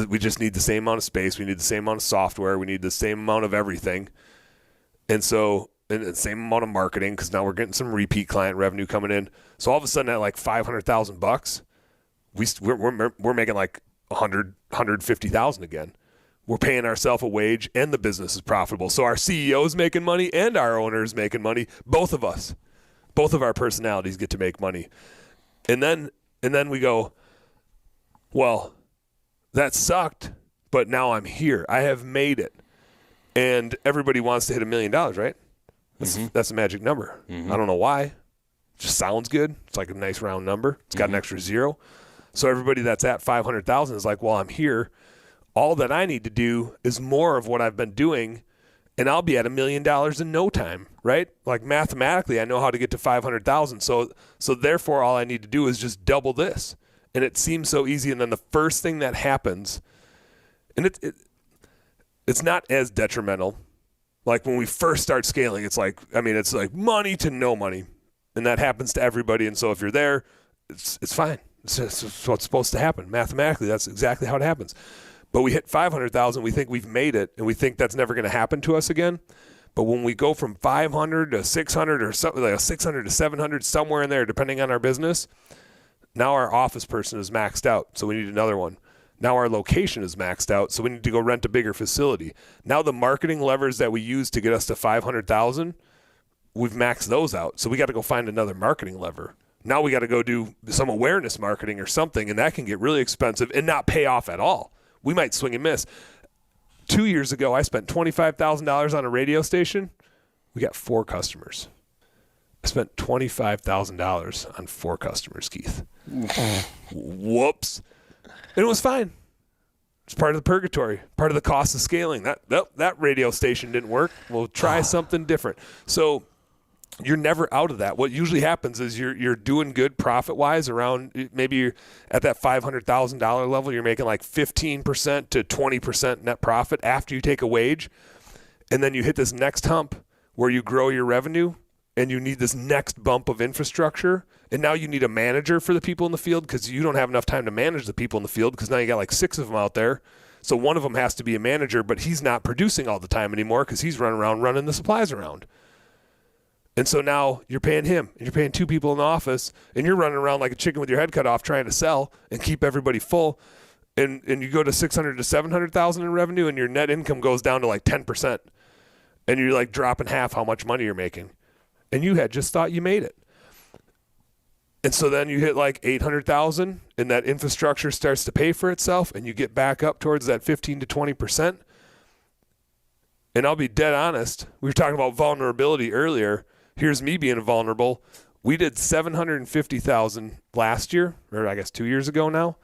We just need the same amount of space. We need the same amount of software. We need the same amount of everything. And the same amount of marketing, because now we're getting some repeat client revenue coming in. So all of a sudden at like $500,000, we're making like 150,000 again. We're paying ourselves a wage, and the business is profitable. So our CEO is making money and our owner is making money. Both of us, both of our personalities get to make money. And then we go, well, that sucked, but now I'm here. I have made it. And everybody wants to hit $1 million, right? That's a magic number. I don't know why. It just sounds good. It's like a nice round number. It's got an extra zero. So everybody that's at 500,000 is like, well, I'm here. All that I need to do is more of what I've been doing, and I'll be at $1 million in no time, right? Like mathematically, I know how to get to 500,000. So therefore, all I need to do is just double this. And it seems so easy. And then the first thing that happens, and it's not as detrimental. Like when we first start scaling, it's like money to no money. And that happens to everybody. And so if you're there, it's fine. It's what's supposed to happen. Mathematically, that's exactly how it happens. But we hit 500,000, we think we've made it, and we think that's never going to happen to us again. But when we go from 500 to 600 or something like 600 to 700, somewhere in there, depending on our business, now our office person is maxed out, so we need another one. Now our location is maxed out, so we need to go rent a bigger facility. Now the marketing levers that we use to get us to 500,000, we've maxed those out. So we got to go find another marketing lever. Now we got to go do some awareness marketing or something, and that can get really expensive and not pay off at all. We might swing and miss. 2 years ago, I spent $25,000 on a radio station. We got 4 customers. I spent $25,000 on 4 customers, Keith. Whoops. And it was fine. It's part of the purgatory, part of the cost of scaling. That radio station didn't work. We'll try something different. So you're never out of that. What usually happens is you're doing good profit-wise around, maybe you're at that $500,000 level, you're making like 15% to 20% net profit after you take a wage. And then you hit this next hump where you grow your revenue and you need this next bump of infrastructure. And now you need a manager for the people in the field, because you don't have enough time to manage the people in the field, because now you got like 6 of them out there. So one of them has to be a manager, but he's not producing all the time anymore because he's running around running the supplies around. And so now you're paying him, and you're paying 2 people in the office, and you're running around like a chicken with your head cut off trying to sell and keep everybody full. And you go to 600 to 700,000 in revenue, and your net income goes down to like 10%. And you're like dropping half how much money you're making. And you had just thought you made it. And so then you hit like 800,000, and that infrastructure starts to pay for itself, and you get back up towards that 15 to 20%. And I'll be dead honest. We were talking about vulnerability earlier. Here's me being vulnerable. We did 750,000 last year, or I guess 2 years ago now.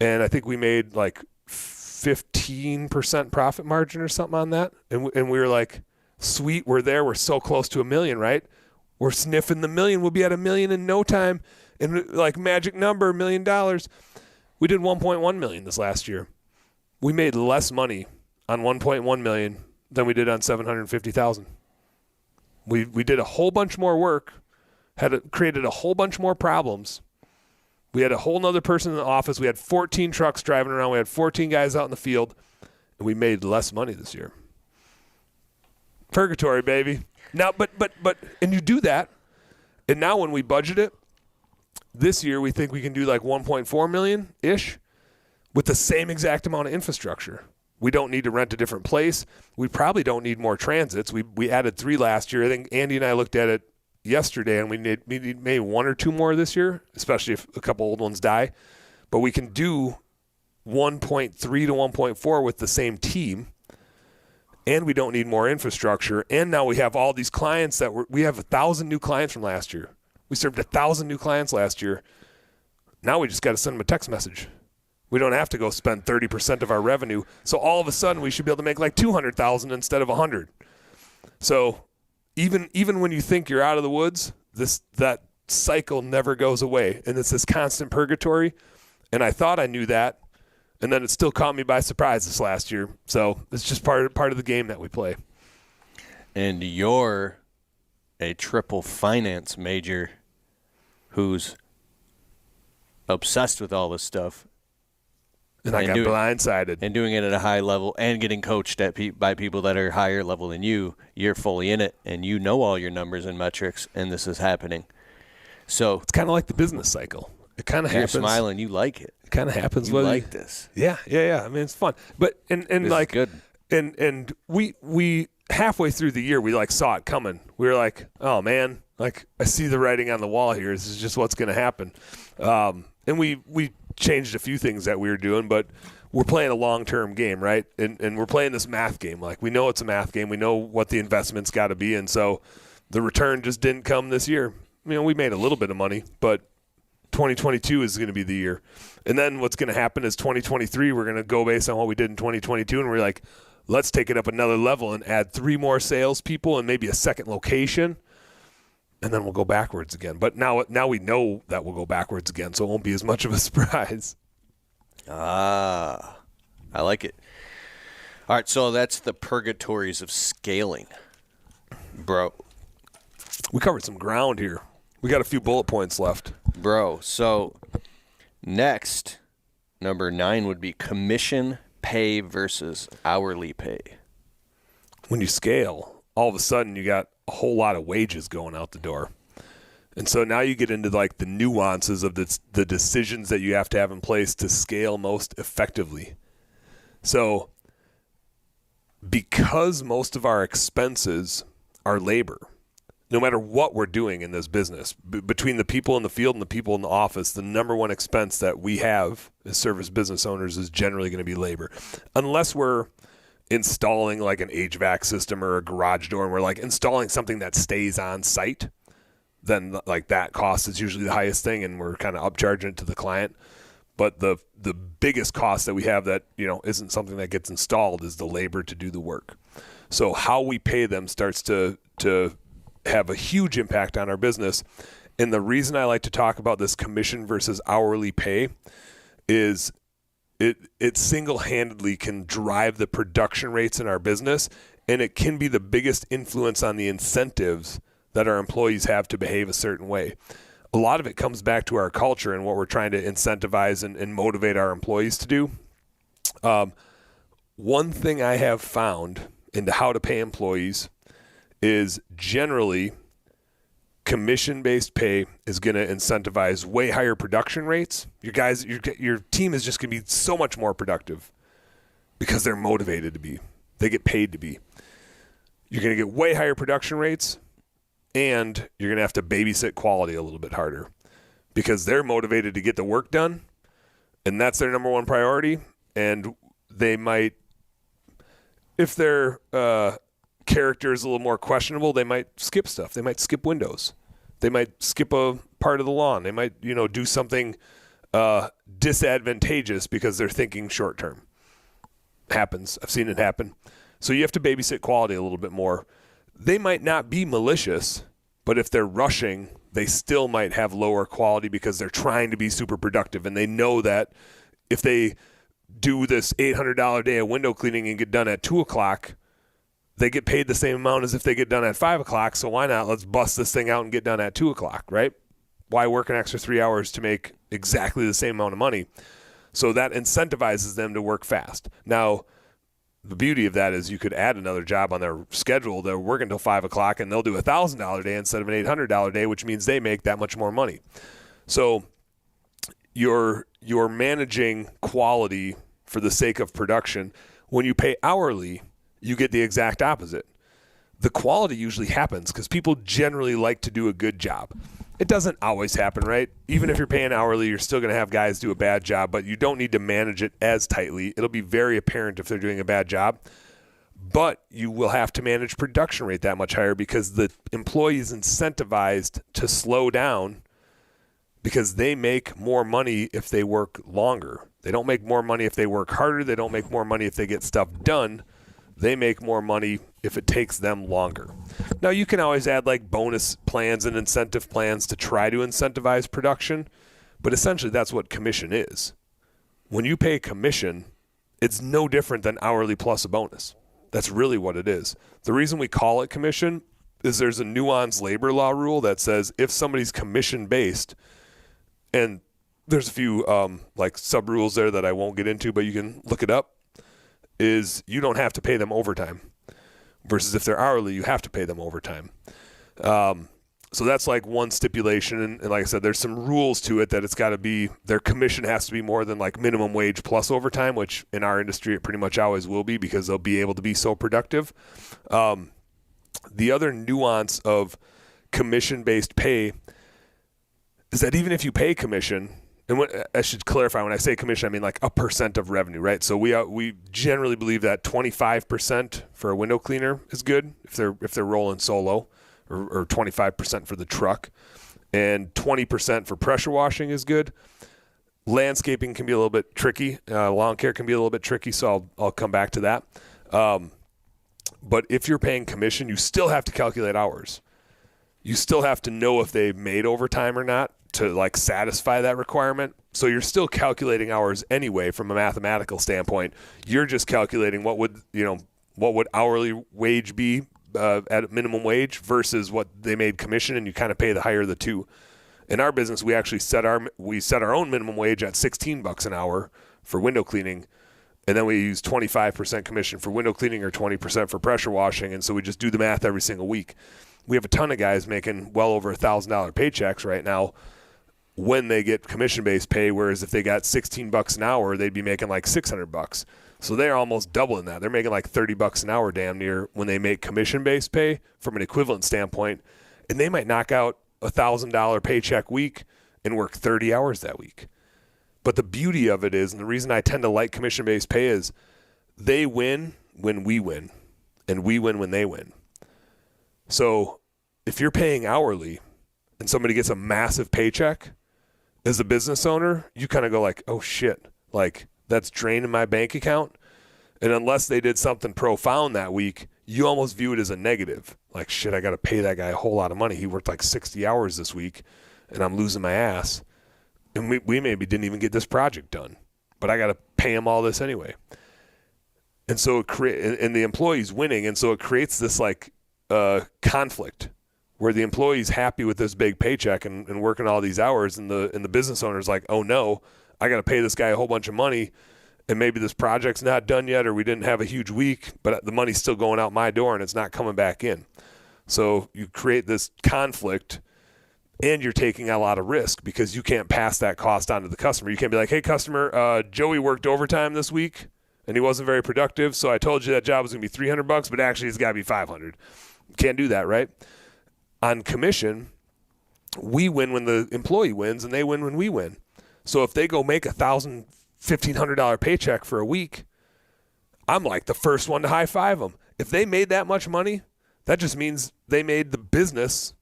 And I think we made like 15% profit margin or something on that. And we were like, sweet, we're there. We're so close to $1 million, right? We're sniffing the $1 million. We'll be at $1 million in no time. And like magic number, $1 million. We did 1.1 million this last year. We made less money on 1.1 million than we did on 750,000. We did a whole bunch more work, created a whole bunch more problems. We had a whole nother person in the office. We had 14 trucks driving around. We had 14 guys out in the field, and we made less money this year. Purgatory, baby. Now, but, and you do that, and now when we budget it, this year we think we can do like 1.4 million-ish with the same exact amount of infrastructure. We don't need to rent a different place. We probably don't need more transits. We added 3 last year. I think Andy and I looked at it yesterday, and we need maybe 1 or 2 more this year, especially if a couple old ones die. But we can do 1.3 to 1.4 with the same team, and we don't need more infrastructure. And now we have all these clients we have 1,000 new clients from last year. We served 1,000 new clients last year. Now we just got to send them a text message. We don't have to go spend 30% of our revenue. So all of a sudden we should be able to make like 200,000 instead of 100. So even when you think you're out of the woods, that cycle never goes away. And it's this constant purgatory. And I thought I knew that And then it still caught me by surprise this last year. So it's just part of the game that we play. And you're a triple finance major who's obsessed with all this stuff. And I got blindsided. And doing it at a high level and getting coached by people that are higher level than you. You're fully in it, and you know all your numbers and metrics, and this is happening. So it's kind of like the business cycle. It kind of happens. You're smiling. You like it. It kind of happens. You like this. Yeah. I mean, it's fun. But and like good. And we halfway through the year we like saw it coming. We were like, oh man, like I see the writing on the wall here. This is just what's going to happen. And we changed a few things that we were doing, but we're playing a long-term game, right? And we're playing this math game. Like we know it's a math game. We know what the investment's got to be, and so the return just didn't come this year. You know, we made a little bit of money, but 2022 is going to be the year. And then what's going to happen is 2023, we're going to go based on what we did in 2022, and we're like, let's take it up another level and add 3 more salespeople and maybe a second location, and then we'll go backwards again. But now we know that we'll go backwards again, so it won't be as much of a surprise. I like it. All right, so that's the purgatories of scaling, bro. We covered some ground here. We got a few bullet points left. Bro, so next, number 9 would be commission pay versus hourly pay. When you scale, all of a sudden you got a whole lot of wages going out the door. And so now you get into like the nuances of the decisions that you have to have in place to scale most effectively. So because most of our expenses are labor, no matter what we're doing in this business, between the people in the field and the people in the office, the number one expense that we have as service business owners is generally going to be labor. Unless we're installing like an HVAC system or a garage door and we're like installing something that stays on site, then like that cost is usually the highest thing and we're kind of upcharging it to the client. But the biggest cost that we have that, you know, isn't something that gets installed is the labor to do the work. So how we pay them starts to have a huge impact on our business. And the reason I like to talk about this commission versus hourly pay is it single-handedly can drive the production rates in our business, and it can be the biggest influence on the incentives that our employees have to behave a certain way. A lot of it comes back to our culture and what we're trying to incentivize and motivate our employees to do. One thing I have found into how to pay employees is generally commission-based pay is going to incentivize way higher production rates. Your team is just going to be so much more productive because they're motivated to be. They get paid to be. You're going to get way higher production rates, and you're going to have to babysit quality a little bit harder because they're motivated to get the work done, and that's their number one priority. And they might, if they're character is a little more questionable, they might skip stuff. They might skip windows. They might skip a part of the lawn. They might, do something disadvantageous because they're thinking short term. Happens. I've seen it happen. So you have to babysit quality a little bit more. They might not be malicious, but if they're rushing, they still might have lower quality because they're trying to be super productive, and they know that if they do this $800 day of window cleaning and get done at 2 o'clock, they get paid the same amount as if they get done at 5 o'clock. So why not? Let's bust this thing out and get done at 2 o'clock, right? Why work an extra 3 hours to make exactly the same amount of money? So that incentivizes them to work fast. Now, the beauty of that is you could add another job on their schedule. They're working until 5 o'clock and they'll do a $1,000 day instead of an $800 day, which means they make that much more money. So you're managing quality for the sake of production. When you pay hourly, you get the exact opposite. The quality usually happens because people generally like to do a good job. It doesn't always happen, right? Even if you're paying hourly, you're still going to have guys do a bad job, but you don't need to manage it as tightly. It'll be very apparent if they're doing a bad job, but you will have to manage production rate that much higher because the employee is incentivized to slow down because they make more money if they work longer. They don't make more money if they work harder. They don't make more money if they get stuff done. They make more money if it takes them longer. Now, you can always add like bonus plans and incentive plans to try to incentivize production, but essentially that's what commission is. when you pay commission, it's no different than hourly plus a bonus. That's really what it is. The reason we call it commission is there's a nuanced labor law rule that says if somebody's commission-based, and there's a few like sub-rules there that I won't get into, but you can look it up, is you don't have to pay them overtime. Versus if they're hourly, you have to pay them overtime. So that's like one stipulation. And like I said, there's some rules to it that it's got to be, their commission has to be more than like minimum wage plus overtime, which in our industry it pretty much always will be because they'll be able to be so productive. The other nuance of commission-based pay is that even if you pay commission, and I should clarify, when I say commission, I mean like a % of revenue, right? So we generally believe that 25% for a window cleaner is good if they're rolling solo, or 25% for the truck, and 20% for pressure washing is good. Landscaping can be a little bit tricky. Lawn care can be a little bit tricky, so I'll come back to that. But if you're paying commission, you still have to calculate hours. You still have to know if they made overtime or not to like satisfy that requirement. So you're still calculating hours anyway from a mathematical standpoint. You're just calculating what would hourly wage be at minimum wage versus what they made commission, and you kind of pay the higher of the two. In our business, we actually set our own minimum wage at $16 an hour for window cleaning, and then we use 25% commission for window cleaning or 20% for pressure washing, and so we just do the math every single week. We have a ton of guys making well over $1,000 paychecks right now when they get commission-based pay, whereas if they got $16 an hour, they'd be making like $600. So they're almost doubling that. They're making like $30 an hour damn near when they make commission-based pay from an equivalent standpoint, and they might knock out $1,000 paycheck week and work 30 hours that week. But the beauty of it is, and the reason I tend to like commission-based pay is they win when we win, and we win when they win. So if you're paying hourly and somebody gets a massive paycheck, as a business owner, you kind of go like, oh shit, like that's draining my bank account. And unless they did something profound that week, you almost view it as a negative. Like, shit, I got to pay that guy a whole lot of money. He worked like 60 hours this week and I'm losing my ass. And we maybe didn't even get this project done, but I got to pay him all this anyway. And so and the employee's winning. And so it creates this like conflict where the employee's happy with this big paycheck and working all these hours, and the business owner's like, oh no, I got to pay this guy a whole bunch of money, and maybe this project's not done yet, or we didn't have a huge week, but the money's still going out my door and it's not coming back in. So you create this conflict, and you're taking a lot of risk because you can't pass that cost on to the customer. You can't be like, hey customer, Joey worked overtime this week and he wasn't very productive, so I told you that job was going to be $300, but actually it's got to be $500. Can't do that, right? On commission, we win when the employee wins, and they win when we win. So if they go make $1,000, $1,500 paycheck for a week, I'm like the first one to high five them. If they made that much money, that just means they made the business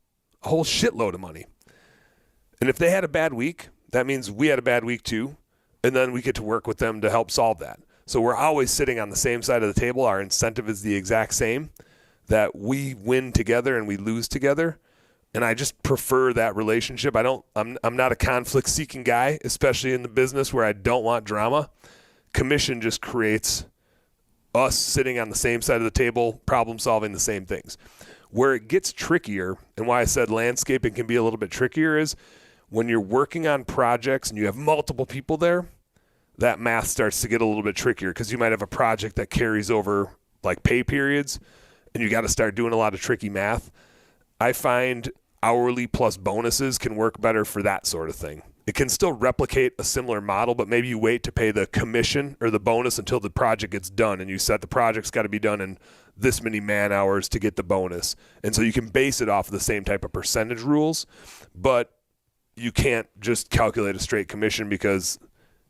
a whole shitload of money. And if they had a bad week, that means we had a bad week too, and then we get to work with them to help solve that. So we're always sitting on the same side of the table. Our incentive is the exact same, that we win together and we lose together. And I just prefer that relationship. I'm not a conflict-seeking guy, especially in the business where I don't want drama. Commission just creates us sitting on the same side of the table, problem-solving the same things. Where it gets trickier, and why I said landscaping can be a little bit trickier, is when you're working on projects and you have multiple people there, that math starts to get a little bit trickier because you might have a project that carries over like pay periods, and you got to start doing a lot of tricky math. I find hourly plus bonuses can work better for that sort of thing. It can still replicate a similar model, but maybe you wait to pay the commission or the bonus until the project gets done, and you set the project's got to be done in this many man hours to get the bonus. And so you can base it off of the same type of percentage rules, but you can't just calculate a straight commission because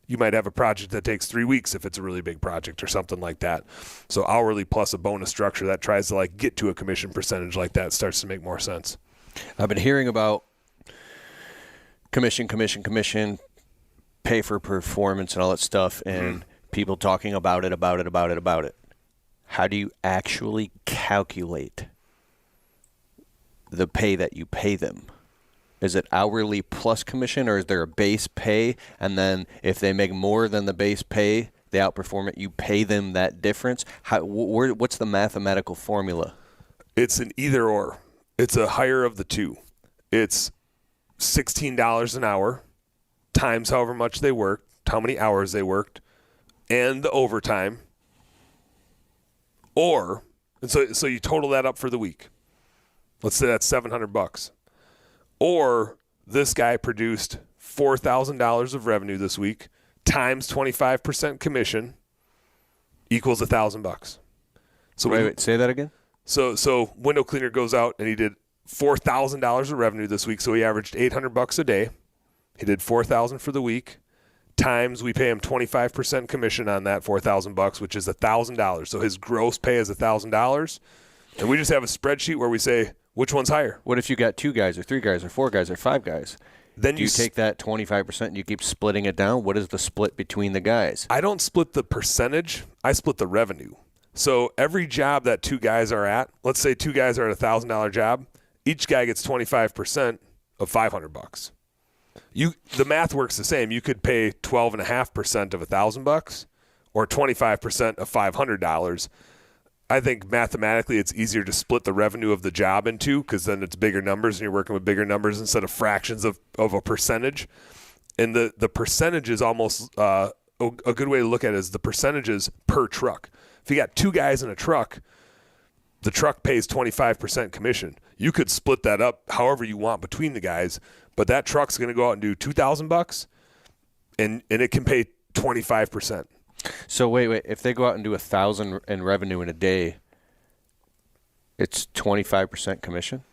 you might have a project that takes 3 weeks if it's a really big project or something like that. So hourly plus a bonus structure that tries to like get to a commission percentage like that starts to make more sense. I've been hearing about commission, pay for performance and all that stuff, and people talking about it. How do you actually calculate the pay that you pay them? Is it hourly plus commission, or is there a base pay? And then if they make more than the base pay, they outperform it, you pay them that difference? What's the mathematical formula? It's an either or. It's a higher of the two. It's $16 an hour times however much they worked, how many hours they worked, and the overtime. Or, and so you total that up for the week. Let's say that's $700. Or this guy produced $4,000 of revenue this week times 25% commission equals $1,000. So wait, say that again. So window cleaner goes out and he did $4,000 of revenue this week. So he averaged $800 a day. He did $4,000 for the week. Times we pay him 25% commission on that $4,000, which is $1,000. So his gross pay is $1,000. And we just have a spreadsheet where we say, which one's higher? What if you got 2 guys or 3 guys or 4 guys or 5 guys? Then you take that 25% and you keep splitting it down? What is the split between the guys? I don't split the percentage. I split the revenue. So every job that 2 guys are at, let's say 2 guys are at $1,000 job, each guy gets 25% of $500. The math works the same. You could pay 12.5% of $1,000 or 25% of $500. I think mathematically it's easier to split the revenue of the job in two, because then it's bigger numbers and you're working with bigger numbers instead of fractions of a percentage. And the percentage is almost a good way to look at it is the percentages per truck. If you got 2 guys in a truck, the truck pays 25% commission. You could split that up however you want between the guys, but that truck's going to go out and do $2,000 and it can pay 25%. So wait, if they go out and do 1,000 in revenue in a day, it's 25% commission?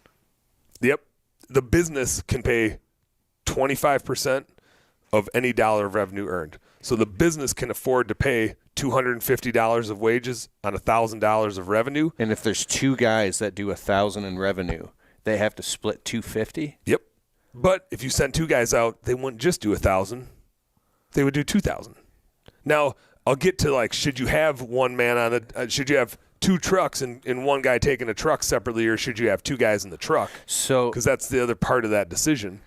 Yep. The business can pay 25% of any dollar of revenue earned. So the business can afford to pay $250 of wages on $1,000 of revenue. And if there's 2 guys that do 1,000 in revenue, they have to split $250? Yep. But if you send 2 guys out, they wouldn't just do 1,000. They would do 2,000. Now, I'll get to should you have one man on the should you have 2 trucks and one guy taking a truck separately, or should you have 2 guys in the truck? So, because that's the other part of that decision.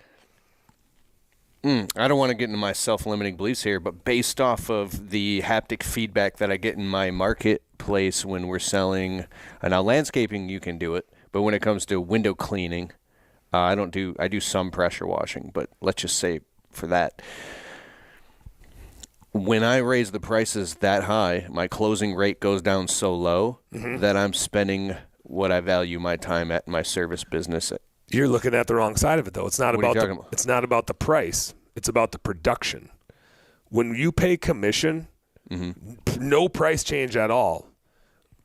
I don't want to get into my self-limiting beliefs here, but based off of the haptic feedback that I get in my marketplace when we're selling, now landscaping you can do it, but when it comes to window cleaning, I do some pressure washing, but let's just say for that, when I raise the prices that high, my closing rate goes down so low that I'm spending what I value my time at in my service business at. You're looking at the wrong side of it, though. It's not about the price. It's about the production. When you pay commission, no price change at all.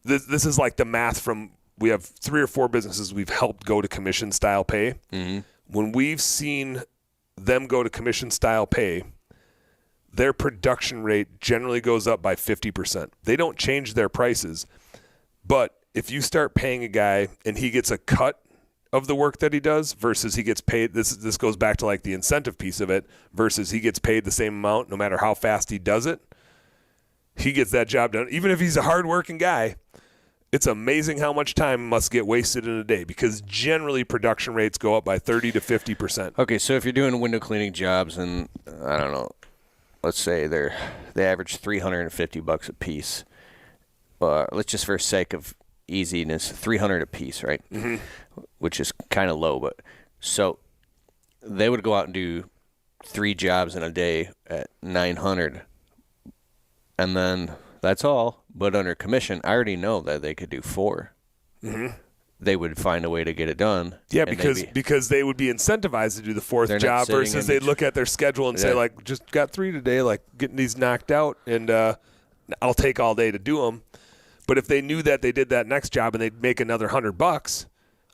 This is like the math from, we have 3 or 4 businesses we've helped go to commission style pay. When we've seen them go to commission style pay, their production rate generally goes up by 50%. They don't change their prices. But if you start paying a guy and he gets a cut of the work that he does versus he gets paid, this goes back to the incentive piece of it, versus he gets paid the same amount no matter how fast he does it, he gets that job done. Even if he's a hardworking guy, it's amazing how much time must get wasted in a day, because generally production rates go up by 30 to 50%. Okay, so if you're doing window cleaning jobs and, I don't know, let's say they average $350 a piece. Let's just, for sake of easiness, $300 a piece, right? Which is kind of low, but so they would go out and do 3 jobs in a day at $900, and then that's all. But under commission, I already know that they could do 4. They would find a way to get it done. Yeah, because they would be incentivized to do the 4th job versus they'd look at their schedule and say, just got 3 today, getting these knocked out, and I'll take all day to do them. But if they knew that they did that next job and they'd make another $100,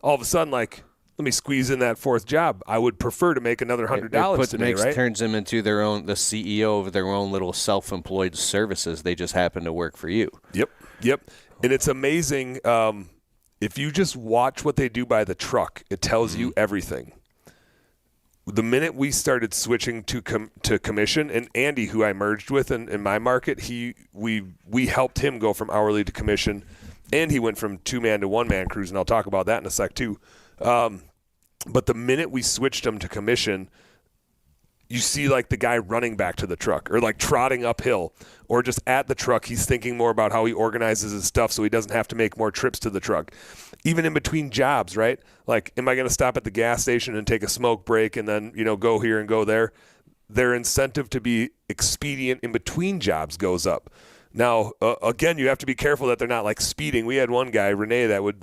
all of a sudden, let me squeeze in that 4th job. I would prefer to make another $100 today, right? Turns them into the CEO of their own little self-employed services. They just happen to work for you. Yep. And it's amazing. If you just watch what they do by the truck, it tells you everything. The minute we started switching to commission, and Andy, who I merged with in my market, we helped him go from hourly to commission, and he went from 2-man to 1-man crews, and I'll talk about that in a sec too. But the minute we switched him to commission, you see like the guy running back to the truck or like trotting uphill or just at the truck. He's thinking more about how he organizes his stuff so he doesn't have to make more trips to the truck. Even in between jobs, right? Like, am I going to stop at the gas station and take a smoke break and then, go here and go there? Their incentive to be expedient in between jobs goes up. Now, again, you have to be careful that they're not like speeding. We had one guy, Renee, that would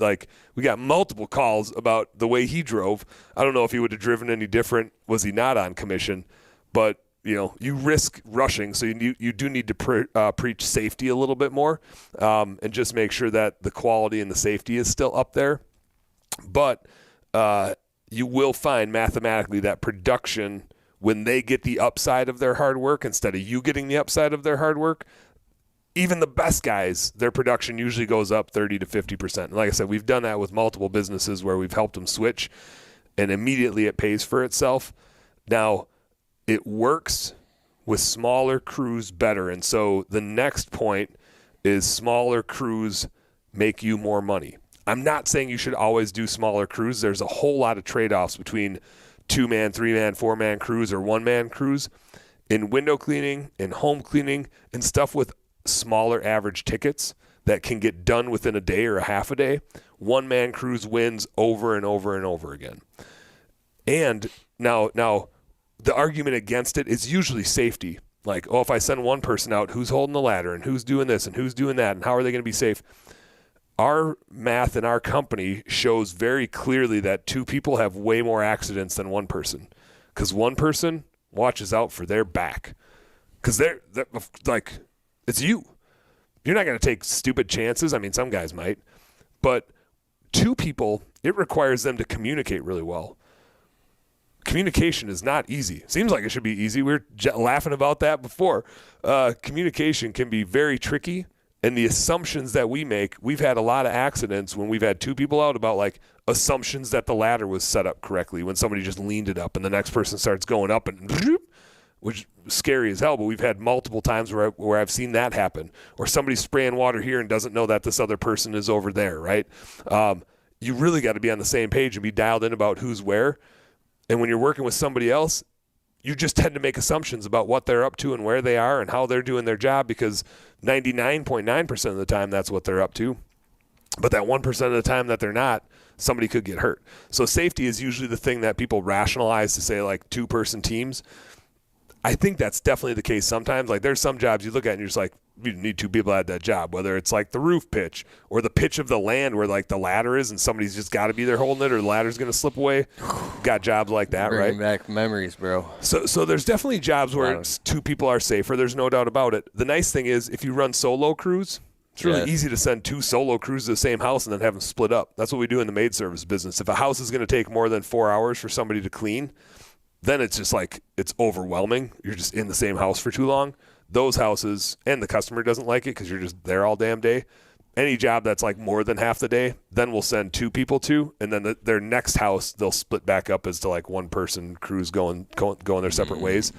we got multiple calls about the way he drove. I don't know if he would have driven any different. Was he not on commission? But, you risk rushing. So you do need to preach safety a little bit more and just make sure that the quality and the safety is still up there. But you will find mathematically that production, when they get the upside of their hard work instead of you getting the upside of their hard work, even the best guys, their production usually goes up 30 to 50%. And like I said, we've done that with multiple businesses where we've helped them switch, and immediately it pays for itself. Now, it works with smaller crews better. And so the next point is smaller crews make you more money. I'm not saying you should always do smaller crews. There's a whole lot of trade-offs between 2-man, 3-man, 4-man crews or 1-man crews. In window cleaning, in home cleaning, and stuff with smaller average tickets that can get done within a day or a half a day, 1-man crews wins over and over and over again. And now the argument against it is usually safety. Like, if I send one person out, who's holding the ladder and who's doing this and who's doing that and how are they going to be safe? Our math in our company shows very clearly that 2 people have way more accidents than 1 person, because 1 person watches out for their back, because they're like, it's you. You're not going to take stupid chances. I mean, some guys might, but 2 people, it requires them to communicate really well. Communication is not easy. Seems like it should be easy. We were laughing about that before. Communication can be very tricky, and the assumptions that we make, we've had a lot of accidents when we've had 2 people out about like assumptions that the ladder was set up correctly when somebody just leaned it up and the next person starts going up and which is scary as hell, but we've had multiple times where I've seen that happen. Or somebody's spraying water here and doesn't know that this other person is over there, right? You really got to be on the same page and be dialed in about who's where. And when you're working with somebody else, you just tend to make assumptions about what they're up to and where they are and how they're doing their job, because 99.9% of the time that's what they're up to. But that 1% of the time that they're not, somebody could get hurt. So safety is usually the thing that people rationalize to say like 2-person teams. I think that's definitely the case sometimes. Like, there's some jobs you look at and you're just like, you need 2 people at that job, whether it's like the roof pitch or the pitch of the land where like the ladder is and somebody's just got to be there holding it or the ladder's going to slip away. Got jobs like that, Bringing right? back memories, bro. So there's definitely jobs where it's 2 people are safer. There's no doubt about it. The nice thing is if you run solo crews, it's really easy to send 2 solo crews to the same house and then have them split up. That's what we do in the maid service business. If a house is going to take more than 4 hours for somebody to clean, then it's just like, it's overwhelming. You're just in the same house for too long. Those houses, and the customer doesn't like it because you're just there all damn day. Any job that's like more than half the day, then we'll send 2 people to, and then their next house, they'll split back up as to like 1-person crews going their separate ways.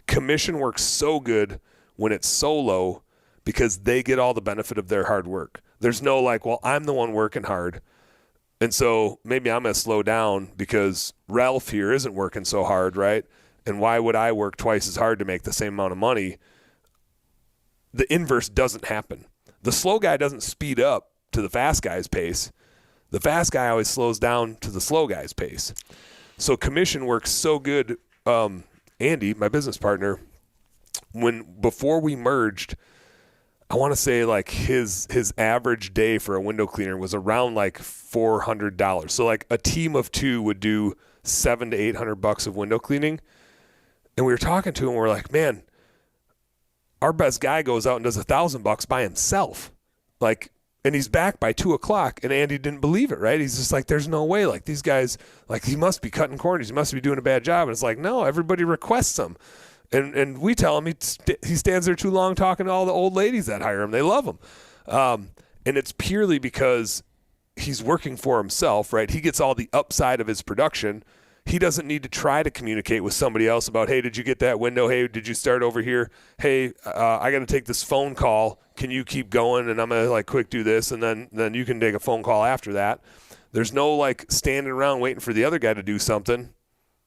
Commission works so good when it's solo because they get all the benefit of their hard work. There's no like, well, I'm the one working hard, and so maybe I'm going to slow down because Ralph here isn't working so hard, right? And why would I work twice as hard to make the same amount of money? The inverse doesn't happen. The slow guy doesn't speed up to the fast guy's pace. The fast guy always slows down to the slow guy's pace. So commission works so good. Andy, my business partner, before we merged, I want to say like his average day for a window cleaner was around like $400. So like a team of 2 would do $700 to $800 of window cleaning. And we were talking to him, we're like, man, our best guy goes out and does $1,000 by himself. Like, and he's back by 2:00. And Andy didn't believe it, right? He's just like, there's no way. Like, these guys, like, he must be cutting corners. He must be doing a bad job. And it's like, no, everybody requests him. And we tell him he stands there too long talking to all the old ladies that hire him. They love him. And it's purely because he's working for himself, right? He gets all the upside of his production. He doesn't need to try to communicate with somebody else about, hey, did you get that window? Hey, did you start over here? Hey, I got to take this phone call. Can you keep going? And I'm going to like quick do this. And then you can take a phone call after that. There's no like standing around waiting for the other guy to do something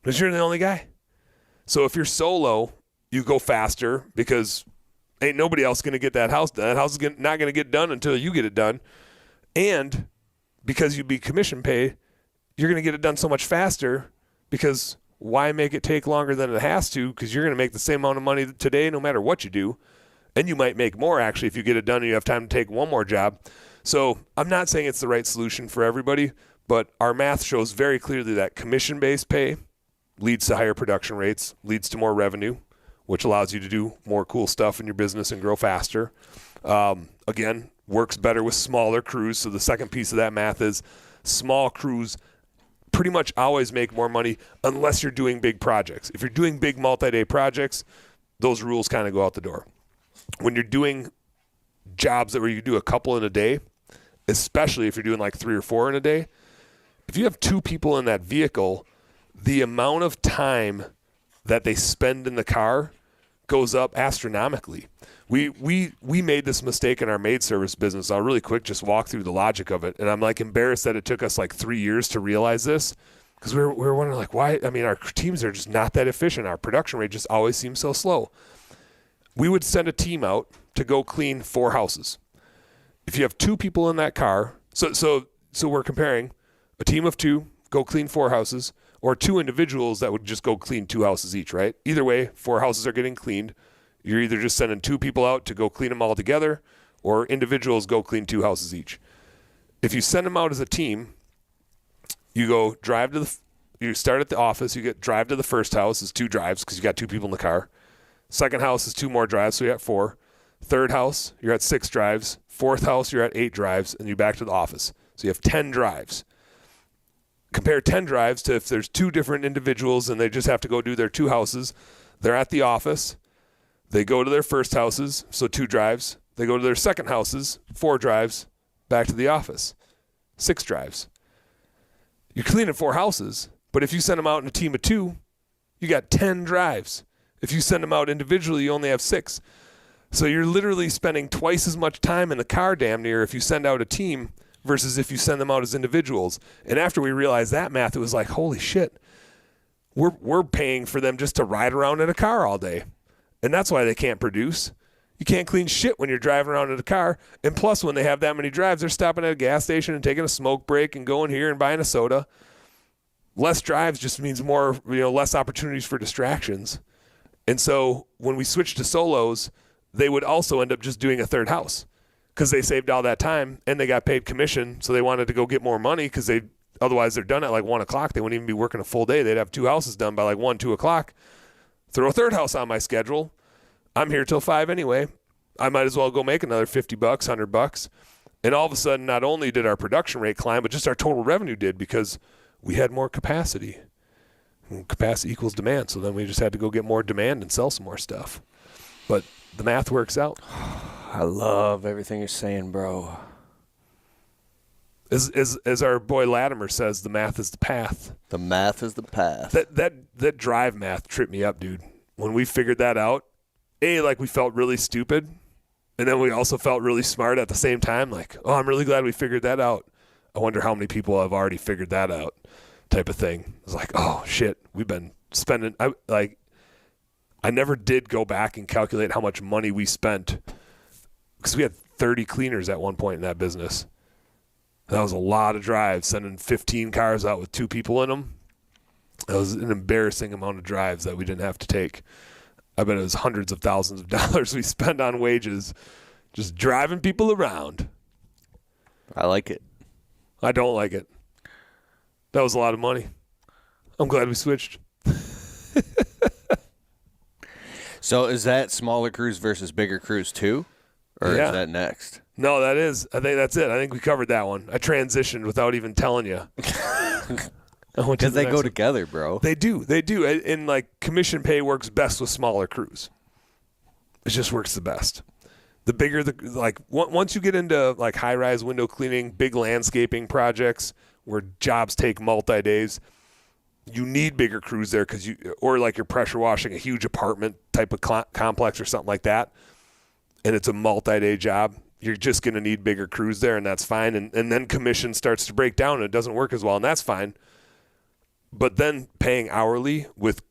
because you're the only guy. So if you're solo, you go faster because ain't nobody else going to get that house done. That house is not going to get done until you get it done. And because you'd be commission pay, you're going to get it done so much faster because why make it take longer than it has to? Because you're going to make the same amount of money today no matter what you do. And you might make more, actually, if you get it done and you have time to take one more job. So I'm not saying it's the right solution for everybody, but our math shows very clearly that commission-based pay leads to higher production rates, leads to more revenue, which allows you to do more cool stuff in your business and grow faster. Again, works better with smaller crews. So the second piece of that math is small crews pretty much always make more money unless you're doing big projects. If you're doing big multi-day projects, those rules kind of go out the door. When you're doing jobs that where you do a couple in a day, especially if you're doing like 3 or 4 in a day, if you have 2 people in that vehicle, the amount of time that they spend in the car goes up astronomically. We made this mistake in our maid service business. I'll really quick just walk through the logic of it. And I'm like embarrassed that it took us like 3 years to realize this because we were wondering like why. I mean, our teams are just not that efficient. Our production rate just always seems so slow. We would send a team out to go clean 4 houses. If you have 2 people in that car, so we're comparing a team of 2 go clean 4 houses, or 2 individuals that would just go clean 2 houses each, right? Either way, 4 houses are getting cleaned. You're either just sending 2 people out to go clean them all together, or individuals go clean 2 houses each. If you send them out as a team, you go you start at the office, you drive to the first house is 2 drives because you got 2 people in the car. Second house is 2 more drives, so you're at 4. Third house, you're at 6 drives. Fourth house, you're at 8 drives, and you're back to the office. So you have 10 drives. Compare 10 drives to if there's 2 different individuals and they just have to go do their 2 houses. They're at the office. They go to their first houses, so 2 drives. They go to their second houses, 4 drives, back to the office, 6 drives. You're cleaning 4 houses, but if you send them out in a team of 2, you got 10 drives. If you send them out individually, you only have 6. So you're literally spending twice as much time in the car damn near if you send out a team versus if you send them out as individuals. And after we realized that math, it was like, holy shit, we're paying for them just to ride around in a car all day. And that's why they can't produce. You can't clean shit when you're driving around in a car. And plus, when they have that many drives, they're stopping at a gas station and taking a smoke break and going here and buying a soda. Less drives just means more, less opportunities for distractions. And so when we switched to solos, they would also end up just doing a third house because they saved all that time and they got paid commission. So they wanted to go get more money because otherwise they're done at like 1 o'clock. They wouldn't even be working a full day. They'd have 2 houses done by like 1, 2 o'clock. Throw a third house on my schedule. I'm here till 5 anyway. I might as well go make another $50, $100. And all of a sudden, not only did our production rate climb, but just our total revenue did because we had more capacity. And capacity equals demand. So then we just had to go get more demand and sell some more stuff. But the math works out. I love everything you're saying, bro. As our boy Latimer says, the math is the path. The math is the path. That drive math tripped me up, dude. When we figured that out, we felt really stupid. And then we also felt really smart at the same time. Like, oh, I'm really glad we figured that out. I wonder how many people have already figured that out type of thing. It's like, oh, shit, we've been spending – I never did go back and calculate how much money we spent because we had 30 cleaners at one point in that business. That was a lot of drives, sending 15 cars out with 2 people in them. That was an embarrassing amount of drives that we didn't have to take. I bet it was hundreds of thousands of dollars we spent on wages just driving people around. I like it. I don't like it. That was a lot of money. I'm glad we switched. So is that smaller crews versus bigger crews too? Or is that next? No, that is. I think that's it. I think we covered that one. I transitioned without even telling you. Because they go together, bro. They do. And like commission pay works best with smaller crews. It just works the best. The bigger once you get into like high-rise window cleaning, big landscaping projects where jobs take multi-days, you need bigger crews there or like you're pressure washing a huge apartment type of complex or something like that, and it's a multi-day job. you're just going to need bigger crews there, and that's fine. And then commission starts to break down, and it doesn't work as well, and that's fine. But then paying hourly with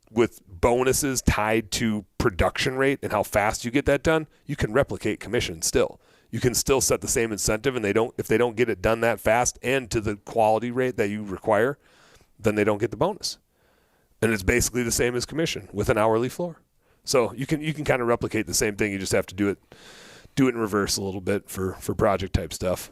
bonuses tied to production rate and how fast you get that done, you can replicate commission still. You can still set the same incentive, and if they don't get it done that fast and to the quality rate that you require, then they don't get the bonus. And it's basically the same as commission with an hourly floor. So you can kind of replicate the same thing. You just have to do it in reverse a little bit for project type stuff.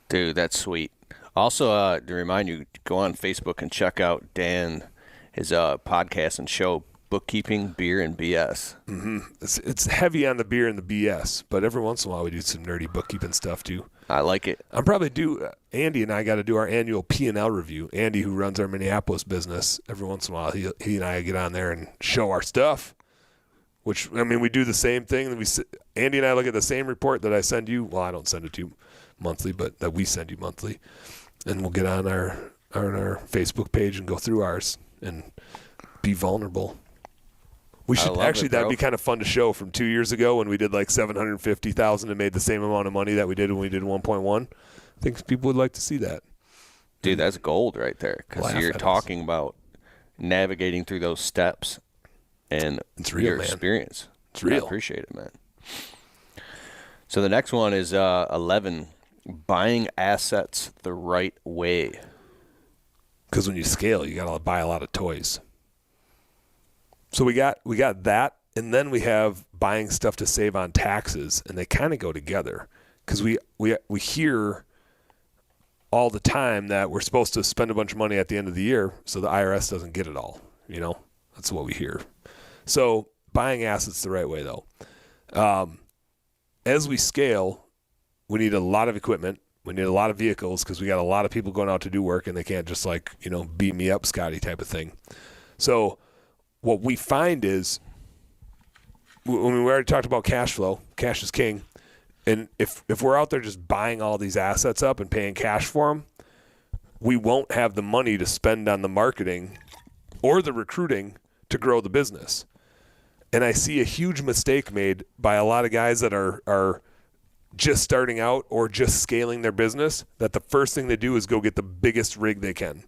Dude, that's sweet. Also, to remind you, go on Facebook and check out Dan, his podcast and show, Bookkeeping, Beer, and BS. Mm-hmm. It's heavy on the beer and the BS, but every once in a while we do some nerdy bookkeeping stuff too. I like it. I'm probably Andy and I got to do our annual P&L review. Andy, who runs our Minneapolis business, every once in a while he and I get on there and show our stuff. Which, I mean, we do the same thing. Andy and I look at the same report that I send you. Well, I don't send it to you monthly, but that we send you monthly. And we'll get on our Facebook page and go through ours and be vulnerable. We should that'd be kind of fun to show from 2 years ago when we did like $750,000 and made the same amount of money that we did when we did 1.1. I think people would like to see that. Dude, that's gold right there, because you're talking about navigating through those steps and it's real, your man. Experience. It's real. I appreciate it, man. So the next one is 11, buying assets the right way. Because when you scale, you got to buy a lot of toys. So we got that, and then we have buying stuff to save on taxes, and they kind of go together because we hear all the time that we're supposed to spend a bunch of money at the end of the year so the IRS doesn't get it all. That's what we hear. So buying assets the right way, though. As we scale, we need a lot of equipment. We need a lot of vehicles because we got a lot of people going out to do work, and they can't just beat me up, Scotty type of thing. So what we find is, when we already talked about cash flow, cash is king. And if we're out there just buying all these assets up and paying cash for them, we won't have the money to spend on the marketing or the recruiting to grow the business. And I see a huge mistake made by a lot of guys that are just starting out or just scaling their business, that the first thing they do is go get the biggest rig they can.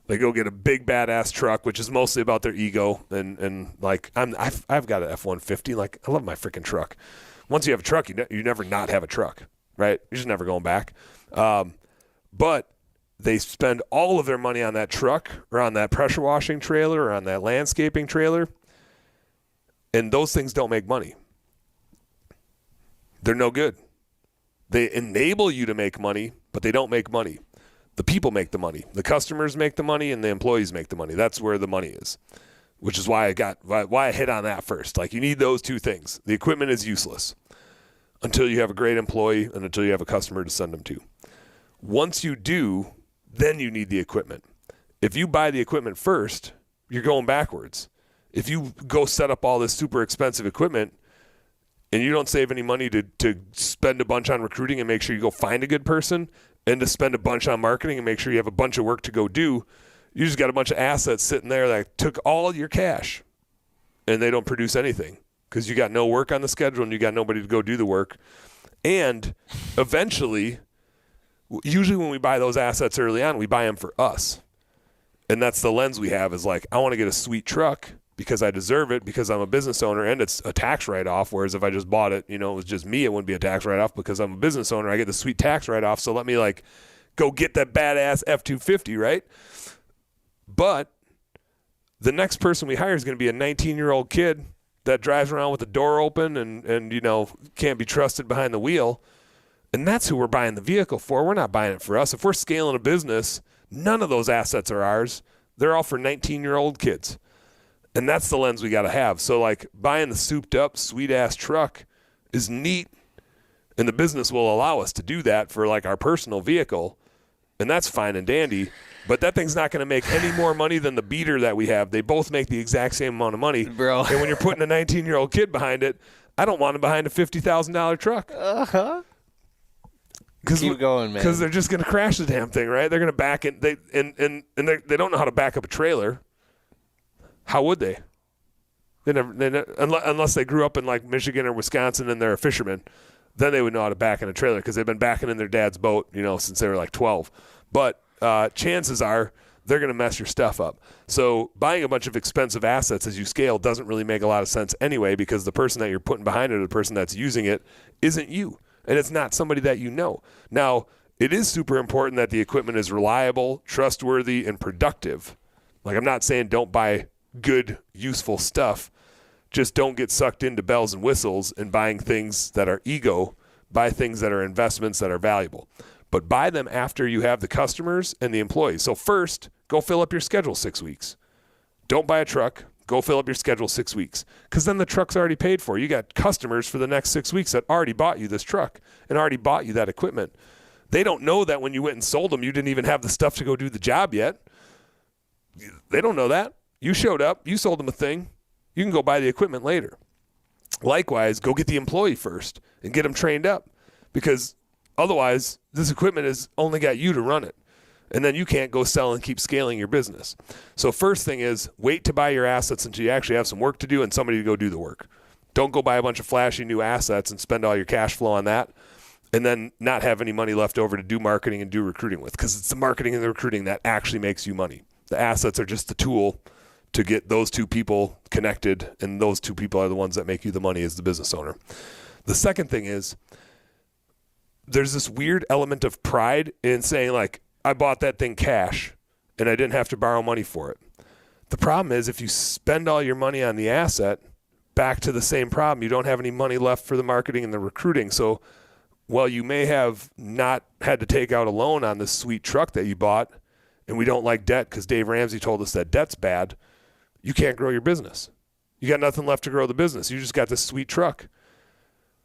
They go get a big badass truck, which is mostly about their ego. And like I've got an F-150. Like, I love my freaking truck. Once you have a truck, you never not have a truck, right? You're just never going back. But they spend all of their money on that truck or on that pressure washing trailer or on that landscaping trailer, and those things don't make money. They're no good. They enable you to make money, but they don't make money. The people make the money. The customers make the money, and the employees make the money. That's where the money is, which is why I hit on that first. Like, you need those two things. The equipment is useless until you have a great employee and until you have a customer to send them to. Once you do, then you need the equipment. If you buy the equipment first, you're going backwards. If you go set up all this super expensive equipment and you don't save any money to spend a bunch on recruiting and make sure you go find a good person, and to spend a bunch on marketing and make sure you have a bunch of work to go do, you just got a bunch of assets sitting there that took all your cash, and they don't produce anything because you got no work on the schedule and you got nobody to go do the work. And eventually, usually when we buy those assets early on, we buy them for us. And that's the lens we have, is like, I want to get a sweet truck because I deserve it, because I'm a business owner and it's a tax write-off. Whereas if I just bought it, it was just me, it wouldn't be a tax write-off because I'm a business owner. I get the sweet tax write-off. So let me go get that badass F-250, right? But the next person we hire is going to be a 19-year-old kid that drives around with the door open and can't be trusted behind the wheel. And that's who we're buying the vehicle for. We're not buying it for us. If we're scaling a business, none of those assets are ours. They're all for 19-year-old kids. And that's the lens we got to have. So, buying the souped-up, sweet-ass truck is neat, and the business will allow us to do that for, our personal vehicle, and that's fine and dandy. But that thing's not going to make any more money than the beater that we have. They both make the exact same amount of money. Bro. And when you're putting a 19-year-old kid behind it, I don't want him behind a $50,000 truck. Uh-huh. Keep going, man. Because they're just going to crash the damn thing, right? They're going to back it. They don't know how to back up a trailer. How would they? They never, unless they grew up in Michigan or Wisconsin and they're a fisherman. then they would know how to back in a trailer because they've been backing in their dad's boat, since they were like 12. But chances are they're going to mess your stuff up. So buying a bunch of expensive assets as you scale doesn't really make a lot of sense anyway, because the person that you're putting behind it, or the person that's using it, isn't you. And it's not somebody that you know. Now, it is super important that the equipment is reliable, trustworthy, and productive. Like, I'm not saying don't buy good, useful stuff. Just don't get sucked into bells and whistles and buying things that are ego. Buy things that are investments that are valuable. But buy them after you have the customers and the employees. So first, go fill up your schedule 6 weeks. Don't buy a truck. Go fill up your schedule 6 weeks. Because then the truck's already paid for. You got customers for the next 6 weeks that already bought you this truck and already bought you that equipment. They don't know that when you went and sold them, you didn't even have the stuff to go do the job yet. They don't know that. You showed up. You sold them a thing. You can go buy the equipment later. Likewise, go get the employee first and get them trained up, because otherwise this equipment has only got you to run it. And then you can't go sell and keep scaling your business. So first thing is, wait to buy your assets until you actually have some work to do and somebody to go do the work. Don't go buy a bunch of flashy new assets and spend all your cash flow on that and then not have any money left over to do marketing and do recruiting with, because it's the marketing and the recruiting that actually makes you money. The assets are just the tool to get those two people connected, and those two people are the ones that make you the money as the business owner. The second thing is, there's this weird element of pride in saying, like, I bought that thing cash and I didn't have to borrow money for it. The problem is, if you spend all your money on the asset, back to the same problem, you don't have any money left for the marketing and the recruiting. So while you may have not had to take out a loan on this sweet truck that you bought, and we don't like debt because Dave Ramsey told us that debt's bad, you can't grow your business. You got nothing left to grow the business. You just got this sweet truck.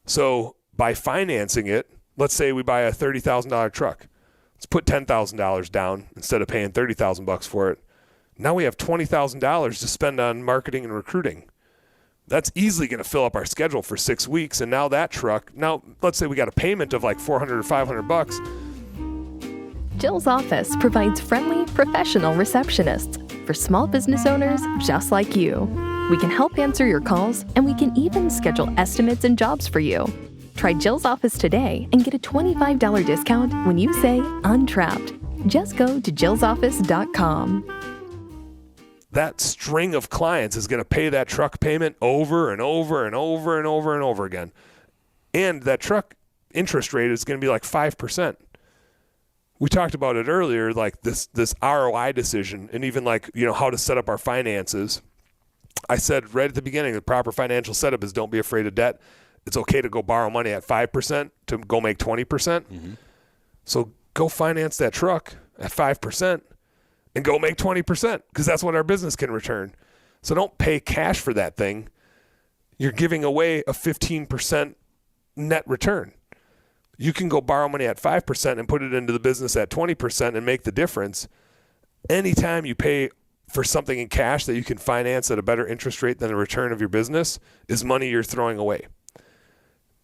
So by financing it, let's say we buy a $30,000 truck. Let's put $10,000 down instead of paying $30,000 for it. Now we have $20,000 to spend on marketing and recruiting. That's easily going to fill up our schedule for 6 weeks. And now that truck, let's say we got a payment of like $400 or $500. Jill's office provides friendly, professional receptionists for small business owners just like you. We can help answer your calls, and we can even schedule estimates and jobs for you. Try Jill's office today and get a $25 discount when you say Untrapped. Just go to jillsoffice.com. That string of clients is going to pay that truck payment over and over and over and over and over again. And that truck interest rate is going to be like 5%. We talked about it earlier, like this ROI decision, and even like, how to set up our finances. I said right at the beginning, the proper financial setup is don't be afraid of debt. It's okay to go borrow money at 5% to go make 20%. Mm-hmm. So go finance that truck at 5% and go make 20%, because that's what our business can return. So don't pay cash for that thing. You're giving away a 15% net return. You can go borrow money at 5% and put it into the business at 20% and make the difference. Anytime you pay for something in cash that you can finance at a better interest rate than the return of your business is money you're throwing away.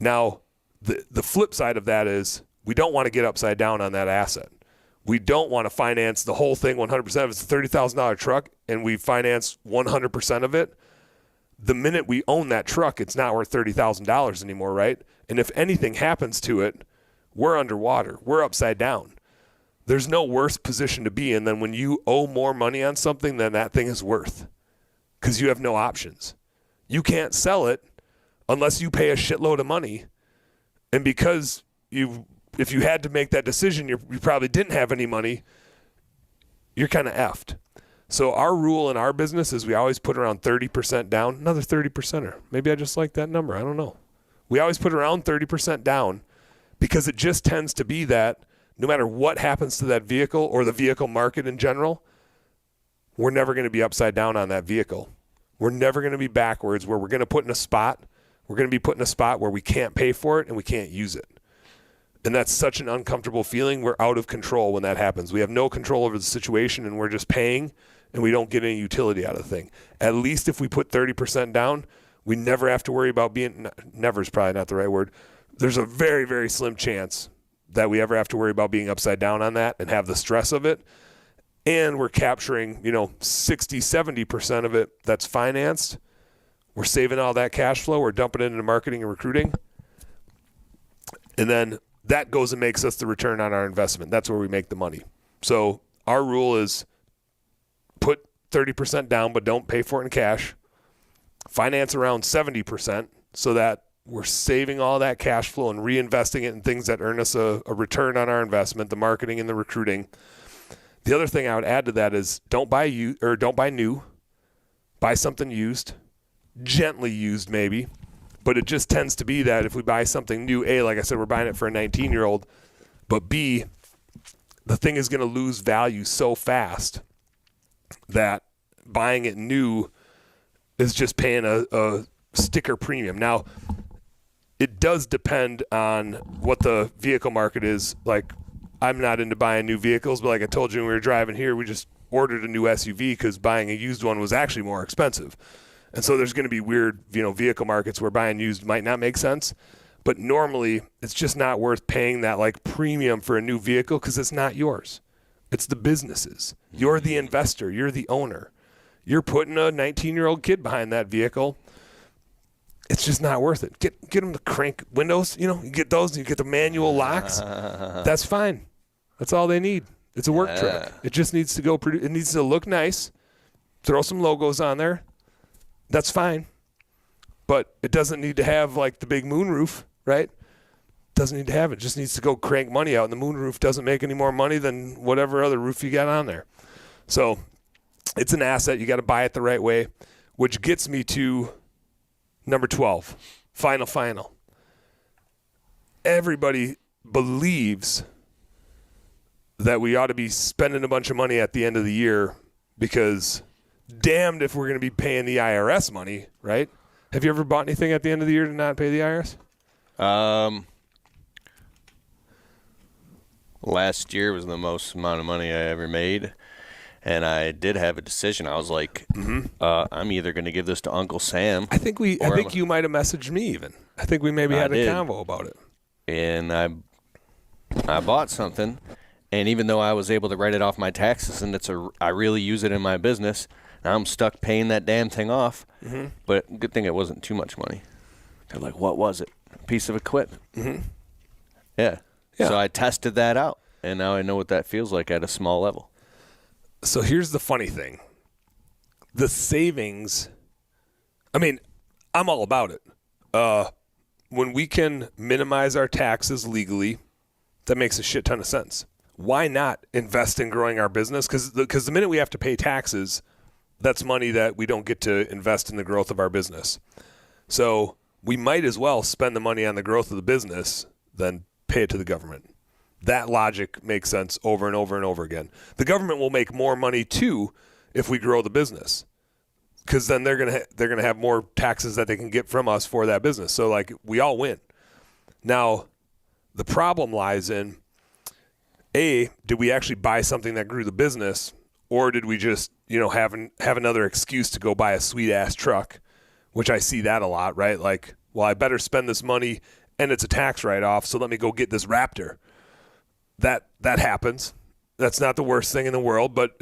Now, the flip side of that is we don't want to get upside down on that asset. We don't want to finance the whole thing 100%. If it's a $30,000 truck and we finance 100% of it, the minute we own that truck, it's not worth $30,000 anymore, right? And if anything happens to it, we're underwater. We're upside down. There's no worse position to be in than when you owe more money on something than that thing is worth, because you have no options. You can't sell it unless you pay a shitload of money. And because if you had to make that decision, you probably didn't have any money, you're kind of effed. So our rule in our business is we always put around 30% down, another 30%er. Maybe I just like that number. I don't know. We always put around 30% down, because it just tends to be that no matter what happens to that vehicle or the vehicle market in general, we're never going to be upside down on that vehicle. We're never going to be backwards where we're going to put in a spot. We're going to be put in a spot where we can't pay for it and we can't use it. And that's such an uncomfortable feeling. We're out of control when that happens. We have no control over the situation, and we're just paying, and we don't get any utility out of the thing. At least if we put 30% down, we never have to worry about being, never is probably not the right word. There's a very, very slim chance that we ever have to worry about being upside down on that and have the stress of it. And we're capturing, 60, 70% of it that's financed. We're saving all that cash flow. We're dumping it into marketing and recruiting. And then that goes and makes us the return on our investment. That's where we make the money. So our rule is put 30% down, but don't pay for it in cash. Finance around 70% so that we're saving all that cash flow and reinvesting it in things that earn us a return on our investment, the marketing and the recruiting. The other thing I would add to that is don't buy new, buy something used, gently used maybe, but it just tends to be that if we buy something new, A, like I said, we're buying it for a 19-year-old, but B, the thing is going to lose value so fast that buying it new is just paying a sticker premium. Now, it does depend on what the vehicle market is. Like, I'm not into buying new vehicles, but like I told you when we were driving here, we just ordered a new SUV because buying a used one was actually more expensive. And so there's going to be weird, vehicle markets where buying used might not make sense. But normally, it's just not worth paying that like premium for a new vehicle because it's not yours. It's the business's. You're the investor. You're the owner. You're putting a 19-year-old kid behind that vehicle. It's just not worth it. Get them to crank windows. You get those. You get the manual locks. That's fine. That's all they need. It's a work truck. It just needs to go. It needs to look nice. Throw some logos on there. That's fine. But it doesn't need to have like the big moonroof, right? Doesn't need to have it. Just needs to go crank money out. And the moonroof doesn't make any more money than whatever other roof you got on there. So it's an asset. You got to buy it the right way, which gets me to number 12, final. Everybody believes that we ought to be spending a bunch of money at the end of the year because damned if we're going to be paying the IRS money, right? Have you ever bought anything at the end of the year to not pay the IRS? Last year was the most amount of money I ever made. And I did have a decision. I was like, I'm either going to give this to Uncle Sam. I think you might have messaged me even. I think we maybe had a convo about it. And I bought something, and even though I was able to write it off my taxes, and I really use it in my business, now I'm stuck paying that damn thing off. Mm-hmm. But good thing it wasn't too much money. They're like, what was it? A piece of equipment. Mm-hmm. Yeah. So I tested that out, and now I know what that feels like at a small level. So here's the funny thing. The savings, I'm all about it. When we can minimize our taxes legally, that makes a shit ton of sense. Why not invest in growing our business? Because the minute we have to pay taxes, that's money that we don't get to invest in the growth of our business. So we might as well spend the money on the growth of the business than pay it to the government. That logic makes sense over and over and over again. The government will make more money too if we grow the business, because then they're gonna have more taxes that they can get from us for that business. So like we all win. Now, the problem lies in A, did we actually buy something that grew the business, or did we just have another excuse to go buy a sweet ass truck, which I see that a lot, right? Like, well, I better spend this money and it's a tax write off, so let me go get this Raptor. That happens. That's not the worst thing in the world, but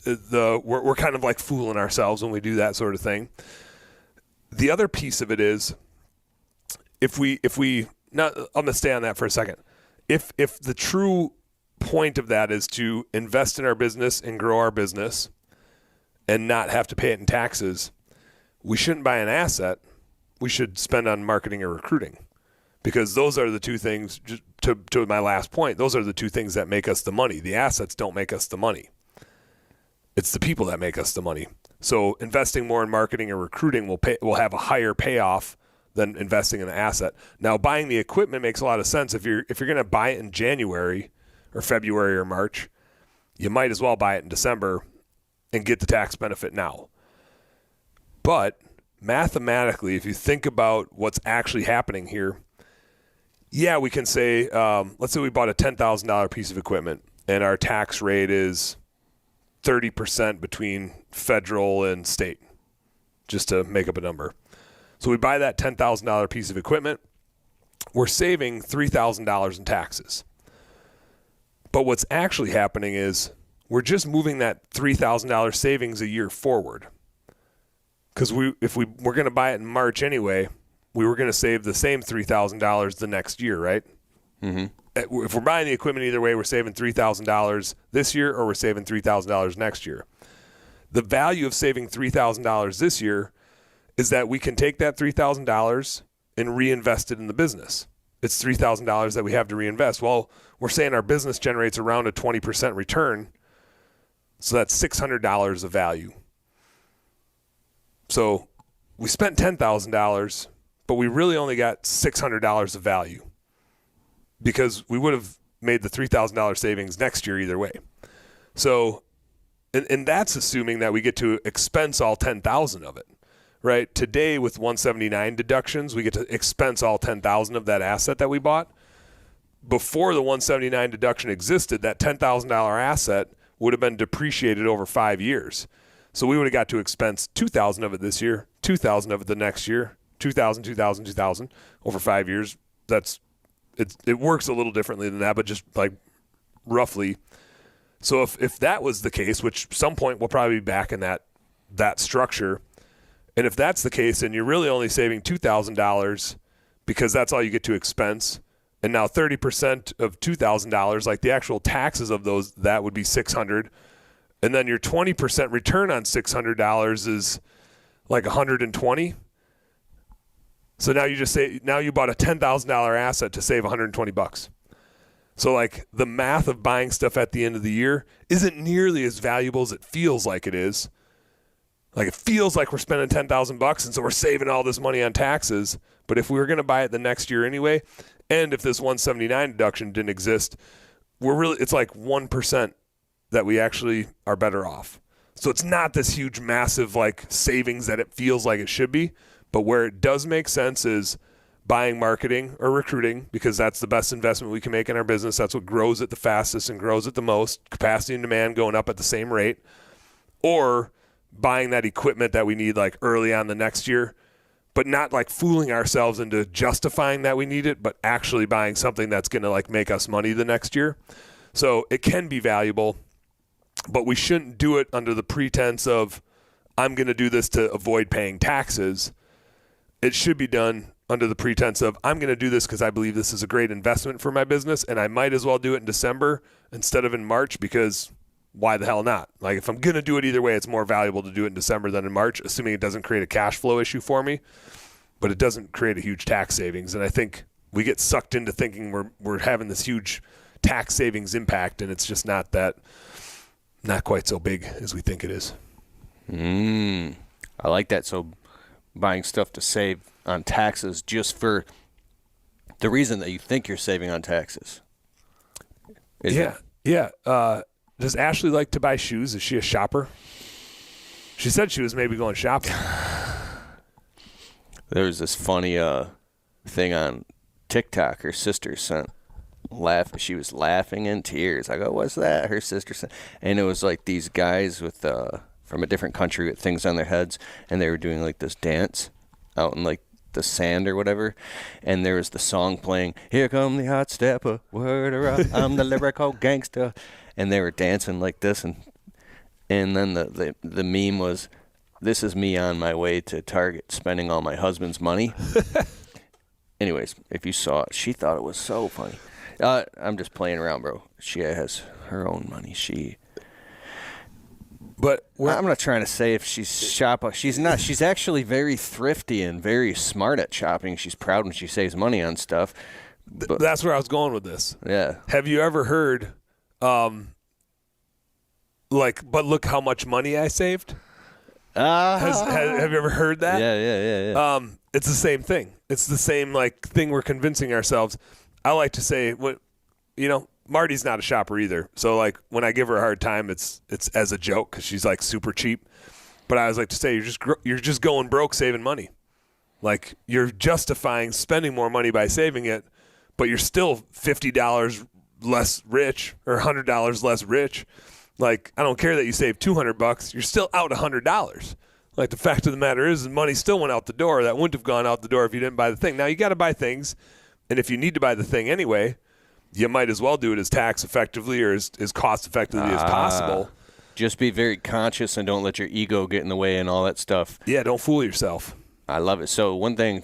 we're kind of like fooling ourselves when we do that sort of thing. The other piece of it is I'm going to stay on that for a second. If the true point of that is to invest in our business and grow our business and not have to pay it in taxes, we shouldn't buy an asset. We should spend on marketing or recruiting. Because those are the two things, to my last point, those are the two things that make us the money. The assets don't make us the money. It's the people that make us the money. So investing more in marketing or recruiting will have a higher payoff than investing in the asset. Now, buying the equipment makes a lot of sense. If you're going to buy it in January or February or March, you might as well buy it in December and get the tax benefit now. But mathematically, if you think about what's actually happening here, yeah, we can say, let's say we bought a $10,000 piece of equipment and our tax rate is 30% between federal and state, just to make up a number. So we buy that $10,000 piece of equipment. We're saving $3,000 in taxes. But what's actually happening is we're just moving that $3,000 savings a year forward. Because we're going to buy it in March anyway, we were going to save the same $3,000 the next year, right? Mm-hmm. If we're buying the equipment either way, we're saving $3,000 this year or we're saving $3,000 next year. The value of saving $3,000 this year is that we can take that $3,000 and reinvest it in the business. It's $3,000 that we have to reinvest. Well, we're saying our business generates around a 20% return, so that's $600 of value. So we spent $10,000, but we really only got $600 of value because we would have made the $3,000 savings next year either way. So, and that's assuming that we get to expense all $10,000 of it, right? Today with 179 deductions, we get to expense all $10,000 of that asset that we bought. Before the 179 deduction existed, that $10,000 asset would have been depreciated over 5 years. So we would have got to expense $2,000 of it this year, $2,000 of it the next year, $2,000, $2,000, $2,000 over 5 years. It works a little differently than that, but just like roughly. So if that was the case, which some point we'll probably be back in that structure, and if that's the case, and you're really only saving $2,000 because that's all you get to expense, and now 30% of $2,000, like the actual taxes of those, that would be $600, and then your 20% return on $600 is like $120. So now you bought a $10,000 asset to save $120. So like the math of buying stuff at the end of the year isn't nearly as valuable as it feels like it is. Like it feels like we're spending $10,000 and so we're saving all this money on taxes. But if we were going to buy it the next year anyway, and if this 179 deduction didn't exist, it's like 1% that we actually are better off. So it's not this huge, massive like savings that it feels like it should be. But where it does make sense is buying marketing or recruiting, because that's the best investment we can make in our business. That's what grows it the fastest and grows it the most. Capacity and demand going up at the same rate. Or buying that equipment that we need like early on the next year, but not like fooling ourselves into justifying that we need it, but actually buying something that's going to like make us money the next year. So it can be valuable, but we shouldn't do it under the pretense of I'm going to do this to avoid paying taxes. It should be done under the pretense of I'm going to do this because I believe this is a great investment for my business, and I might as well do it in December instead of in March, because why the hell not? Like if I'm going to do it either way, it's more valuable to do it in December than in March, assuming it doesn't create a cash flow issue for me, but it doesn't create a huge tax savings. And I think we get sucked into thinking we're having this huge tax savings impact, and it's just not quite so big as we think it is. I like that. So buying stuff to save on taxes just for the reason that you think you're saving on taxes. Yeah. Does Ashley like to buy shoes? Is she a shopper? She said she was maybe going shopping. There was this funny thing on TikTok. Her sister sent she was laughing in tears. I go, what's that? Her sister sent, and it was like these guys with from a different country with things on their heads, and they were doing like this dance out in like the sand or whatever, and there was the song playing, here come the hot stepper, word up, I'm the lyrical gangster, and they were dancing like this, and then the meme was, this is me on my way to Target spending all my husband's money. Anyways, if you saw it, she thought it was so funny. I'm just playing around, bro. She has her own money. But I'm not trying to say if she's shopping. She's not. She's actually very thrifty and very smart at shopping. She's proud when she saves money on stuff. That's where I was going with this. Yeah. Have you ever heard, but look how much money I saved? Have you ever heard that? Yeah. It's the same thing. It's the same like thing we're convincing ourselves. I like to say, Marty's not a shopper either. So like when I give her a hard time, it's as a joke because she's like super cheap. But I always like to say, you're just going broke saving money. Like you're justifying spending more money by saving it, but you're still $50 less rich or $100 less rich. Like I don't care that you saved $200, you're still out $100. Like the fact of the matter is, the money still went out the door. That wouldn't have gone out the door if you didn't buy the thing. Now you got to buy things, and if you need to buy the thing anyway, you might as well do it as tax effectively or as cost effectively as possible. Just be very conscious and don't let your ego get in the way and all that stuff. Yeah, don't fool yourself. I love it. So one thing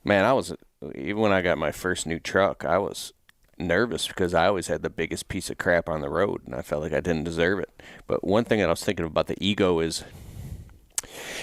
man, even when I got my first new truck, I was nervous because I always had the biggest piece of crap on the road, and I felt like I didn't deserve it. But one thing that I was thinking about the ego is,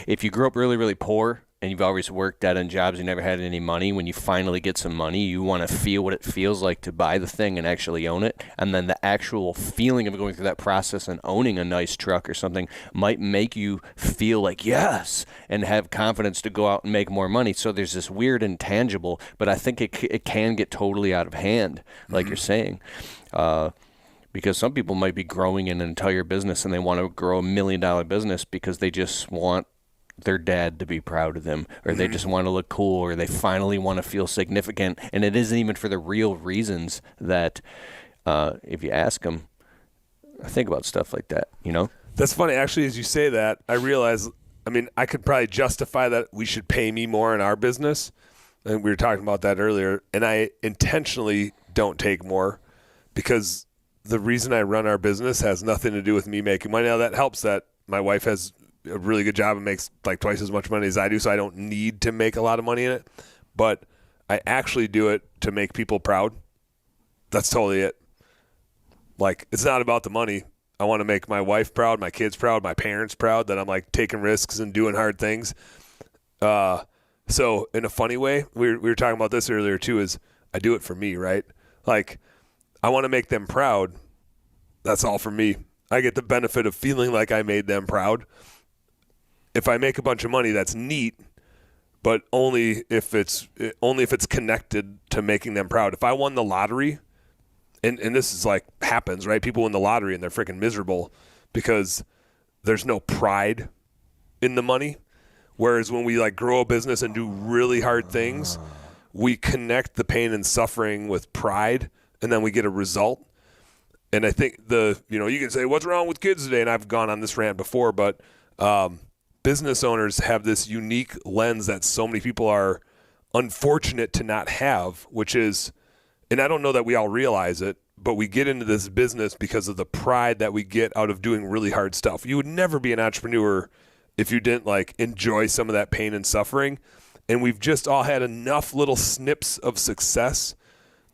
if you grew up really, really poor and you've always worked dead-end jobs, you never had any money, when you finally get some money, you want to feel what it feels like to buy the thing and actually own it. And then the actual feeling of going through that process and owning a nice truck or something might make you feel like, yes, and have confidence to go out and make more money. So there's this weird intangible, but I think it can get totally out of hand, like you're saying. Because some people might be growing an entire business and they want to grow $1 million business because they just want their dad to be proud of them, or they just want to look cool, or they finally want to feel significant. And it isn't even for the real reasons that, if you ask them, think about stuff like that, you know? That's funny. Actually, as you say that, I realize, I could probably justify that we should pay me more in our business. And we were talking about that earlier. And I intentionally don't take more because the reason I run our business has nothing to do with me making money. Now, that helps that my wife has a really good job and makes like twice as much money as I do, so I don't need to make a lot of money in it. But I actually do it to make people proud. That's totally it. Like, it's not about the money. I want to make my wife proud, my kids proud, my parents proud that I'm like taking risks and doing hard things. So in a funny way, we were talking about this earlier too, is I do it for me, right? Like, I want to make them proud. That's all for me. I get the benefit of feeling like I made them proud. If I make a bunch of money, that's neat, but only if it's connected to making them proud. If I won the lottery, and this is like happens, right? People win the lottery and they're freaking miserable because there's no pride in the money. Whereas when we like grow a business and do really hard things, we connect the pain and suffering with pride, and then we get a result. And I think you can say, what's wrong with kids today? And I've gone on this rant before, but business owners have this unique lens that so many people are unfortunate to not have, which is, and I don't know that we all realize it, but we get into this business because of the pride that we get out of doing really hard stuff. You would never be an entrepreneur if you didn't like enjoy some of that pain and suffering. And we've just all had enough little snips of success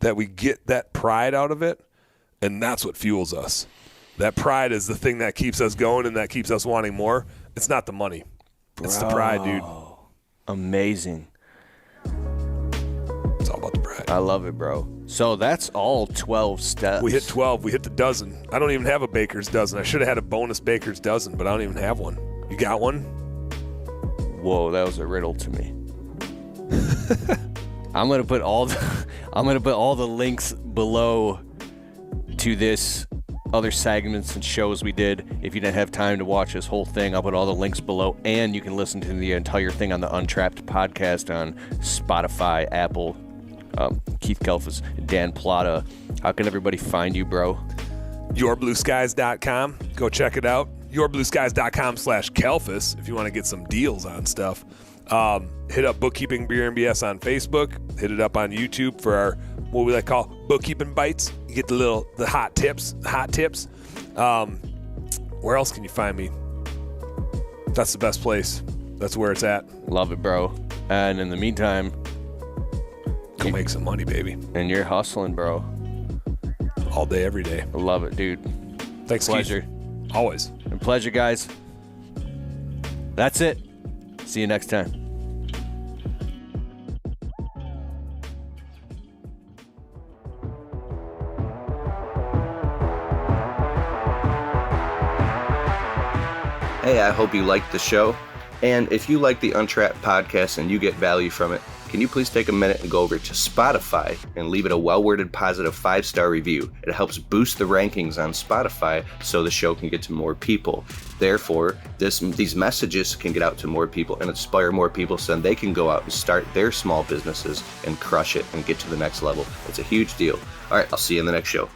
that we get that pride out of it. And that's what fuels us. That pride is the thing that keeps us going and that keeps us wanting more. It's not the money. It's the pride, dude. Amazing. It's all about the pride. I love it, bro. So that's all 12 steps. We hit 12. We hit the dozen. I don't even have a baker's dozen. I should have had a bonus baker's dozen, but I don't even have one. You got one? Whoa, that was a riddle to me. I'm gonna put all the links below to this other segments and shows we did. If you didn't have time to watch this whole thing, I'll put all the links below, and you can listen to the entire thing on the Untrapped podcast on Spotify, Apple. Keith Kalfas, Dan Plata. How can everybody find you, bro? YourBlueSkies.com. Go check it out. YourBlueSkies.com/Kalfas if you want to get some deals on stuff. Hit up Bookkeeping Beer and BS on Facebook. Hit it up on YouTube for our, what we like to call bookkeeping bites. You get the hot tips. Where else can you find me? That's the best place. That's where it's at. Love it, bro. And in the meantime, go make some money, baby. And you're hustling, bro. All day, every day. I love it, dude. Thanks, pleasure. Keith. Always. And pleasure, guys. That's it. See you next time. Hey, I hope you liked the show. And if you like the Untrapped podcast and you get value from it, can you please take a minute and go over to Spotify and leave it a well-worded positive 5-star review? It helps boost the rankings on Spotify so the show can get to more people. Therefore, these messages can get out to more people and inspire more people so then they can go out and start their small businesses and crush it and get to the next level. It's a huge deal. All right, I'll see you in the next show.